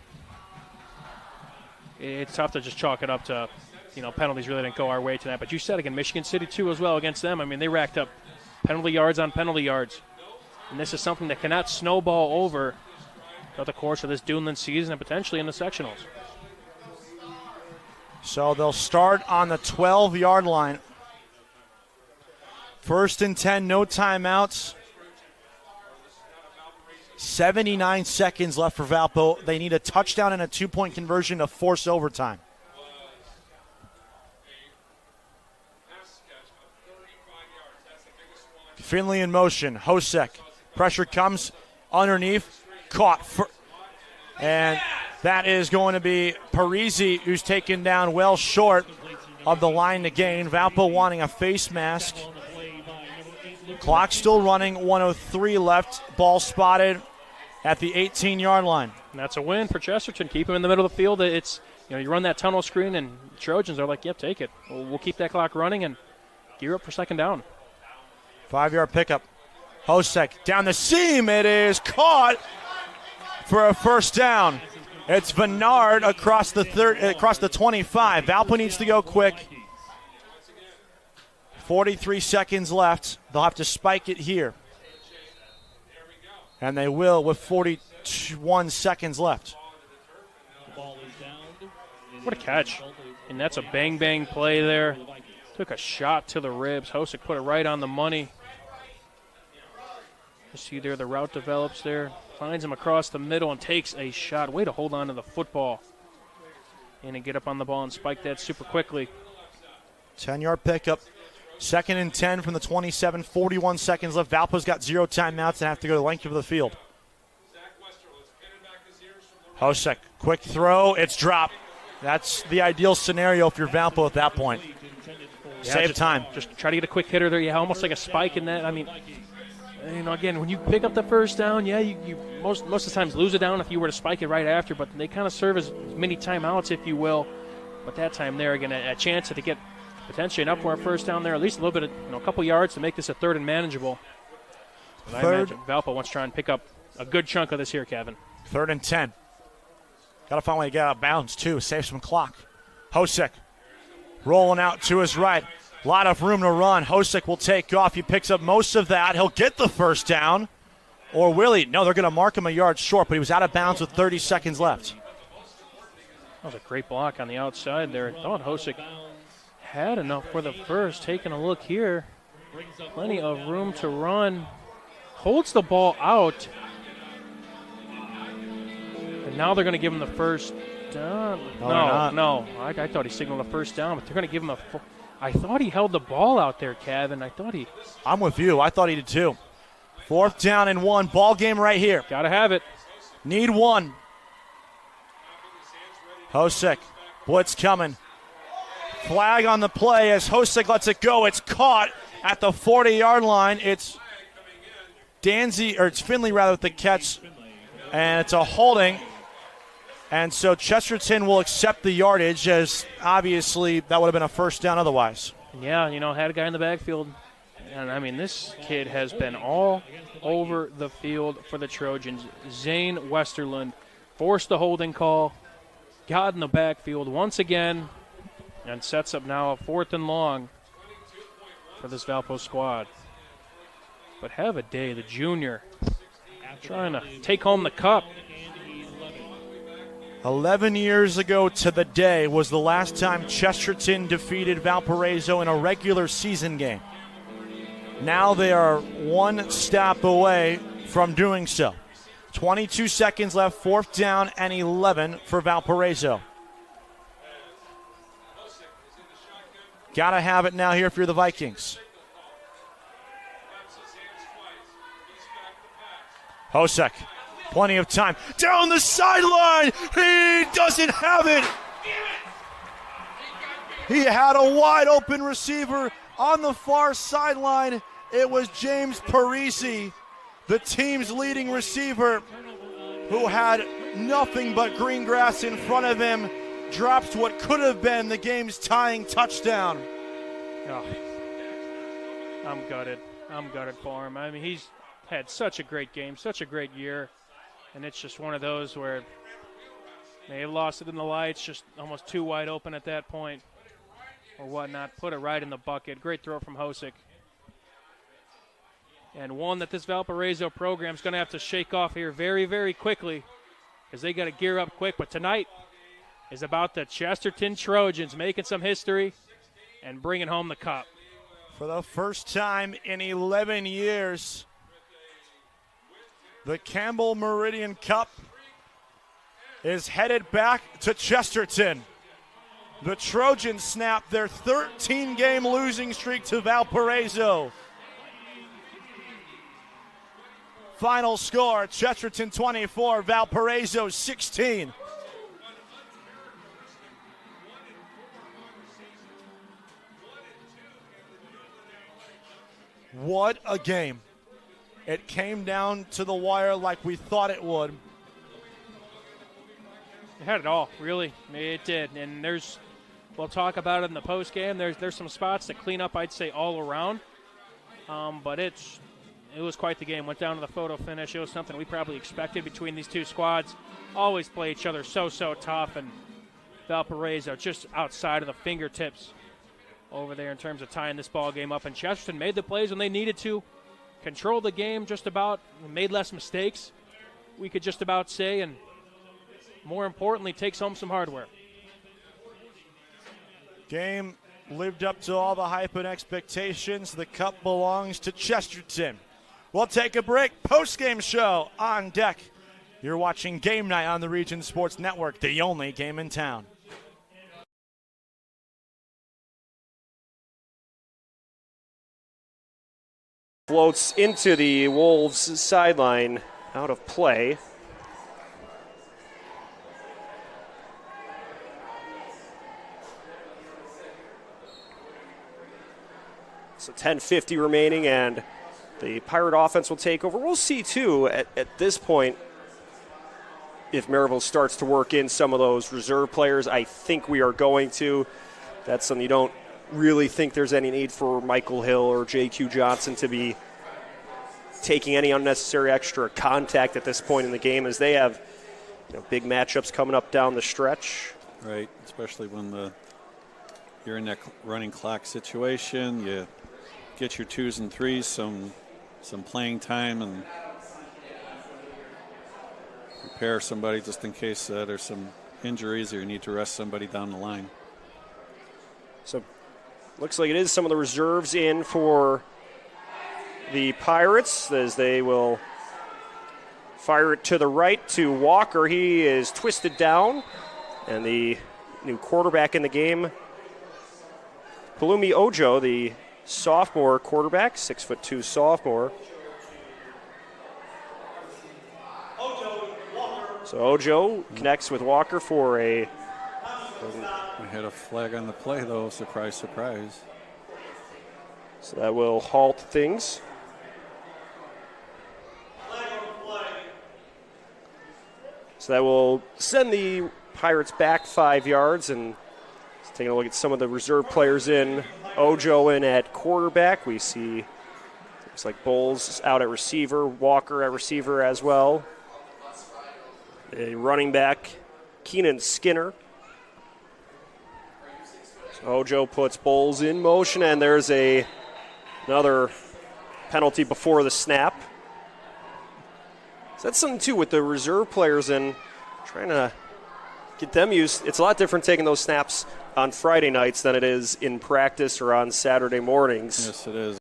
tough to just chalk it up to, penalties really didn't go our way tonight. But you said again, Michigan City too as well against them. I mean, they racked up penalty yards on penalty yards. And this is something that cannot snowball over throughout the course of this Duneland season and potentially in the sectionals. So they'll start on the 12-yard line. 1st and 10, no timeouts. 79 seconds left for Valpo. They need a touchdown and a 2-point conversion to force overtime. Finley in motion. Hosek. Pressure comes underneath. Caught. And that is going to be Parisi, who's taken down well short of the line to gain. Valpo wanting a face mask. Clock still running, 1:03 left. Ball spotted at the 18-yard line. And that's a win for Chesterton. Keep him in the middle of the field. It's, you run that tunnel screen, and Trojans are like, yep, take it. We'll keep that clock running and gear up for second down. 5-yard pickup. Hosek down the seam. It is caught for a first down. It's Vennard across the 25. Valpo needs to go quick. 43 seconds left. They'll have to spike it here. And they will with 41 seconds left. What a catch. And that's a bang-bang play there. Took a shot to the ribs. Hosek put it right on the money. You see there the route develops there. Finds him across the middle and takes a shot. Way to hold on to the football. And get up on the ball and spike that super quickly. 10-yard pickup. 2nd and 10 from the 27. 41 seconds left. Valpo's got 0 timeouts and have to go the length of the field. Hosek, quick throw. It's dropped. That's the ideal scenario if you're Valpo at that point. Save time. Just try to get a quick hitter there. Yeah, almost like a spike in that. I mean, again, when you pick up the first down, you most of the times lose it down if you were to spike it right after, but they kind of serve as mini timeouts, if you will. But that time there, again, a chance to get potentially an upward first down there, at least a little bit of, a couple yards to make this a third and manageable. But I imagine Valpo wants to try and pick up a good chunk of this here, Kevin. 3rd and 10. Got to find a way to get out of bounds, too. Save some clock. Hosek rolling out to his right. A lot of room to run. Hosek will take off. He picks up most of that. He'll get the first down. Or will he? No, they're going to mark him a yard short, but he was out of bounds with 30 seconds left. That was a great block on the outside there. I thought Hosek had enough for the first. Taking a look here. Plenty of room to run. Holds the ball out. And now they're going to give him the first down. No. I thought he signaled a first down, but they're going to give him I thought he held the ball out there, Kevin. I'm with you. I thought he did too. 4th down and 1. Ball game right here. Got to have it. Need 1. Hosek. Blitz coming. Flag on the play as Hosek lets it go. It's caught at the 40-yard line. It's Finley with the catch. And it's a holding. And so Chesterton will accept the yardage, as obviously that would have been a first down otherwise. Yeah, had a guy in the backfield. And, this kid has been all over the field for the Trojans. Zane Westerlund forced the holding call, got in the backfield once again, and sets up now a 4th and long for this Valpo squad. But have a day, the junior, trying to take home the cup. 11 years ago to the day was the last time Chesterton defeated Valparaiso in a regular season game. Now they are 1 stop away from doing so. 22 seconds left, 4th down and 11 for Valparaiso. Gotta have it now here if you're the Vikings. Hosek. Plenty of time. Down the sideline. He doesn't have it. He had a wide open receiver on the far sideline. It was James Parisi, the team's leading receiver, who had nothing but green grass in front of him. Drops what could have been the game's tying touchdown. Oh, I'm gutted. I'm gutted for him. He's had such a great game, such a great year. And it's just one of those where they have lost it in the lights, just almost too wide open at that point or whatnot. Put it right in the bucket. Great throw from Hosek. And one that this Valparaiso program is going to have to shake off here very, very quickly because they got to gear up quick. But tonight is about the Chesterton Trojans making some history and bringing home the cup. For the first time in 11 years, the Campbell Meridian Cup is headed back to Chesterton. The Trojans snap their 13-game losing streak to Valparaiso. Final score, Chesterton 24, Valparaiso 16. What a game. It came down to the wire like we thought it would. It had it all, really. It did. And we'll talk about it in the post game. There's some spots to clean up, I'd say, all around. But it was quite the game. Went down to the photo finish. It was something we probably expected between these two squads. Always play each other so tough. And Valparaiso just outside of the fingertips over there in terms of tying this ball game up. And Chesterton made the plays when they needed to. Controlled the game just about, made less mistakes, we could just about say, and more importantly, takes home some hardware. Game lived up to all the hype and expectations. The cup belongs to Chesterton. We'll take a break. Post-game show on deck. You're watching Game Night on the Region Sports Network, the only game in town. Floats into the Wolves sideline, out of play. So 10:50 remaining, and the Pirate offense will take over. We'll see, too, at this point, if Maryville starts to work in some of those reserve players. I think we are going to. That's something you don't really think there's any need for Michael Hill or J.Q. Johnson to be taking any unnecessary extra contact at this point in the game, as they have big matchups coming up down the stretch. Right, especially when you're in that running clock situation. You get your 2s and 3s, some playing time, and prepare somebody just in case there's some injuries or you need to rest somebody down the line. So looks like it is some of the reserves in for the Pirates, as they will fire it to the right to Walker. He is twisted down, and the new quarterback in the game, Palumi Ojo, the sophomore quarterback, 6'2" sophomore. So Ojo connects with Walker for a... We had a flag on the play, though. Surprise, surprise. So that will halt things. So that will send the Pirates back 5 yards, and taking a look at some of the reserve players in. Ojo in at quarterback. We see looks like Bowles out at receiver, Walker at receiver as well. A running back, Keenan Skinner. So Ojo puts Bowles in motion, and there's another penalty before the snap. So that's something, too, with the reserve players and trying to get them used. It's a lot different taking those snaps on Friday nights than it is in practice or on Saturday mornings. Yes, it is.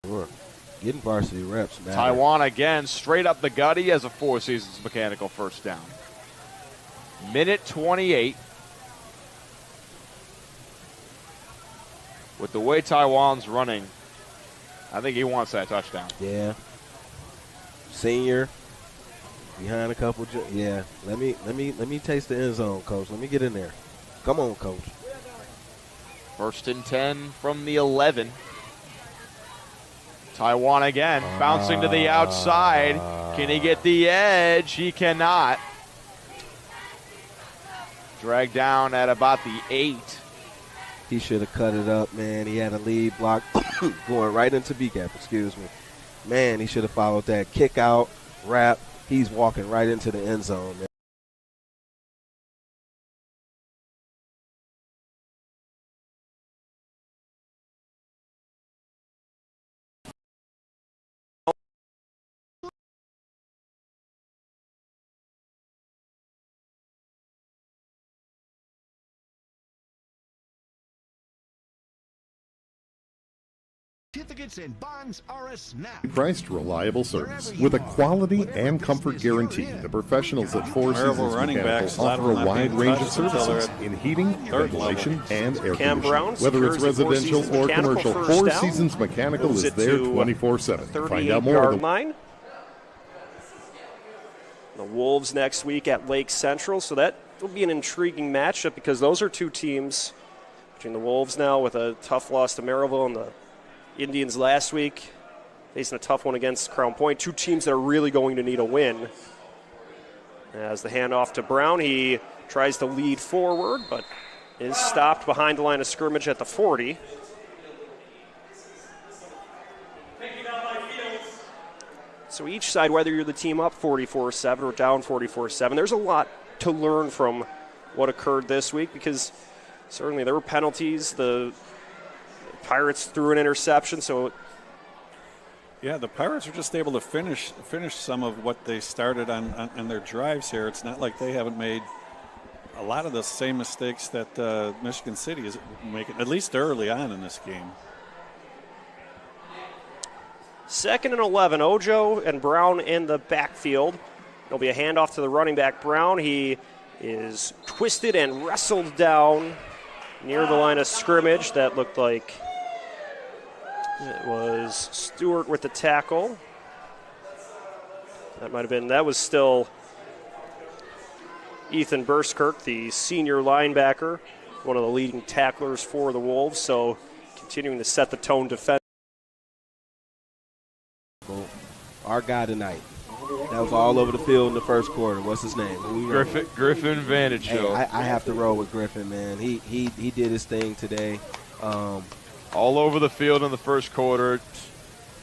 Sure. Getting varsity reps, man. Taiwan again, straight up the gut. He has a Four Seasons mechanical first down. Minute 28. With the way Taiwan's running, I think he wants that touchdown. Yeah. Senior. Behind a couple. Yeah. Let me taste the end zone, Coach. Let me get in there. Come on, Coach. 1st and 10 from the 11. Taiwan again, bouncing to the outside. Can he get the edge? He cannot. Dragged down at about the 8. He should have cut it up, man. He had a lead block going right into B-gap, excuse me. Man, he should have followed that kick out, wrap. He's walking right into the end zone, man. Certificates and bonds are a snap. Priced reliable service with a quality and comfort guarantee. The professionals at Four Seasons Mechanical offer a wide range of services in heating, ventilation, and air conditioning. Whether it's residential or commercial, Four Seasons Mechanical is there 24/7. Find out more. Line. The Wolves next week at Lake Central, so that will be an intriguing matchup because those are two teams between the Wolves now with a tough loss to Maryville and the Indians last week, facing a tough one against Crown Point. Two teams that are really going to need a win. As the handoff to Brown, he tries to lead forward, but is stopped behind the line of scrimmage at the 40. So each side, whether you're the team up 44-7 or down 44-7, there's a lot to learn from what occurred this week, because certainly there were penalties. The Pirates threw an interception, so yeah, the Pirates are just able to finish some of what they started on their drives here. It's not like they haven't made a lot of the same mistakes that Michigan City is making, at least early on in this game. 2nd and 11, Ojo and Brown in the backfield. There'll be a handoff to the running back, Brown. He is twisted and wrestled down near the line of scrimmage. That looked like it was Stewart with the tackle. That was still Ethan Burskirk, the senior linebacker, one of the leading tacklers for the Wolves. So continuing to set the tone defense. Our guy tonight. That was all over the field in the first quarter. What's his name? Griffin Vantage. Hey, I have to roll with Griffin, man. He did his thing today. All over the field in the first quarter.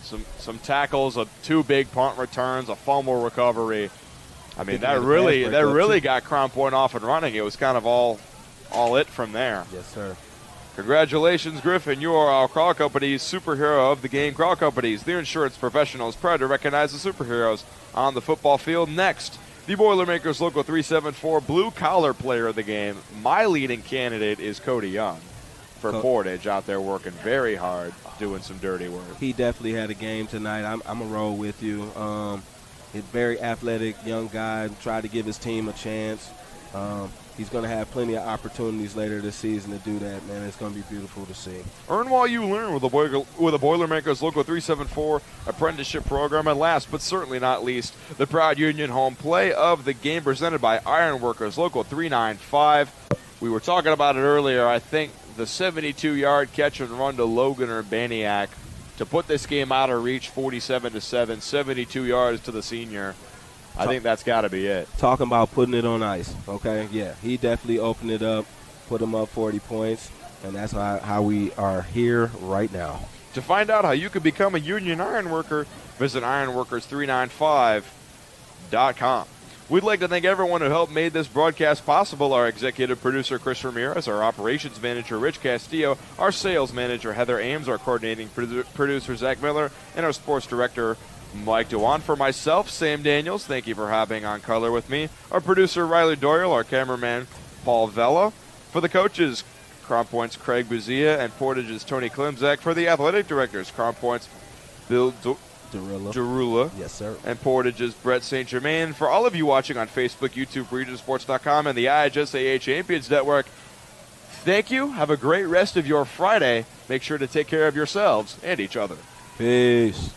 Some tackles, 2 big punt returns, a fumble recovery. I mean, that really got Crown Point off and running. It was kind of all it from there. Yes, sir. Congratulations, Griffin. You are our Crawl Company's superhero of the game. Crawl Companies, the insurance professionals, proud to recognize the superheroes on the football field. Next, the Boilermakers Local 374 blue-collar player of the game. My leading candidate is Cody Young for Portage, out there working very hard, doing some dirty work. He definitely had a game tonight. I'm going to roll with you. He's a very athletic young guy, tried to give his team a chance. He's going to have plenty of opportunities later this season to do that, man. It's going to be beautiful to see. Earn while you learn with the Boilermakers Local 374 apprenticeship program. And last but certainly not least, the proud Union home play of the game presented by Ironworkers Local 395. We were talking about it earlier. I think the 72-yard catch and run to Logan or Baniak to put this game out of reach, 47-7, 72 yards to the senior. I think that's got to be it. Talking about putting it on ice, okay? Yeah, he definitely opened it up, put him up 40 points, and that's how we are here right now. To find out how you can become a Union Ironworker, visit ironworkers395.com. We'd like to thank everyone who helped make this broadcast possible. Our executive producer, Chris Ramirez, our operations manager, Rich Castillo, our sales manager, Heather Ames, our coordinating producer, Zach Miller, and our sports director, Mike Dewan. For myself, Sam Daniels, thank you for hopping on color with me. Our producer, Riley Doyle, our cameraman, Paul Vella. For the coaches, Crown Point's Craig Buzia and Portage's Tony Klimzak. For the athletic directors, Crown Point's Bill Derula. Yes, sir. And Portage's Brett St. Germain. For all of you watching on Facebook, YouTube, Regionsports.com, and the IHSAA Champions Network, thank you. Have a great rest of your Friday. Make sure to take care of yourselves and each other. Peace.